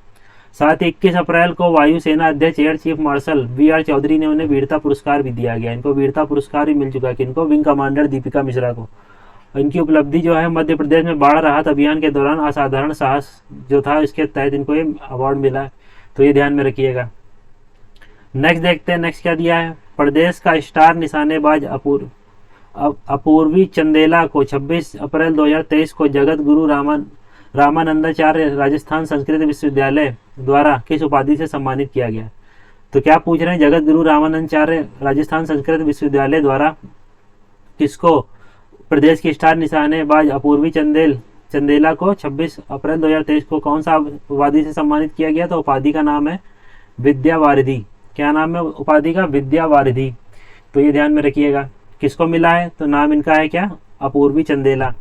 साथ ही 21 अप्रैल को वायुसेना अध्यक्ष air chief marshal VR Chaudhary ने उन्हें वीरता पुरस्कार भी दिया गया। इनको वीरता पुरस्कार भी मिल चुका है, किनको, विंग कमांडर दीपिका मिश्रा को। इनकी उपलब्धि जो है, मध्य प्रदेश में बाढ़ राहत अभियान के दौरान असाधारण साहस जो था, इसके तहत इनको ये अवार्ड मिला है। तो ये ध्यान में रखिएगा। नेक्स्ट देखते हैं, नेक्स्ट क्या दिया है। प्रदेश का स्टार निशानेबाज अपूर्वी चंदेला को 26 अप्रैल 2023 को जगत गुरु रामानंदाचार्य राजस्थान संस्कृत विश्वविद्यालय द्वारा किस उपाधि से सम्मानित किया गया। तो क्या पूछ रहे हैं, जगत गुरु रामानंदाचार्य राजस्थान संस्कृत विश्वविद्यालय द्वारा किसको, प्रदेश की स्टार निशानेबाज अपूर्वी चंदेला को 26 अप्रैल 2023 को कौन सा उपाधि से सम्मानित किया गया। तो उपाधि का नाम है विद्या वारिधि। क्या नाम है उपाधि का, विद्या वारिधि। तो ये ध्यान में रखिएगा, किसको मिला है, तो नाम इनका है क्या, अपूर्वी चंदेला।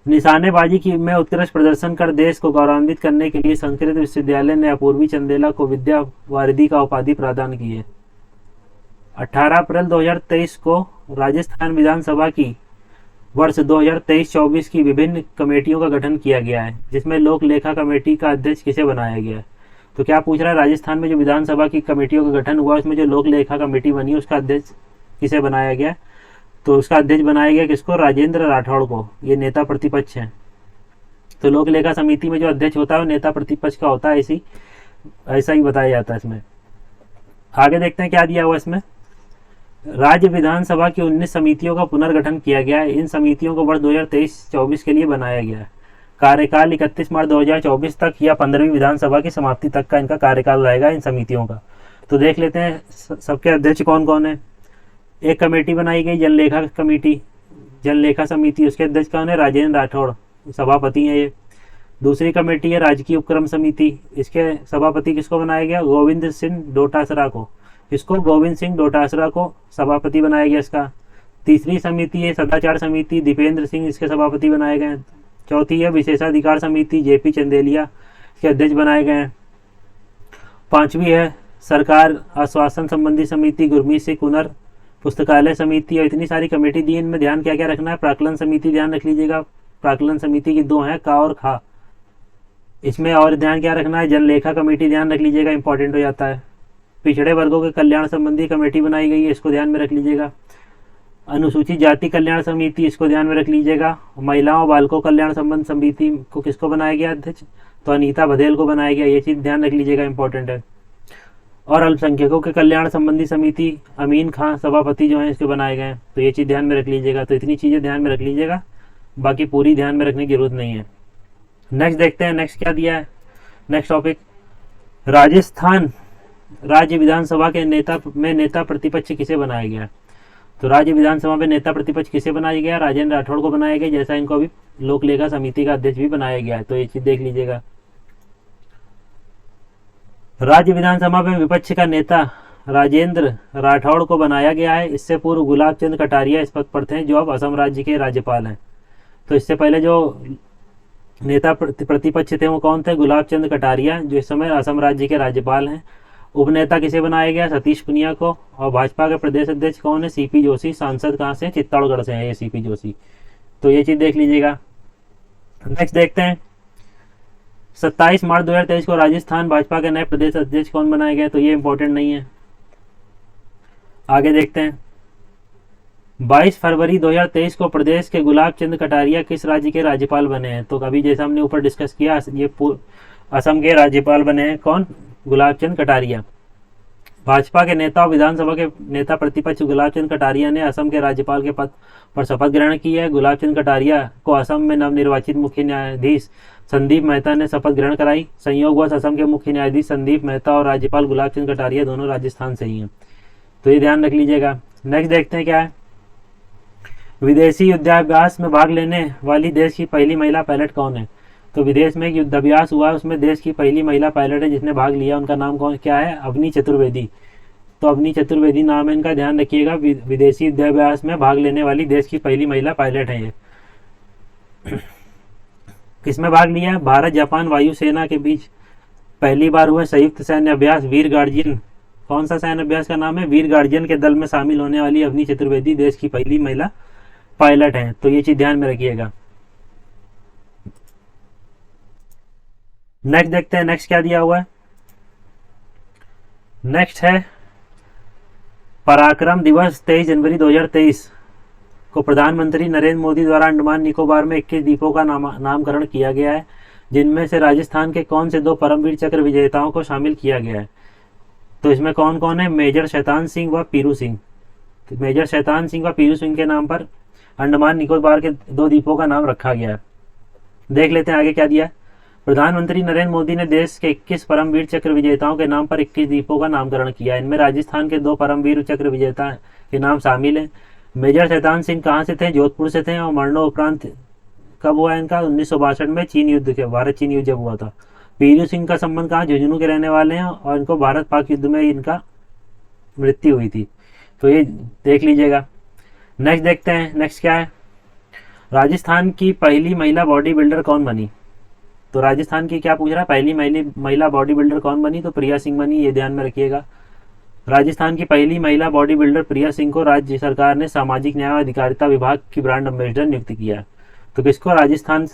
निशानेबाजी की में उत्कृष्ट प्रदर्शन कर देश को गौरवान्वित करने के लिए संस्कृत विश्वविद्यालय ने अपूर्वी चंदेला को विद्या वारिधि का उपाधि प्रदान की है। 18 अप्रैल 2023 को राजस्थान विधानसभा की वर्ष 2023-24 की विभिन्न कमेटियों का गठन किया गया है, जिसमें लोक लेखा कमेटी का अध्यक्ष किसे बनाया गया है। तो क्या पूछ रहा है, राजस्थान में जो विधानसभा की कमेटियों का गठन हुआ उसमें जो लोक लेखा कमेटी बनी उसका अध्यक्ष किसे बनाया गया। तो उसका अध्यक्ष बनाया गया किसको, राजेंद्र राठौड़ को। ये नेता प्रतिपक्ष है। तो लोक लेखा समिति में जो अध्यक्ष होता है वो नेता प्रतिपक्ष का होता है, ऐसा ही बताया जाता है इसमें। आगे देखते हैं क्या दिया हुआ इसमें। राज्य विधानसभा की 19 समितियों का पुनर्गठन किया गया है। इन समितियों को वर्ष 2023-24 के लिए बनाया गया है। कार्यकाल 31 मार्च 2024 तक या 15वीं विधानसभा की समाप्ति तक का इनका कार्यकाल रहेगा इन समितियों का। तो देख लेते हैं सबके अध्यक्ष कौन कौन है। एक कमेटी बनाई गई जनलेखा कमेटी, जनलेखा समिति, उसके अध्यक्ष कौन है, राजेंद्र राठौड़, सभापति हैं ये। दूसरी कमेटी है राजकीय उपक्रम समिति, इसके सभापति किसको बनाया गया, गोविंद सिंह डोटासरा को। इसको गोविंद सिंह डोटासरा को सभापति बनाया गया इसका। तीसरी समिति है सदाचार समिति, दीपेंद्र सिंह इसके सभापति बनाए गए हैं। चौथी है विशेषाधिकार समिति, जेपी चंदेलिया इसके अध्यक्ष बनाए गए हैं। पांचवी है सरकार आश्वासन संबंधी समिति, गुरमीत सिंह कुनर। पुस्तकालय समिति, और इतनी सारी कमेटी दी, इनमें ध्यान क्या क्या रखना है। प्राक्कलन समिति ध्यान रख लीजिएगा, प्राक्कलन समिति की दो है, का और खा। इसमें और ध्यान क्या रखना है, जनलेखा कमेटी ध्यान रख लीजिएगा, इंपॉर्टेंट हो जाता है। पिछड़े वर्गों के कल्याण संबंधी कमेटी बनाई गई है, इसको ध्यान में रख लीजिएगा। अनुसूचित जाति कल्याण समिति, इसको ध्यान में रख लीजिएगा। महिलाओं बालकों कल्याण संबंध समिति को किसको बनाया गया अध्यक्ष, तो अनीता बघेल को बनाया गया। ये चीज ध्यान रख लीजिएगा, इंपॉर्टेंट है। और अल्पसंख्यकों के कल्याण संबंधी समिति, अमीन खान सभापति जो है इसके बनाए गए हैं। तो ये चीज ध्यान में रख लीजिएगा। तो इतनी चीजें ध्यान में रख लीजिएगा, बाकी पूरी ध्यान में रखने की जरूरत नहीं है। नेक्स्ट देखते हैं, नेक्स्ट क्या दिया है। नेक्स्ट टॉपिक, राजस्थान राज्य विधानसभा के नेता प्रतिपक्ष किसे बनाया गया। तो राज्य विधानसभा में नेता प्रतिपक्ष किसे बनाया गया, राजेंद्र राठौड़ को बनाया गया, जैसा इनको अभी लोक लेखा समिति का अध्यक्ष भी बनाया गया है। तो ये चीज देख लीजिएगा। राज्य विधानसभा में विपक्ष का नेता राजेंद्र राठौड़ को बनाया गया है। इससे पूर्व गुलाब चंद कटारिया इस पद पर थे, जो अब असम राज्य के राज्यपाल हैं। तो इससे पहले जो नेता प्रतिपक्ष थे वो कौन थे, गुलाब चंद कटारिया, जो इस समय असम राज्य के राज्यपाल हैं। उपनेता किसे बनाया गया, सतीश पुनिया को। और भाजपा के प्रदेश अध्यक्ष कौन है, सीपी जोशी। सांसद कहाँ से, चित्तौड़गढ़ से है ये सीपी जोशी। तो ये चीज देख लीजिएगा। नेक्स्ट देखते हैं, 27 मार्च 2023 को राजस्थान भाजपा के नए प्रदेश अध्यक्ष कौन बनाए गए। तो ये इंपॉर्टेंट नहीं है। आगे देखते हैं, 22 फरवरी 2023 को प्रदेश के गुलाब चंद कटारिया किस राज्य के राज्यपाल बने हैं। तो अभी जैसा हमने ऊपर डिस्कस किया, ये असम के राज्यपाल बने हैं कौन, गुलाब चंद कटारिया। भाजपा के नेता और विधानसभा के नेता प्रतिपक्ष गुलाब चंद कटारिया ने असम के राज्यपाल के पद पर शपथ ग्रहण की है। गुलाब चंद कटारिया को असम में नवनिर्वाचित मुख्य न्यायाधीश संदीप मेहता ने शपथ ग्रहण कराई। संयोगवश असम के मुख्य न्यायाधीश संदीप मेहता और राज्यपाल गुलाब चंद कटारिया दोनों राजस्थान से ही हैं। तो ये ध्यान रख लीजिएगा। नेक्स्ट देखते हैं क्या है, विदेशी युद्धाभ्यास में भाग लेने वाली देश की पहली महिला पायलट कौन है। तो विदेश में एक युद्धाभ्यास हुआ, उसमें देश की पहली महिला पायलट है जिसने भाग लिया, उनका नाम कौन क्या है, अवनी चतुर्वेदी। तो अवनी चतुर्वेदी नाम है इनका, ध्यान रखिएगा। विदेशी युद्धाभ्यास में भाग लेने वाली देश की पहली महिला पायलट है ये। किसमें भाग लिया, भारत जापान वायुसेना के बीच पहली बार हुए संयुक्त सैन्य अभ्यास वीर गार्जियन। कौन सा सैन्य अभ्यास का नाम है, वीर गार्जियन के दल में शामिल होने वाली अवनी चतुर्वेदी देश की पहली महिला पायलट है। तो ये चीज ध्यान में रखिएगा। नेक्स्ट देखते हैं, नेक्स्ट क्या दिया हुआ है। नेक्स्ट है पराक्रम दिवस 23 जनवरी 2023 को प्रधानमंत्री नरेंद्र मोदी द्वारा अंडमान निकोबार में 21 द्वीपों का नामकरण किया गया है, जिनमें से राजस्थान के कौन से दो परमवीर चक्र विजेताओं को शामिल किया गया है। तो इसमें कौन कौन है, मेजर शैतान सिंह व पीरू सिंह। तो मेजर शैतान सिंह व पीरू सिंह के नाम पर अंडमान निकोबार के दो द्वीपों का नाम रखा गया है। देख लेते हैं आगे क्या दिया है। प्रधानमंत्री नरेंद्र मोदी ने देश के 21 परमवीर चक्र विजेताओं के नाम पर 21 द्वीपों का नामकरण किया। इनमें राजस्थान के दो परमवीर चक्र विजेता के नाम शामिल हैं। मेजर शैतान सिंह कहाँ से थे, जोधपुर से थे, और मरणोपरांत कब हुआ इनका, 1962 में चीन युद्ध के, भारत चीन युद्ध जब हुआ था। पीरू सिंह का संबंध कहाँ, झुंझुनू के रहने वाले हैं, और इनको भारत पाक युद्ध में इनका मृत्यु हुई थी। तो ये देख लीजिएगा। नेक्स्ट देखते हैं, नेक्स्ट क्या है, राजस्थान की पहली महिला बॉडी बिल्डर कौन बनी। तो राजस्थान की क्या पूछ रहा है, पहली महिला बॉडी बिल्डर कौन बनी, तो प्रिया सिंह बनी। ये ध्यान में रखिएगा। राजस्थान की पहली महिला बॉडी बिल्डर प्रिया सिंह को राज्य सरकार ने सामाजिक न्याय और अधिकारिता विभाग की ब्रांड एम्बेसडर नियुक्त किया। तो किसको, राजस्थान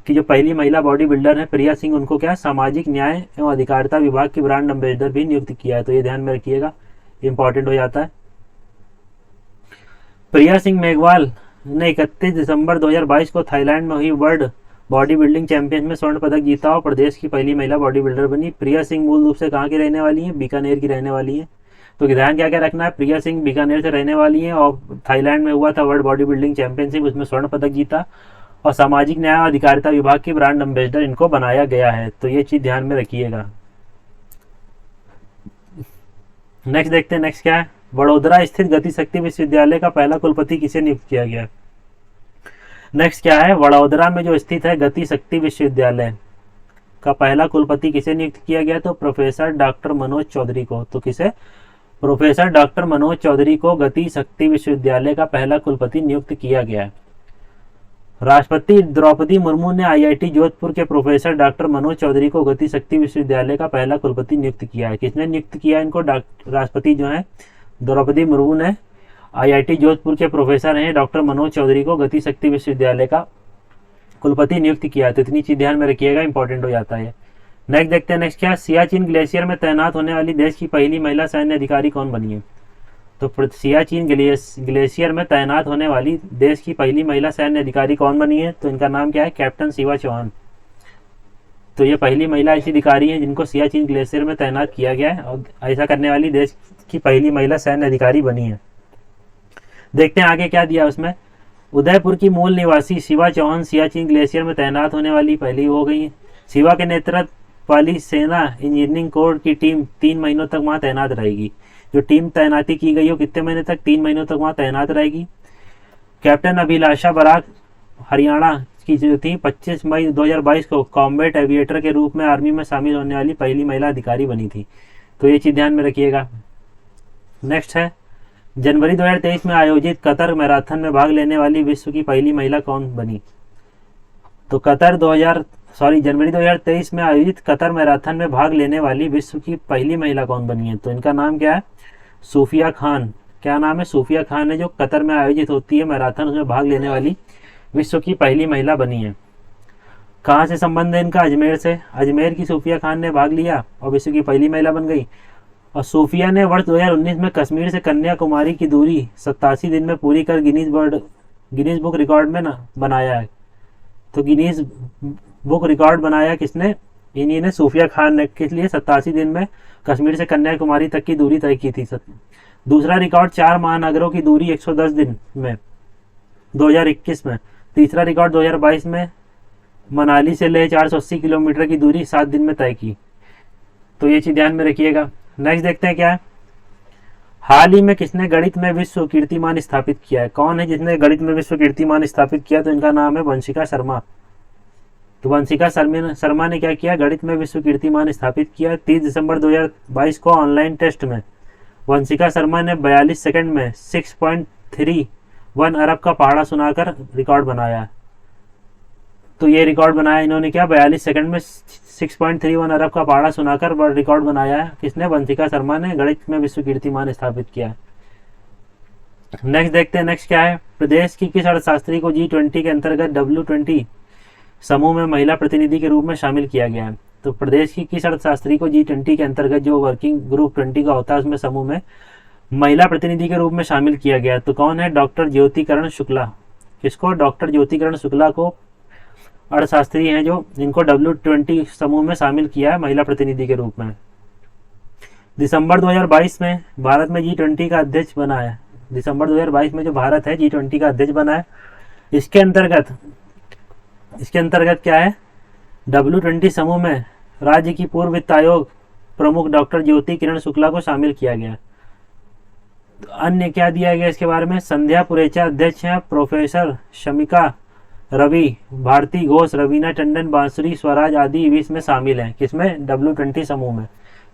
की जो पहली महिला बॉडी बिल्डर है प्रिया सिंह, उनको क्या सामाजिक न्याय एवं अधिकारिता विभाग की ब्रांड एम्बेसडर भी नियुक्त किया है। तो ये ध्यान में रखिएगा, इंपॉर्टेंट हो जाता है। प्रिया सिंह मेघवाल ने 31 दिसंबर 2022 को थाईलैंड में हुई वर्ल्ड बॉडी बिल्डिंग चैंपियन में स्वर्ण पदक जीता और प्रदेश की पहली महिला बॉडी बिल्डर बनी। प्रिया सिंह मूल रूप से कहाँ की रहने वाली है, बीकानेर की रहने वाली है। तो ध्यान क्या क्या रखना है, प्रिया सिंह बीकानेर से रहने वाली है और थाईलैंड में हुआ था वर्ल्ड बॉडी बिल्डिंग चैंपियनशिप, उसमें स्वर्ण पदक जीता और सामाजिक न्याय और अधिकारिता विभाग की ब्रांड एम्बेसडर इनको बनाया गया है। तो ये चीज ध्यान में रखिएगा। नेक्स्ट देखते हैं, नेक्स्ट क्या है, वडोदरा स्थित गति शक्ति विश्वविद्यालय का पहला कुलपति किसे नियुक्त किया गया। नेक्स्ट क्या है, वडोदरा में जो स्थित है गति शक्ति विश्वविद्यालय का पहला कुलपति किसे नियुक्त किया गया, तो प्रोफेसर डॉक्टर मनोज चौधरी को। तो किसे, प्रोफेसर डॉक्टर मनोज चौधरी को गति शक्ति विश्वविद्यालय का पहला कुलपति नियुक्त किया गया है। राष्ट्रपति द्रौपदी मुर्मू ने आईआईटी जोधपुर के प्रोफेसर डॉक्टर मनोज चौधरी को गति शक्ति विश्वविद्यालय का पहला कुलपति नियुक्त किया है। किसने नियुक्त किया इनको, राष्ट्रपति जो है द्रौपदी मुर्मू ने आईआईटी जोधपुर के प्रोफेसर हैं डॉक्टर मनोज चौधरी को गति शक्ति विश्वविद्यालय का कुलपति नियुक्त किया। तो इतनी चीज ध्यान में रखिएगा, इंपॉर्टेंट हो जाता है। नेक्स्ट देखते हैं, नेक्स्ट क्या, सियाचिन ग्लेशियर में तैनात होने वाली देश की पहली महिला सैन्य अधिकारी कौन बनी है। तो सियाचिन ग्लेशियर में तैनात होने वाली देश की पहली महिला सैन्य अधिकारी कौन बनी है, तो इनका नाम क्या है, कैप्टन शिवा चौहान। तो ये पहली महिला ऐसी अधिकारी हैं जिनको सियाचिन ग्लेशियर में तैनात किया गया है और ऐसा करने वाली देश की पहली महिला सैन्य अधिकारी बनी है। देखते हैं आगे क्या दिया उसमें, उदयपुर की मूल निवासी शिवा चौहान सियाचिन ग्लेशियर में तैनात होने वाली पहली हो गई है। शिवा के नेतृत्व वाली सेना इंजीनियरिंग कोर की टीम 3 महीनों तक वहां तैनात रहेगी। जो टीम तैनाती की गई हो कितने महीने तक, 3 महीनों तक वहां तैनात रहेगी। कैप्टन अभिलाषा बराक हरियाणा की जो थी 25 मई 2022 को कॉम्बैट एविएटर के रूप में आर्मी में शामिल होने वाली पहली महिला अधिकारी बनी थी। तो ये चीज ध्यान में रखिएगा। नेक्स्ट है, जनवरी 2023 में आयोजित कतर मैराथन में भाग लेने वाली विश्व की पहली महिला कौन बनी। तो जनवरी 2023 में आयोजित कतर मैराथन में भाग लेने वाली विश्व की पहली महिला कौन बनी है, तो इनका नाम क्या है, सूफिया खान। क्या नाम है, सूफिया खान है, जो कतर में आयोजित होती है मैराथन उसमें भाग लेने वाली विश्व की पहली महिला बनी है। कहाँ से संबंध है इनका, अजमेर से। अजमेर की सूफिया खान ने भाग लिया और विश्व की पहली महिला बन गई। और सूफिया ने वर्ष 2019 में कश्मीर से कन्याकुमारी की दूरी 87 दिन में पूरी कर गिनीज बुक रिकॉर्ड में बनाया है। तो गिनीज बुक रिकॉर्ड बनाया किसने, इन्हीं ने, सूफिया खान ने। किस लिए, 87 दिन में कश्मीर से कन्याकुमारी तक की दूरी तय की थी। दूसरा रिकॉर्ड 4 महानगरों की दूरी 110 दिन में 2021 में। तीसरा रिकॉर्ड 2022 में मनाली से लेह 480 किलोमीटर की दूरी 7 दिन में तय की। तो ये चीज ध्यान में रखिएगा। नेक्स्ट देखते हैं क्या है, हाल ही में किसने गणित में विश्व कीर्तिमान स्थापित किया है। कौन है जिसने गणित में विश्व कीर्तिमान स्थापित किया, तो इनका नाम है वंशिका शर्मा। तो वंशिका शर्मा ने क्या किया, गणित में विश्व कीर्तिमान स्थापित किया। 30 दिसंबर 2022 को ऑनलाइन टेस्ट में वंशिका शर्मा ने 42 सेकंड में 6.31 अरब का पहाड़ा सुनाकर रिकॉर्ड बनाया। तो ये रिकॉर्ड बनाया इन्होंने क्या, 42 सेकंड में 6.31 अरब का पहाड़ा सुनाकर रिकॉर्ड बनाया है। किसने, वंशिका शर्मा ने गणित में विश्व कीर्तिमान स्थापित किया। नेक्स्ट देखते हैं, नेक्स्ट क्या है, प्रदेश की किस अर्थशास्त्री को G20 के अंतर्गत W20 समूह में महिला प्रतिनिधि के रूप में शामिल किया गया है। तो प्रदेश की किस अर्थशास्त्री को G20 के अंतर्गत जो वर्किंग ग्रुप 20 का होता है उसमें समूह में महिला प्रतिनिधि के रूप में शामिल किया गया। तो कौन है, डॉक्टर ज्योतिकरण शुक्ला। किसको, डॉक्टर ज्योतिकरण शुक्ला को अर्थशास्त्री हैं जो जिनको W20 समूह में शामिल किया है महिला प्रतिनिधि के रूप में। दिसंबर 2022 में भारत में G20 का अध्यक्ष बना है। दिसंबर 2022 में जो भारत है G20 का अध्यक्ष बना है। इसके अंतर्गत क्या है, W20 समूह में राज्य की पूर्व वित्त आयोग प्रमुख डॉक्टर ज्योति किरण शुक्ला को शामिल किया गया। तो अन्य क्या दिया गया इसके बारे में, संध्या पुरेचा अध्यक्ष हैं, प्रोफेसर शमिका रवि, भारती घोष, रवीना टंडन, बांसुरी स्वराज आदि भी इसमें शामिल हैं। किसमें, W20 समूह में।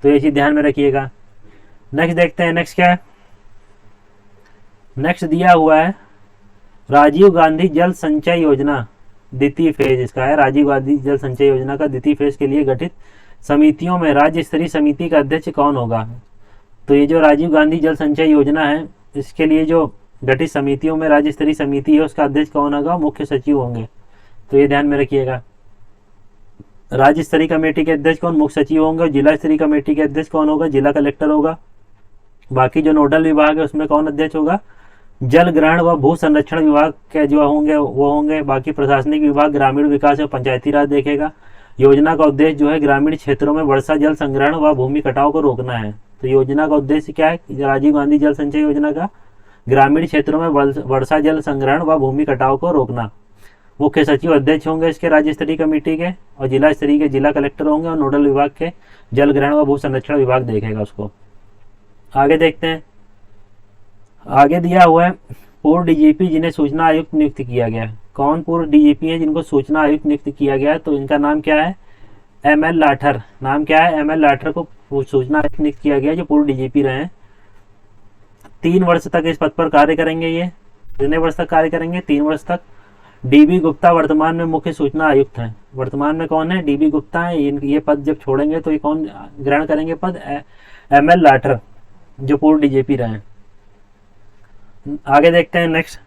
तो ये चीज ध्यान में रखिएगा। नेक्स्ट देखते हैं, नेक्स्ट क्या है, नेक्स्ट दिया हुआ है राजीव गांधी जल संचय योजना द्वितीय फेज। इसका है राजीव गांधी जल संचय योजना का द्वितीय फेज के लिए गठित समितियों में राज्य स्तरीय समिति का अध्यक्ष कौन होगा। तो ये जो राजीव गांधी जल संचय योजना है, इसके लिए जो गठित समितियों में राज्य स्तरीय समिति है उसका अध्यक्ष कौन होगा? मुख्य सचिव होंगे। तो ये ध्यान में रखिएगा। राज्य स्तरीय कमेटी के अध्यक्ष कौन? मुख्य सचिव होंगे। जिला स्तरीय कमेटी के अध्यक्ष कौन होगा? जिला कलेक्टर होगा। बाकी जो नोडल विभाग है उसमें कौन अध्यक्ष होगा? जल ग्रहण व भू संरक्षण विभाग के जो होंगे वो होंगे। बाकी प्रशासनिक विभाग ग्रामीण विकास और पंचायती राज देखेगा। योजना का उद्देश्य जो है ग्रामीण क्षेत्रों में वर्षा जल संग्रहण व भूमि कटाव को रोकना है। तो योजना का उद्देश्य क्या है? राजीव गांधी जल संचय योजना का ग्रामीण क्षेत्रों में वर्षा जल संग्रहण व भूमि कटाव को रोकना। मुख्य सचिव अध्यक्ष होंगे इसके राज्य स्तरीय कमेटी के, और जिला स्तरीय के जिला कलेक्टर होंगे, और नोडल विभाग के जल ग्रहण व भू संरक्षण विभाग देखेगा उसको। आगे देखते हैं। आगे दिया हुआ है पूर्व डीजीपी जिन्हें सूचना आयुक्त नियुक्त किया गया। कौन पूर्व डीजीपी है जिनको सूचना आयुक्त नियुक्त किया गया? तो इनका नाम क्या है? एमएल लाठर। नाम क्या है? एमएल लाठर को सूचना आयुक्त नियुक्त किया गया, जो पूर्व डीजीपी रहे हैं। 3 वर्ष तक इस पद पर कार्य करेंगे। ये कितने वर्ष तक कार्य करेंगे? 3 वर्ष तक। डीबी गुप्ता वर्तमान में मुख्य सूचना आयुक्त हैं। वर्तमान में कौन है? डीबी गुप्ता है। ये पद जब छोड़ेंगे तो ये कौन ग्रहण करेंगे पद? एमएल लाठर, जो पूर्व डीजीपी रहे हैं। आगे देखते हैं नेक्स्ट।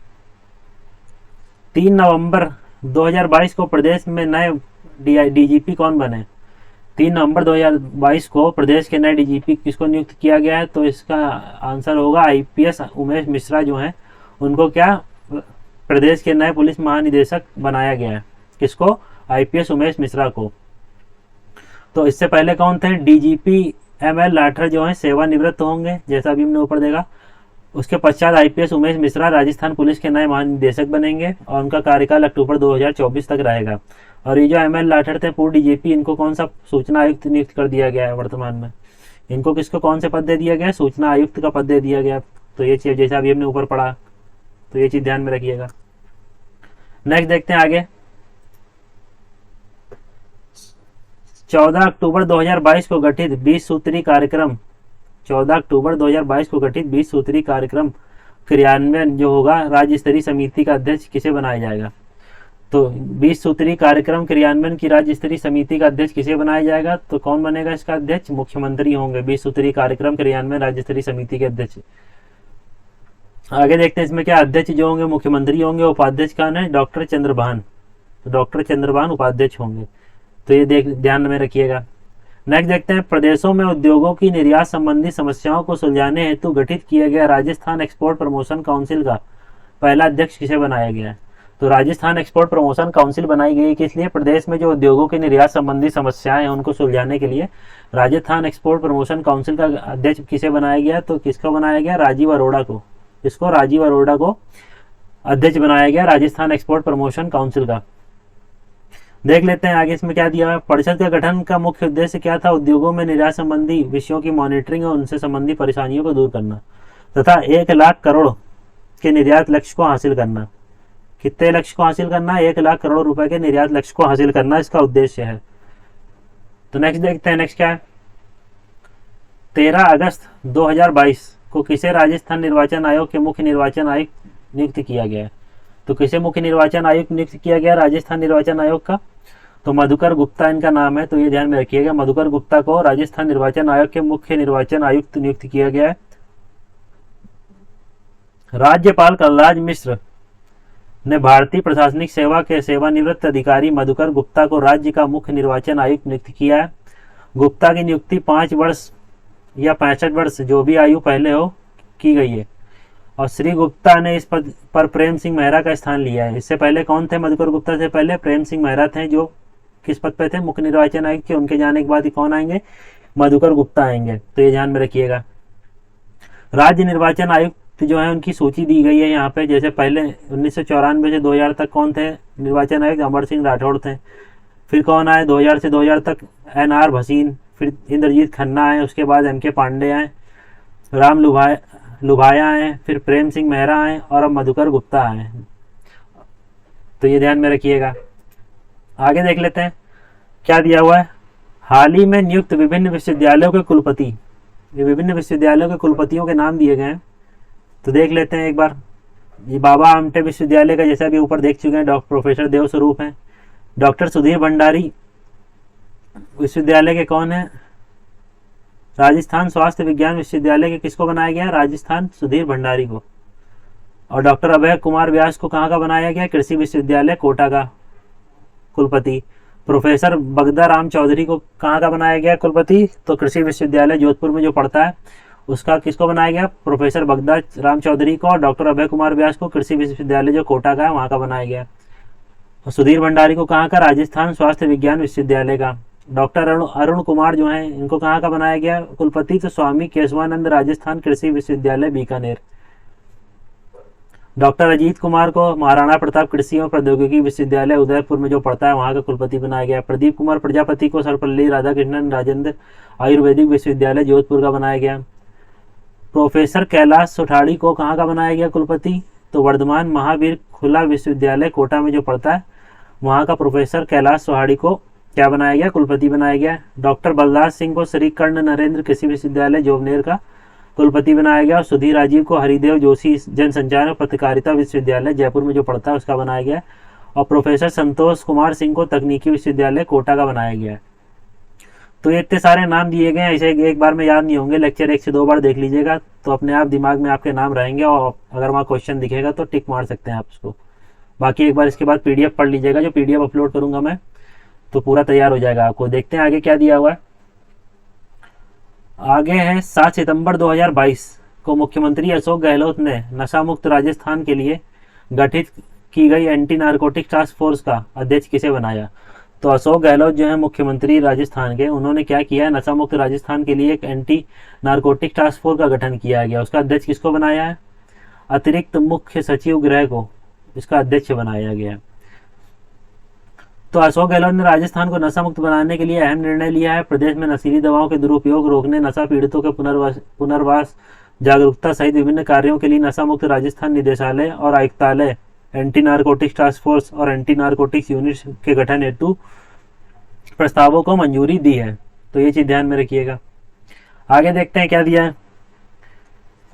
3 नवंबर 2022 को प्रदेश में नए डीजीपी कौन बने? 3 नवंबर 2022 को प्रदेश के नए डीजीपी किसको नियुक्त किया गया है? तो इसका आंसर होगा आईपीएस उमेश मिश्रा जो हैं उनको क्या प्रदेश के नए पुलिस महानिदेशक बनाया गया है। किसको? आईपीएस उमेश मिश्रा को। तो इससे पहले कौन थे? डीजीपी एमएल लाठर जो है सेवानिवृत्त होंगे, जैसा अभी हमने ऊपर देखा। उसके पश्चात आईपीएस उमेश मिश्रा राजस्थान पुलिस के नए महानिदेशक बनेंगे और उनका कार्यकाल अक्टूबर 2024 तक रहेगा। और ये जो एमएल लाठर थे पूर्व डीजीपी, इनको कौन सा सूचना आयुक्त नियुक्त कर दिया गया है वर्तमान में? इनको किसको कौन से पद दे दिया गया? सूचना आयुक्त का पद दे दिया गया। तो ये चीज जैसा अभी हमने ऊपर पढ़ा, तो ये चीज ध्यान में रखिएगा। नेक्स्ट देखते हैं आगे। 14 अक्टूबर 2022 को गठित 20 सूत्री कार्यक्रम 14 अक्टूबर 2022 को गठित 20 सूत्री कार्यक्रम क्रियान्वयन जो होगा राज्य स्तरीय समिति का अध्यक्ष किसे बनाया जाएगा? तो 20 सूत्री कार्यक्रम क्रियान्वयन की राज्य स्तरीय समिति का अध्यक्ष किसे बनाया जाएगा? तो कौन बनेगा इसका अध्यक्ष? मुख्यमंत्री होंगे 20 सूत्री कार्यक्रम क्रियान्वयन राज्य स्तरीय समिति के अध्यक्ष। आगे देखते हैं इसमें क्या अध्यक्ष जो होंगे मुख्यमंत्री होंगे। उपाध्यक्ष कौन है? डॉक्टर चंद्रभान। तो डॉक्टर चंद्रभान उपाध्यक्ष होंगे। तो ये ध्यान में रखिएगा। नेक्स्ट देखते हैं। प्रदेशों में उद्योगों की निर्यात संबंधी समस्याओं को सुलझाने हेतु गठित किया गया राजस्थान एक्सपोर्ट प्रमोशन काउंसिल का पहला अध्यक्ष किसे बनाया गया है? तो राजस्थान एक्सपोर्ट प्रमोशन काउंसिल बनाई गई किस लिए? प्रदेश में जो उद्योगों की निर्यात संबंधी समस्याएं हैं उनको सुलझाने के लिए राजस्थान एक्सपोर्ट प्रमोशन काउंसिल का अध्यक्ष किसे बनाया गया? तो किसको बनाया गया? राजीव अरोड़ा को। इसको राजीव अरोड़ा को अध्यक्ष बनाया गया राजस्थान एक्सपोर्ट प्रमोशन काउंसिल का। देख लेते हैं आगे इसमें क्या दिया है। परिषद का गठन का मुख्य उद्देश्य क्या था? उद्योगों में निर्यात संबंधी विषयों की मॉनिटरिंग और उनसे संबंधी परेशानियों को दूर करना तथा 1 लाख करोड़ के निर्यात लक्ष्य को हासिल करना। कितने लक्ष्य को हासिल करना? 1 लाख करोड़ रुपए के निर्यात लक्ष्य को हासिल करना इसका उद्देश्य है। तो नेक्स्ट देखते हैं। नेक्स्ट क्या है। 13 अगस्त 2022 को किसे राजस्थान निर्वाचन आयोग के मुख्य निर्वाचन आयुक्त नियुक्त किया गया है? तो किसे मुख्य निर्वाचन आयुक्त नियुक्त किया गया राजस्थान निर्वाचन आयोग का? तो मधुकर गुप्ता इनका नाम है। तो ये ध्यान में रखिएगा, मधुकर गुप्ता को राजस्थान निर्वाचन आयोग के मुख्य निर्वाचन आयुक्त नियुक्त किया गया है। राज्यपाल कलराज मिश्र ने भारतीय प्रशासनिक सेवा के सेवानिवृत्त अधिकारी मधुकर गुप्ता को राज्य का मुख्य निर्वाचन आयुक्त नियुक्त किया है। गुप्ता की नियुक्ति 5 वर्ष या 65 वर्ष जो भी आयु पहले हो की गई है। और श्री गुप्ता ने इस पद पर प्रेम सिंह मेहरा का स्थान लिया है। इससे पहले कौन थे? मधुकर गुप्ता से पहले प्रेम सिंह मेहरा थे, जो किस पद पे थे? मुख्य निर्वाचन आयुक्त के। उनके जाने के बाद ही कौन आएंगे? मधुकर गुप्ता आएंगे। तो ये ध्यान में रखिएगा। राज्य निर्वाचन आयुक्त जो है उनकी सूची दी गई है यहाँ पे। जैसे पहले 1994 से 2000 तक कौन थे निर्वाचन आयुक्त? अमर सिंह राठौड़ थे। फिर कौन आए 2000 से 2000 तक? NR भसीन। फिर इंद्रजीत खन्ना आए। उसके बाद MK पांडे आए, राम लुभाया आए, फिर प्रेम सिंह मेहरा आए और अब मधुकर गुप्ता आए। तो ये ध्यान में रखिएगा। आगे देख लेते हैं क्या दिया हुआ है। हाल ही में नियुक्त विभिन्न विश्वविद्यालयों के कुलपति, ये विभिन्न विश्वविद्यालयों के कुलपतियों के नाम दिए गए हैं। तो देख लेते हैं एक बार। ये बाबा आमटे विश्वविद्यालय का जैसा भी ऊपर देख चुके हैं डॉक्टर प्रोफेसर देवस्वरूप हैं। डॉक्टर सुधीर भंडारी विश्वविद्यालय के कौन है? राजस्थान स्वास्थ्य विज्ञान विश्वविद्यालय के किसको बनाया गया? राजस्थान सुधीर भंडारी को। और डॉक्टर अभय कुमार व्यास को कहाँ का बनाया गया? कृषि विश्वविद्यालय कोटा का कुलपति। प्रोफेसर बगदा राम चौधरी को कहाँ का बनाया गया कुलपति? तो कृषि विश्वविद्यालय जोधपुर में जो पढ़ता है उसका किसको बनाया गया? प्रोफेसर बगदा राम चौधरी को। और डॉक्टर अभय कुमार व्यास को कृषि विश्वविद्यालय जो कोटा का है वहाँ का बनाया गया। और सुधीर भंडारी को कहाँ का? राजस्थान स्वास्थ्य विज्ञान विश्वविद्यालय का। डॉक्टर अरुण कुमार जो है इनको कहाँ का बनाया गया कुलपति? तो स्वामी केशवानंद राजस्थान कृषि विश्वविद्यालय बीकानेर। डॉक्टर अजीत कुमार को महाराणा प्रताप कृषि और प्रौद्योगिकी विश्वविद्यालय उदयपुर में जो पढ़ता है वहाँ का कुलपति बनाया गया। प्रदीप कुमार प्रजापति को सर्वपल्ली राधाकृष्णन राजेंद्र आयुर्वेदिक विश्वविद्यालय जोधपुर का बनाया गया। प्रोफेसर कैलाश सोठाड़ी को कहाँ का बनाया गया कुलपति? तो वर्धमान महावीर खुला विश्वविद्यालय कोटा में जो पढ़ता है वहाँ का प्रोफेसर कैलाश सोहाड़ी को क्या बनाया गया? कुलपति बनाया गया। डॉक्टर बलदास सिंह को श्री कर्ण नरेंद्र कृषि विश्वविद्यालय जोबनेर का कुलपति बनाया गया। और सुधीर राजीव को हरिदेव जोशी जनसंचार और पत्रकारिता विश्वविद्यालय जयपुर में जो पढ़ता है उसका बनाया गया। और प्रोफेसर संतोष कुमार सिंह को तकनीकी विश्वविद्यालय कोटा का बनाया गया। तो ये इतने सारे नाम दिए गए हैं, इसे एक बार में याद नहीं होंगे, लेक्चर 1 से 2 बार देख लीजिएगा तो अपने आप दिमाग में आपके नाम रहेंगे। और अगर वहाँ क्वेश्चन दिखेगा तो टिक मार सकते हैं आप उसको। बाकी एक बार इसके बाद पीडीएफ पढ़ लीजिएगा, जो पीडीएफ अपलोड करूंगा मैं तो पूरा तैयार हो जाएगा आपको। देखते हैं आगे क्या दिया हुआ है। आगे है 7 सितंबर 2022 को मुख्यमंत्री अशोक गहलोत ने नशा मुक्त राजस्थान के लिए गठित की गई एंटी नारकोटिक टास्क फोर्स का अध्यक्ष किसे बनाया? तो अशोक गहलोत जो है मुख्यमंत्री राजस्थान के, उन्होंने क्या किया है? नशा मुक्त राजस्थान के लिए एक एंटी नारकोटिक टास्क फोर्स का गठन किया गया। उसका अध्यक्ष किसको बनाया है? अतिरिक्त मुख्य सचिव गृह को इसका अध्यक्ष बनाया गया। तो अशोक गहलोत ने राजस्थान को नशा मुक्त बनाने के लिए अहम निर्णय लिया है। प्रदेश में नशीली दवाओं के दुरुपयोग रोकने, नशा पीड़ितों के पुनर्वास जागरूकता सहित विभिन्न कार्यों के लिए नशा मुक्त राजस्थान निदेशालय और आयुक्तालय एंटी नारकोटिक्स टास्क फोर्स और एंटी नारकोटिक्स यूनिट के गठन हेतु प्रस्तावों को मंजूरी दी है। तो ये चीज ध्यान में रखिएगा। आगे देखते हैं क्या दिया है।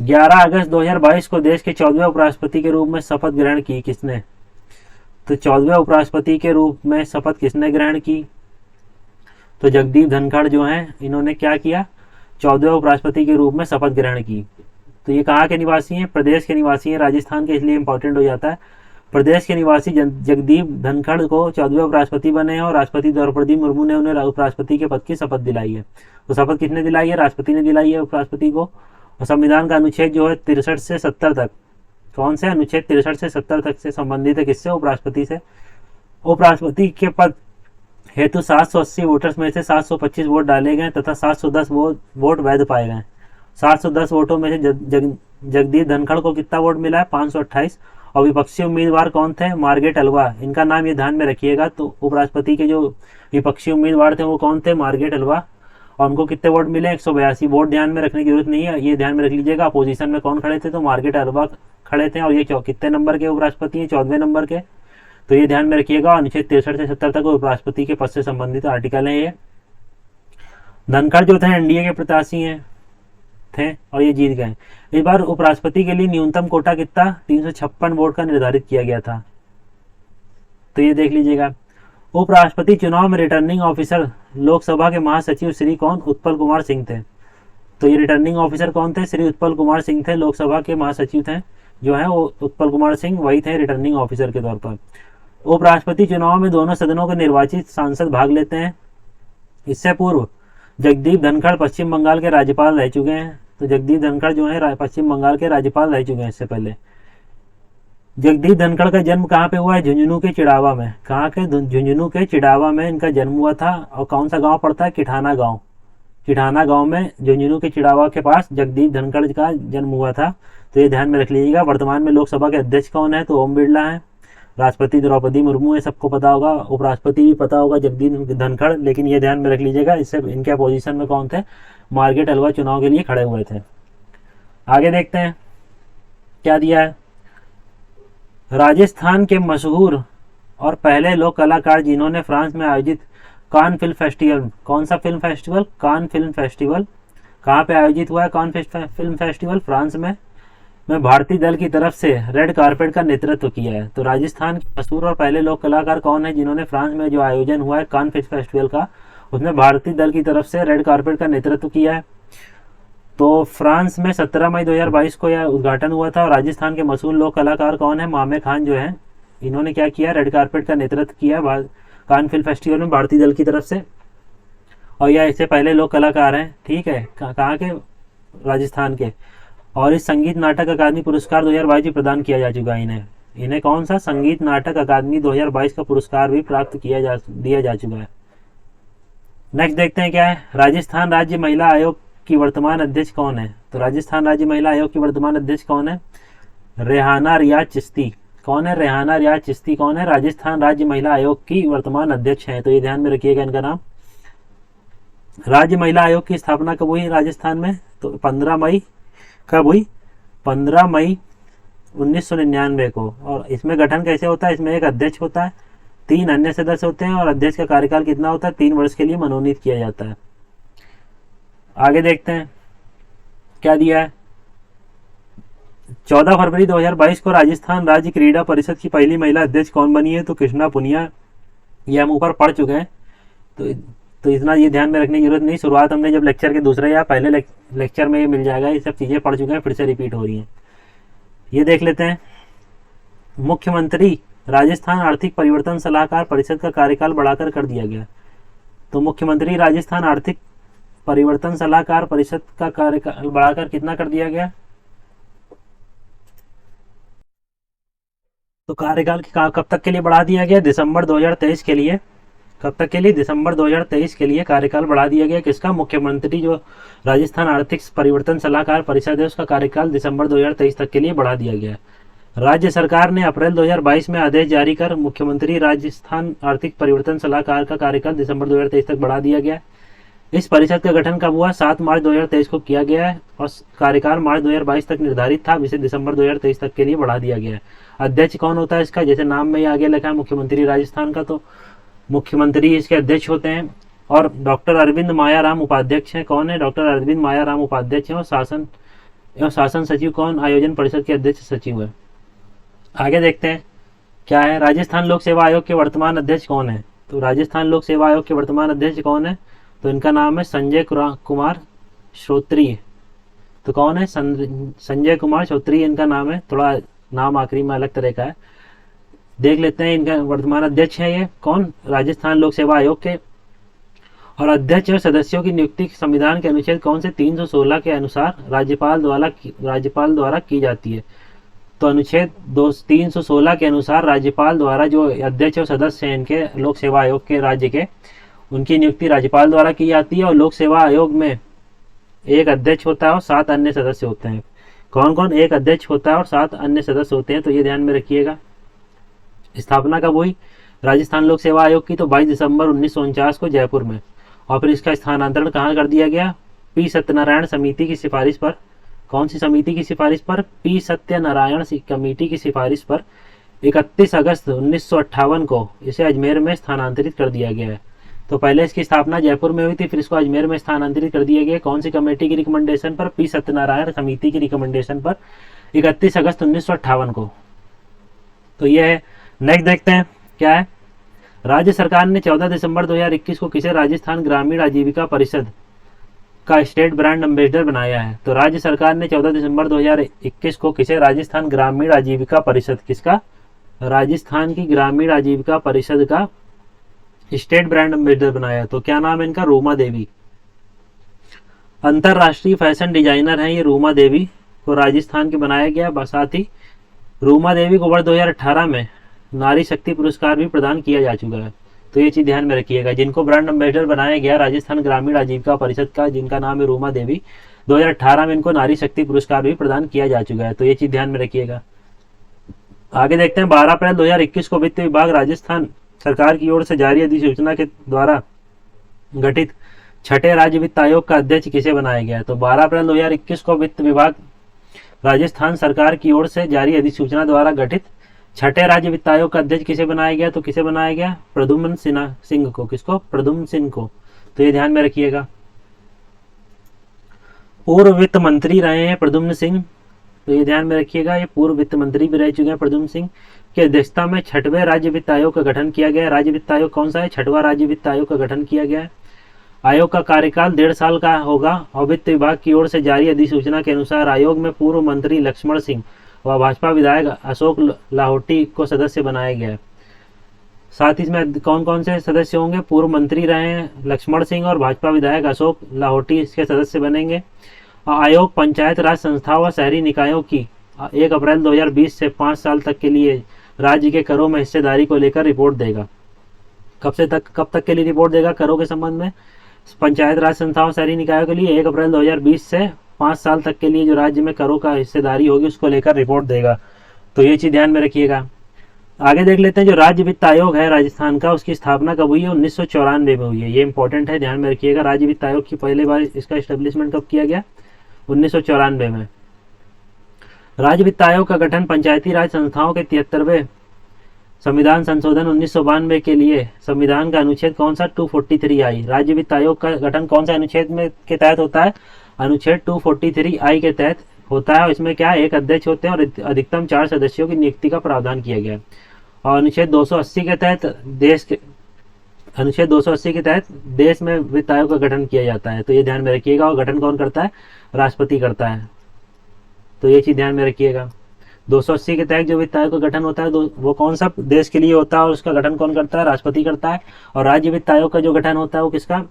11 अगस्त 2022 को देश के 14वें उपराष्ट्रपति के रूप में शपथ ग्रहण की किसने? तो 14वें उपराष्ट्रपति के रूप में शपथ किसने ग्रहण की? तो जगदीप धनखड़ जो हैं इन्होंने क्या किया? 14वें उपराष्ट्रपति के रूप में शपथ ग्रहण की। तो ये कहाँ के निवासी हैं? प्रदेश के निवासी हैं, राजस्थान के, इसलिए इंपॉर्टेंट हो जाता है। प्रदेश के निवासी जगदीप धनखड़ को 14वें उपराष्ट्रपति बने हैं और राष्ट्रपति द्रौपदी मुर्मू ने उन्हें उपराष्ट्रपति के पद की शपथ दिलाई है। तो शपथ किसने दिलाई है? राष्ट्रपति ने दिलाई है उपराष्ट्रपति को। और संविधान का अनुच्छेद जो है 63 से 70 तक, कौन से अनुच्छेद 63 से 70 तक से संबंधित है? किससे? उपराष्ट्रपति से। उपराष्ट्रपति के पद हेतु 780 वोटर्स में से 725 वोट डाले गए तथा 710 वोट वैध पाए गए। 710 वोटों में से जगदीप धनखड़ को कितना वोट मिला है? 528। और विपक्षी उम्मीदवार कौन थे? Margaret Alva. इनका नाम ये ध्यान में रखिएगा। तो उपराष्ट्रपति के जो विपक्षी उम्मीदवार थे वो कौन थे? Margaret Alva. और उनको कितने वोट मिले? 182। वोट ध्यान में रखने की जरूरत नहीं है, ये ध्यान में रख लीजिएगा। अपोजिशन में कौन खड़े थे? तो मार्गरेट अल्वा खड़े थे। और ये कितने नंबर के उपराष्ट्रपति हैं? 14वें नंबर के। तो ये ध्यान में रखिएगा। अनुच्छेद 63 से 70 तक उपराष्ट्रपति के पद से संबंधित आर्टिकल है ये। धनखड़ जो थे एनडीए के प्रत्याशी थे और ये जीत गए। इस बार उपराष्ट्रपति के लिए न्यूनतम कोटा कितना? 356 वोट का निर्धारित किया गया था। तो ये देख लीजिएगा। उपराष्ट्रपति चुनाव में रिटर्निंग ऑफिसर लोकसभा के महासचिव श्री कौन? उत्पल कुमार सिंह थे। तो ये रिटर्निंग ऑफिसर कौन थे? श्री उत्पल कुमार सिंह थे। लोकसभा के महासचिव थे जो है वो उत्पल कुमार सिंह, वही थे रिटर्निंग ऑफिसर के तौर पर। उपराष्ट्रपति चुनाव में दोनों सदनों के निर्वाचित सांसद भाग लेते हैं। इससे पूर्व जगदीप धनखड़ पश्चिम बंगाल के राज्यपाल रह चुके हैं। तो जगदीप धनखड़ जो है पश्चिम बंगाल के राज्यपाल रह चुके हैं इससे पहले। जगदीप धनखड़ का जन्म कहाँ पे हुआ है? झुंझुनू के चिड़ावा में। कहाँ के? झुंझुनू के चिड़ावा में इनका जन्म हुआ था। और कौन सा गांव पड़ता है? किठाना गांव। किठाना गांव में झुंझुनू के चिड़ावा के पास जगदीप धनखड़ का जन्म हुआ था। तो ये ध्यान में रख लीजिएगा। वर्तमान में लोकसभा के अध्यक्ष कौन है? तो ओम बिरला है। राष्ट्रपति द्रौपदी मुर्मू है, सबको पता होगा। उपराष्ट्रपति भी पता होगा जगदीप धनखड़, लेकिन ये ध्यान में रख लीजिएगा इससे इनके अपोजिशन में कौन थे? मार्गरेट अल्वा चुनाव के लिए खड़े हुए थे। आगे देखते हैं क्या दिया है। राजस्थान के मशहूर और पहले लोक कलाकार जिन्होंने फ्रांस में आयोजित कान फिल्म फेस्टिवल, कौन सा film festival? Cannes film festival. कहाँ पे आयोजित हुआ है कान फिल्म फेस्टिवल? फ्रांस में भारतीय दल की तरफ से रेड कारपेट का नेतृत्व किया है। तो राजस्थान के मशहूर और पहले लोक कलाकार कौन है जिन्होंने फ्रांस में जो आयोजन हुआ है कान फिल्म फेस्टिवल का, उसमें भारतीय दल की तरफ से रेड कारपेट का नेतृत्व किया है? तो फ्रांस में 17 मई 2022 को यह उद्घाटन हुआ था। और राजस्थान के मशहूर लोक कलाकार कौन है? मामे खान जो है, इन्होंने क्या किया, रेड कारपेट का नेतृत्व किया कान फिल्म फेस्टिवल में भारतीय दल की तरफ से। और यह इससे पहले लोक कलाकार हैं, ठीक है, कहाँ के? राजस्थान के। और इस संगीत नाटक अकादमी पुरस्कार 2022 में प्रदान किया जा चुका है इन्हें। इन्हें कौन सा? संगीत नाटक अकादमी 2022 का पुरस्कार भी प्राप्त दिया जा चुका है। नेक्स्ट देखते हैं क्या है। राजस्थान राज्य महिला आयोग की वर्तमान अध्यक्ष कौन है? तो राजस्थान राज्य महिला आयोग की वर्तमान अध्यक्ष कौन है? रेहाना रियाज चिश्ती। कौन है? रेहाना रियाज चिश्ती कौन है? राजस्थान राज्य महिला आयोग की वर्तमान अध्यक्ष है। तो ये ध्यान में रखिएगा इनका नाम। राज्य महिला आयोग की स्थापना कब हुई राजस्थान में? तो 15 मई कब हुई? 15 मई 1999 को। और इसमें गठन कैसे होता है? इसमें एक अध्यक्ष होता है, 3 अन्य सदस्य होते हैं, और अध्यक्ष का कार्यकाल कितना होता है? 3 वर्ष के लिए मनोनीत किया जाता है। आगे देखते हैं क्या दिया है। 14 फरवरी 2022 को राजस्थान राज्य क्रीड़ा परिषद की पहली महिला अध्यक्ष कौन बनी है? तो कृष्णा पुनिया। ये हम ऊपर पढ़ चुके हैं, तो इतना ये ध्यान में रखने की जरूरत नहीं। शुरुआत हमने जब लेक्चर के दूसरे या पहले लेक्चर में ये मिल जाएगा। ये सब चीज़ें पढ़ चुके हैं, फिर से रिपीट हो रही हैं। ये देख लेते हैं। मुख्यमंत्री राजस्थान आर्थिक परिवर्तन सलाहकार परिषद का कार्यकाल बढ़ाकर कर दिया गया। तो मुख्यमंत्री राजस्थान आर्थिक परिवर्तन सलाहकार परिषद का कार्यकाल बढ़ाकर कितना कर दिया गया? तो कार्यकाल कब तक के लिए बढ़ा दिया गया? दिसंबर 2023 के लिए। कब तक के लिए? दिसंबर 2023 के लिए कार्यकाल बढ़ा दिया गया। किसका? मुख्यमंत्री जो राजस्थान आर्थिक परिवर्तन सलाहकार परिषद है, उसका कार्यकाल दिसंबर 2023 तक के लिए बढ़ा दिया गया। राज्य सरकार ने अप्रैल 2022 में आदेश जारी कर मुख्यमंत्री राजस्थान आर्थिक परिवर्तन सलाहकार का कार्यकाल दिसंबर 2023 तक बढ़ा दिया गया। इस परिषद का गठन कब हुआ? 7 मार्च 2023 को किया गया है, और कार्यकाल मार्च 2022 तक निर्धारित था, इसे दिसंबर 2023 तक के लिए बढ़ा दिया गया है। अध्यक्ष कौन होता है इसका? जैसे नाम में ही आगे लिखा है मुख्यमंत्री राजस्थान का, तो मुख्यमंत्री इसके अध्यक्ष होते हैं। और डॉक्टर अरविंद मायाराम उपाध्यक्ष हैं। कौन है? डॉक्टर अरविंद मायाराम उपाध्यक्ष हैं। और शासन सचिव कौन? आयोजन परिषद के अध्यक्ष सचिव है। आगे देखते हैं क्या है। राजस्थान लोक सेवा आयोग के वर्तमान अध्यक्ष कौन है? तो राजस्थान लोक सेवा आयोग के वर्तमान अध्यक्ष कौन है? तो इनका नाम है संजय कुमार श्रोत्रिय। तो कौन है? संजय कुमार श्रोत्रिय इनका नाम है। थोड़ा नाम आखिरी में अलग तरह का है, देख लेते हैं। इनका वर्तमान अध्यक्ष है ये कौन? राजस्थान लोक सेवा आयोग के। और अध्यक्ष और सदस्यों की नियुक्ति संविधान के अनुच्छेद कौन से? 316 के अनुसार राज्यपाल द्वारा की जाती है। तो अनुच्छेद 316 के अनुसार राज्यपाल द्वारा जो अध्यक्ष और सदस्य हैं इनके लोक सेवा आयोग के राज्य के, उनकी नियुक्ति राज्यपाल द्वारा की जाती है। और लोक सेवा आयोग में एक अध्यक्ष होता है और 7 अन्य सदस्य होते हैं। कौन कौन? एक अध्यक्ष होता है और 7 अन्य सदस्य होते हैं। तो ये ध्यान में रखिएगा। स्थापना कब हुई राजस्थान लोक सेवा आयोग की? तो 22 दिसंबर 1949 को जयपुर में। और फिर इसका स्थानांतरण कहाँ कर दिया गया? पी सत्यनारायण समिति की सिफारिश पर। कौन सी समिति की सिफारिश पर? पी सत्यनारायण कमेटी की सिफारिश पर 31 अगस्त 1958 को इसे अजमेर में स्थानांतरित कर दिया गया है। तो पहले इसकी स्थापना जयपुर में हुई थी, फिर इसको अजमेर में स्थानांतरित कर दिया गया। कौन सी कमेटी की रिकमेंडेशन पर? पी सत्यनारायण समिति की रिकमेंडेशन पर 31 अगस्त 1958 को। तो ये है। नेक्स्ट देखते हैं क्या है। राज्य सरकार ने 14 दिसंबर 2021 को किसे राजस्थान ग्रामीण आजीविका परिषद का स्टेट ब्रांड एम्बेसडर बनाया है? तो राज्य सरकार ने 14 दिसंबर 2021 को किसे राजस्थान ग्रामीण आजीविका परिषद, किसका? राजस्थान की ग्रामीण आजीविका परिषद का स्टेट ब्रांड एम्बेसडर बनाया। तो क्या नाम है इनका? रूमा देवी। अंतरराष्ट्रीय फैशन डिजाइनर हैं ये रूमा देवी, को राजस्थान के बनाया गया। साथ ही रूमा देवी को वर्ष 2018 में नारी शक्ति पुरस्कार भी प्रदान किया जा चुका है। तो ये चीज ध्यान में रखिएगा। जिनको ब्रांड एम्बेसडर बनाया गया राजस्थान ग्रामीण आजीविका परिषद का, जिनका नाम है रूमा देवी, 2018 में इनको नारी शक्ति पुरस्कार भी प्रदान किया जा चुका है। तो ये चीज ध्यान में रखिएगा। आगे देखते हैं। 12 अप्रैल 2021 को वित्त विभाग राजस्थान सरकार की ओर से जारी अधिसूचना के द्वारा गठित छठे राज्य वित्त आयोग का अध्यक्ष किसे बनाया गया? तो 12 अप्रैल 2021 को वित्त विभाग राजस्थान सरकार की ओर से जारी अधिसूचना द्वारा गठित छठे राज्य वित्त आयोग का अध्यक्ष किसे बनाया गया? तो किसे बनाया गया? प्रद्युम्न सिंह को। किसको? प्रद्युम्न सिंह को। तो ये ध्यान में रखिएगा। पूर्व वित्त मंत्री रहे हैं प्रद्युम्न सिंह, तो ये ध्यान में रखिएगा। ये पूर्व वित्त मंत्री भी रह चुके हैं प्रद्युम्न सिंह। की अध्यक्षता में छठवें राज्य वित्त आयोग का गठन किया गया है। राज्य वित्त आयोग कौन सा है? छठवां राज्य वित्त आयोग का गठन किया गया है। आयोग का कार्यकाल 1.5 साल का होगा और वित्त विभाग की ओर से जारी अधिसूचना के अनुसार आयोग में पूर्व मंत्री लक्ष्मण सिंह व भाजपा विधायक अशोक लाहोटी को सदस्य बनाया गया है। साथ ही इसमें कौन कौन से सदस्य होंगे? पूर्व मंत्री रहे हैं लक्ष्मण सिंह और भाजपा विधायक अशोक लाहोटी इसके सदस्य बनेंगे। आयोग पंचायत राज संस्थाओं व शहरी निकायों की 1 अप्रैल 2020 से 5 साल तक के लिए राज्य के करों में हिस्सेदारी को लेकर रिपोर्ट देगा। कब तक के लिए रिपोर्ट देगा करों के संबंध में? पंचायत राज संस्थाओं शहरी निकायों के लिए 1 अप्रैल 2020 से 5 साल तक के लिए जो राज्य में करों का हिस्सेदारी होगी उसको लेकर रिपोर्ट देगा। तो ये चीज़ ध्यान में रखिएगा। आगे देख लेते हैं जो राज्य वित्त आयोग है राजस्थान का, उसकी स्थापना कब हुई है? 1994 में हुई है। ये इंपॉर्टेंट है, ध्यान में रखिएगा। राज्य वित्त आयोग की पहली बार इसका एस्टेब्लिशमेंट कब किया गया? 1994 में। राज्य वित्त आयोग का गठन पंचायती राज संस्थाओं के 73वें संविधान संशोधन 1992 के लिए संविधान का अनुच्छेद कौन सा? 243 आई। राज्य वित्त आयोग का गठन कौन सा अनुच्छेद में के तहत होता है? अनुच्छेद 243 आई के तहत होता है। इसमें क्या है? एक अध्यक्ष होते हैं और अधिकतम 4 सदस्यों की नियुक्ति का प्रावधान किया गया है। और अनुच्छेद 280 के तहत देश में वित्त आयोग का गठन किया जाता है। तो ये ध्यान में रखिएगा। और गठन कौन करता है? राष्ट्रपति करता है। तो ये चीज ध्यान में रखिएगा। 280 के तहत जो वित्त आयोग का गठन होता है वो कौन सा देश के लिए होता है और उसका गठन कौन करता है? राष्ट्रपति करता है। और राज्य वित्त आयोग का जो गठन होता है वो किसका?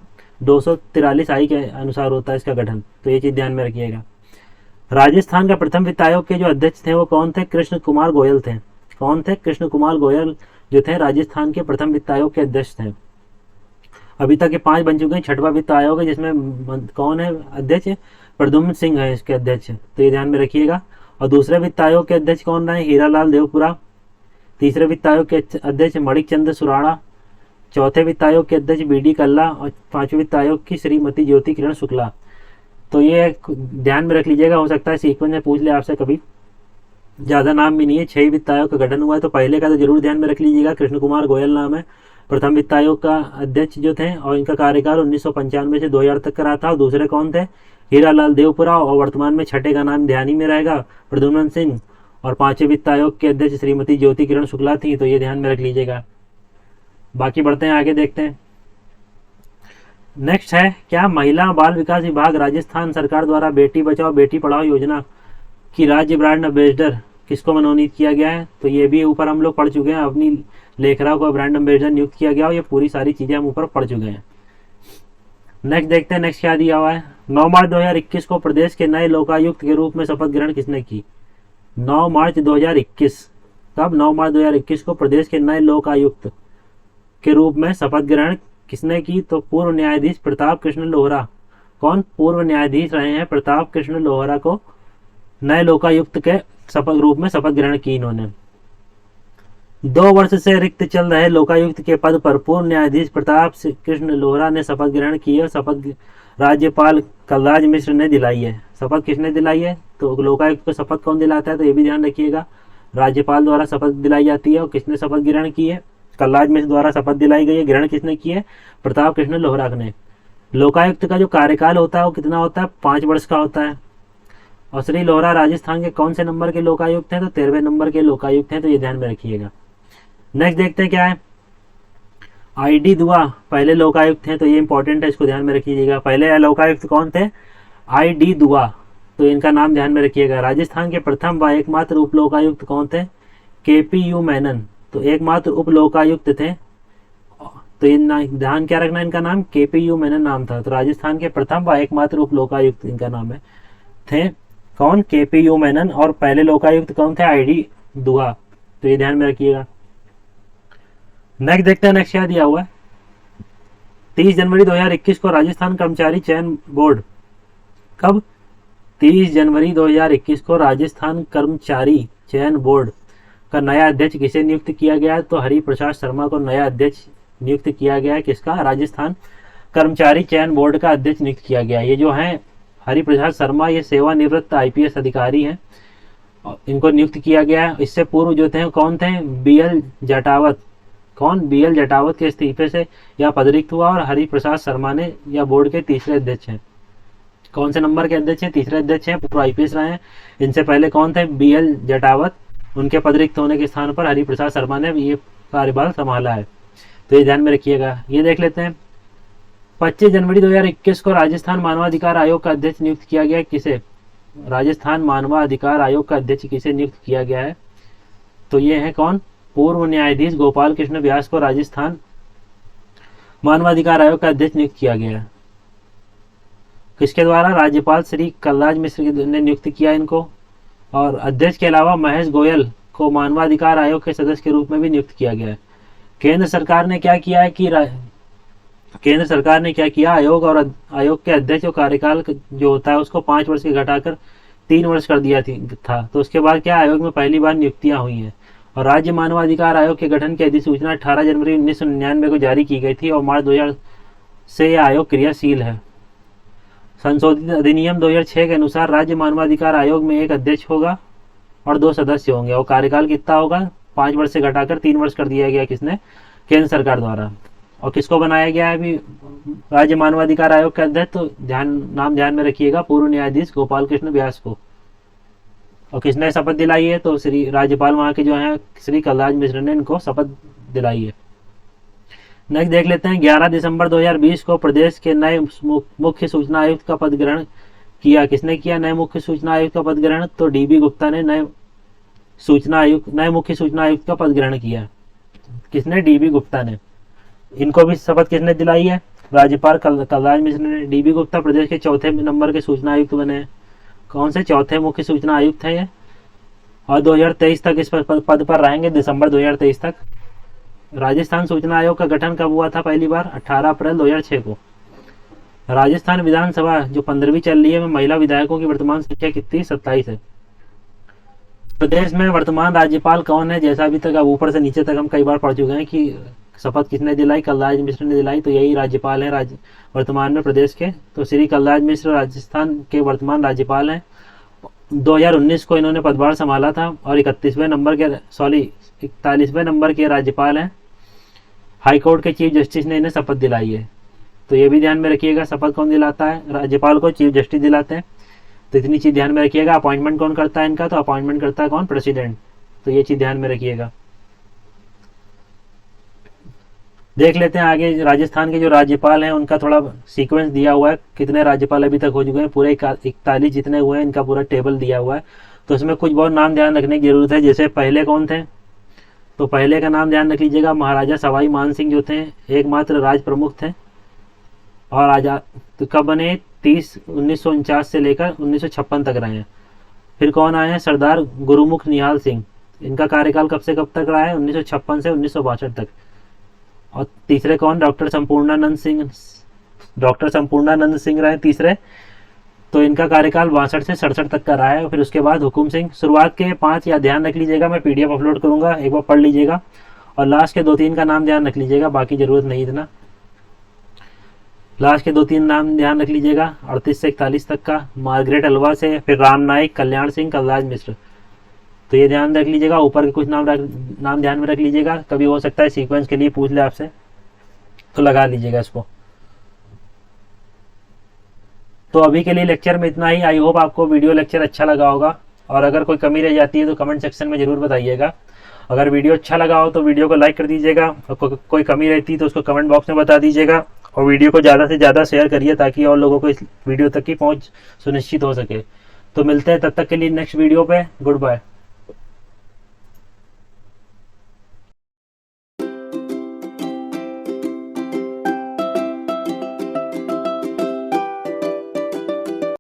243 आई के अनुसार होता है इसका गठन। तो ये चीज ध्यान में रखिएगा। राजस्थान का प्रथम वित्त आयोग के जो अध्यक्ष थे वो कौन थे? कृष्ण कुमार गोयल थे। कौन थे? कृष्ण कुमार गोयल जो थे राजस्थान के प्रथम वित्त आयोग के अध्यक्ष थे। अभी तक ये 5 बन चुके हैं। 6वां वित्त आयोग है जिसमें कौन है अध्यक्ष? प्रद्युम्न सिंह है इसके अध्यक्ष। तो ये ध्यान में रखिएगा। और दूसरे वित्त आयोग के अध्यक्ष कौन रहे? हीरालाल देवपुरा। तीसरे वित्त आयोग के अध्यक्ष मणिक चंद्र सुराणा। चौथे वित्त आयोग के अध्यक्ष BD कल्ला। और 5वें वित्त आयोग की श्रीमती ज्योति किरण शुक्ला। तो ये ध्यान में रख लीजिएगा। हो सकता है सीक्वेंस में पूछ ले आपसे कभी। ज्यादा नाम भी नहीं है। 6 वित्त आयोग का गठन हुआ है। तो पहले का तो जरूर ध्यान में रख लीजिएगा। कृष्ण कुमार गोयल नाम है, प्रथम वित्त आयोग का अध्यक्ष जो थे और इनका कार्यकाल 1995 से 2000 तक का रहा था। और दूसरे कौन थे? हीरालाल देवपुरा। और वर्तमान में छठे का नाम ध्यान ही में रहेगा, प्रद्युम्न सिंह। और 5वें वित्त आयोग के अध्यक्ष श्रीमती ज्योति किरण शुक्ला थी। तो ये ध्यान में रख लीजिएगा। बाकी बढ़ते हैं, आगे देखते हैं। नेक्स्ट है क्या महिला बाल विकास विभाग राजस्थान सरकार द्वारा बेटी बचाओ बेटी पढ़ाओ योजना की राज्य ब्रांड एम्बेसडर किसको मनोनीत किया गया है? तो ये भी ऊपर हम लोग पढ़ चुके हैं। अपनी लेखराव को ब्रांड एम्बेसडर नियुक्त किया गया और ये पूरी सारी चीजें हम ऊपर पढ़ चुके हैं। नेक्स्ट देखते हैं। नेक्स्ट क्या दिया हुआ है? 9 मार्च 2021 को प्रदेश के नए लोकायुक्त के रूप में शपथ ग्रहण किसने की? 9 मार्च 2021। कब? 9 मार्च 2021 को प्रदेश के नए लोकायुक्त के रूप में शपथ ग्रहण किसने की? तो पूर्व न्यायाधीश प्रताप कृष्ण लोहरा। कौन? पूर्व न्यायाधीश रहे हैं प्रताप कृष्ण लोहरा को नए लोकायुक्त के रूप में शपथ ग्रहण की इन्होंने। 2 वर्ष से रिक्त चल रहे लोकायुक्त के पद पर पूर्व न्यायाधीश प्रताप कृष्ण लोहरा ने शपथ ग्रहण की है। शपथ राज्यपाल कलराज मिश्र ने दिलाई है। शपथ किसने दिलाई है? तो लोकायुक्त को शपथ कौन दिलाता है? तो ये भी ध्यान रखिएगा। राज्यपाल द्वारा शपथ दिलाई जाती है। और किसने शपथ ग्रहण की है? कलराज मिश्र द्वारा शपथ दिलाई गई है। ग्रहण किसने की है? प्रताप कृष्ण लोहरा ने। लोकायुक्त का जो कार्यकाल होता है वो कितना होता है? 5 वर्ष का होता है। और श्री लोहरा राजस्थान के कौन से नंबर के लोकायुक्त हैं? तो 13वें नंबर के लोकायुक्त हैं। तो ये ध्यान में रखिएगा। नेक्स्ट देखते हैं क्या है। ID दुआ पहले लोकायुक्त हैं। तो ये इंपॉर्टेंट है, इसको ध्यान में रखिएगा। पहले लोकायुक्त कौन थे? ID दुआ। तो इनका नाम ध्यान में रखिएगा। राजस्थान के प्रथम व एकमात्र उप लोकायुक्त कौन थे? KPU मेनन। तो एकमात्र उप लोकायुक्त थे। तो ये ध्यान क्या रखना, इनका नाम KPU मेनन नाम था। तो राजस्थान के प्रथम व एकमात्र उप लोकायुक्त इनका नाम है थे कौन? KPU मेनन। और पहले लोकायुक्त कौन थे? ID दुआ। तो ये ध्यान में रखिएगा। नेक्स्ट देखते हैं। नेक्स्ट क्या दिया हुआ है? 30 जनवरी 2021 को राजस्थान कर्मचारी चयन बोर्ड। कब? 30 जनवरी 2021 को राजस्थान कर्मचारी चयन बोर्ड का नया अध्यक्ष किसे नियुक्त किया गया है? तो हरिप्रसाद शर्मा को नया अध्यक्ष नियुक्त किया गया है। किसका? राजस्थान कर्मचारी चयन बोर्ड का अध्यक्ष नियुक्त किया गया है। ये जो है हरिप्रसाद शर्मा, ये सेवानिवृत्त IPS अधिकारी हैं। इनको नियुक्त किया गया है। इससे पूर्व जो थे कौन थे? BL जटावत। कौन? BL जटावत के इस्तीफे से यह पदरिक्त हुआ और हरिप्रसाद शर्मा ने यह बोर्ड के तीसरे अध्यक्ष हैं। कौन से नंबर के अध्यक्ष हैं? तीसरे अध्यक्ष हैं। पूर्व IPS रहे हैं। इनसे पहले कौन थे? BL जटावत। उनके पदरिक्त होने के स्थान पर हरिप्रसाद शर्मा ने ये कार्यभार संभाला है। तो ये ध्यान में रखिएगा। ये देख लेते हैं। 25 जनवरी 2021 को राजस्थान मानवाधिकार आयोग का अध्यक्ष नियुक्त किया गया। किसे? राजस्थान मानवाधिकार आयोग का अध्यक्ष किसे नियुक्त किया गया है? तो ये है कौन? पूर्व न्यायाधीश गोपाल कृष्ण व्यास को राजस्थान मानवाधिकार आयोग का अध्यक्ष नियुक्त किया गया है। किसके द्वारा? राज्यपाल श्री कलराज मिश्र ने नियुक्त किया इनको। और अध्यक्ष के अलावा महेश गोयल को मानवाधिकार आयोग के सदस्य के रूप में भी नियुक्त किया गया है। केंद्र सरकार ने क्या किया है कि केंद्र सरकार ने क्या किया, आयोग और आयोग के अध्यक्ष का कार्यकाल जो होता है उसको 5 वर्ष के घटाकर 3 वर्ष कर दिया था। तो उसके बाद क्या, आयोग में पहली बार नियुक्तियां हुई हैं। और राज्य मानवाधिकार आयोग के गठन की अधिसूचना 18 जनवरी 1999 को जारी की गई थी और मार्च 2000 से यह आयोग क्रियाशील है। संशोधित अधिनियम 2006 के अनुसार राज्य मानवाधिकार आयोग में एक अध्यक्ष होगा और 2 सदस्य होंगे और कार्यकाल कितना होगा? 5 वर्ष से घटाकर 3 वर्ष कर दिया गया। किसने? केंद्र सरकार द्वारा। और किसको बनाया गया है अभी राज्य मानवाधिकार आयोग के अध्यक्ष? तो नाम ध्यान में रखिएगा, पूर्व न्यायाधीश गोपाल कृष्ण व्यास को। और किसने शपथ दिलाई है? तो श्री राज्यपाल वहां के जो है श्री कलराज मिश्र ने इनको शपथ दिलाई है। नेक्स्ट देख लेते हैं, 11 दिसंबर 2020 को प्रदेश के नए मुख्य सूचना आयुक्त का पद ग्रहण किया। किसने किया नए मुख्य सूचना आयुक्त का पद ग्रहण? तो डीबी गुप्ता ने नए मुख्य सूचना आयुक्त का पद ग्रहण किया। किसने? डीबी गुप्ता ने। इनको भी शपथ किसने दिलाई है? राज्यपाल कलराज मिश्र ने। डीबी गुप्ता प्रदेश के 4थे नंबर के सूचना आयुक्त बने हैं। कौन से? 4थे मुख्य सूचना आयुक्त है ये। और 2023 तक इस पद पर रहेंगे, दिसंबर 2023 तक। राजस्थान सूचना आयोग का गठन कब हुआ था पहली बार? 18 अप्रैल 2006 को। राजस्थान विधानसभा जो 15वीं चल रही है में महिला विधायकों की वर्तमान संख्या कितनी? 27 है। प्रदेश में वर्तमान राज्यपाल कौन है? जैसा अभी तक अब ऊपर से नीचे तक हम कई बार पढ़ चुके हैं कि शपथ किसने दिलाई? कलराज मिश्र ने दिलाई। तो यही राज्यपाल है वर्तमान में प्रदेश के। तो श्री कलराज मिश्र राजस्थान के वर्तमान राज्यपाल हैं। 2019 को इन्होंने पदभार संभाला था और 41वें नंबर के राज्यपाल हैं। हाईकोर्ट के चीफ जस्टिस ने इन्हें शपथ दिलाई है। तो ये भी ध्यान में रखिएगा, शपथ कौन दिलाता है? राज्यपाल को चीफ जस्टिस दिलाते हैं। तो इतनी चीज ध्यान में रखिएगा। अपॉइंटमेंट कौन करता है इनका? तो अपॉइंटमेंट करता है कौन? प्रेसिडेंट। तो ये चीज ध्यान में रखिएगा। देख लेते हैं आगे राजस्थान के जो राज्यपाल हैं उनका थोड़ा सीक्वेंस दिया हुआ है, कितने राज्यपाल अभी तक हो चुके हैं। पूरे 41 जितने हुए हैं इनका पूरा टेबल दिया हुआ है। तो इसमें कुछ बहुत नाम ध्यान रखने की जरूरत है। जैसे पहले कौन थे? तो पहले का नाम ध्यान रख लीजिएगा, महाराजा सवाई मान सिंह जो थे, एकमात्र राज प्रमुख थे और आजाद तो कब बने? 1949 से लेकर 1956 तक रहे हैं। फिर कौन आए हैं? सरदार गुरुमुख निहाल सिंह। इनका कार्यकाल कब से कब तक रहा है? 1956 से 1962 तक। और तीसरे कौन? डॉक्टर संपूर्णानंद सिंह रहे तीसरे। तो इनका कार्यकाल 62 से 67 तक का रहा है। फिर उसके बाद हुकुम सिंह। शुरुआत के 5 या ध्यान रख लीजिएगा, मैं पीडीएफ अपलोड करूंगा, एक बार पढ़ लीजिएगा। और लास्ट के 2-3 का नाम ध्यान रख लीजिएगा, बाकी जरूरत नहीं इतना। लास्ट के 2-3 नाम ध्यान रख लीजिएगा, 38 से 41 तक का। मार्गरेट अलवा से, फिर राम नाईक, कल्याण सिंह, कलराज मिश्र। तो ये ध्यान रख लीजिएगा। ऊपर के कुछ नाम ध्यान में रख लीजिएगा, कभी हो सकता है सीक्वेंस के लिए पूछ ले आपसे, तो लगा लीजिएगा इसको। तो अभी के लिए लेक्चर में इतना ही। आई होप आपको वीडियो लेक्चर अच्छा लगा होगा। और अगर कोई कमी रह जाती है तो कमेंट सेक्शन में जरूर बताइएगा। अगर वीडियो अच्छा लगा हो तो वीडियो को लाइक कर दीजिएगा, और कोई कमी रहती है तो उसको कमेंट बॉक्स में बता दीजिएगा। और वीडियो को ज़्यादा से ज़्यादा शेयर करिए ताकि और लोगों को इस वीडियो तक की पहुंच सुनिश्चित हो सके। तो मिलते हैं तब तक के लिए नेक्स्ट वीडियो पे। Good bye.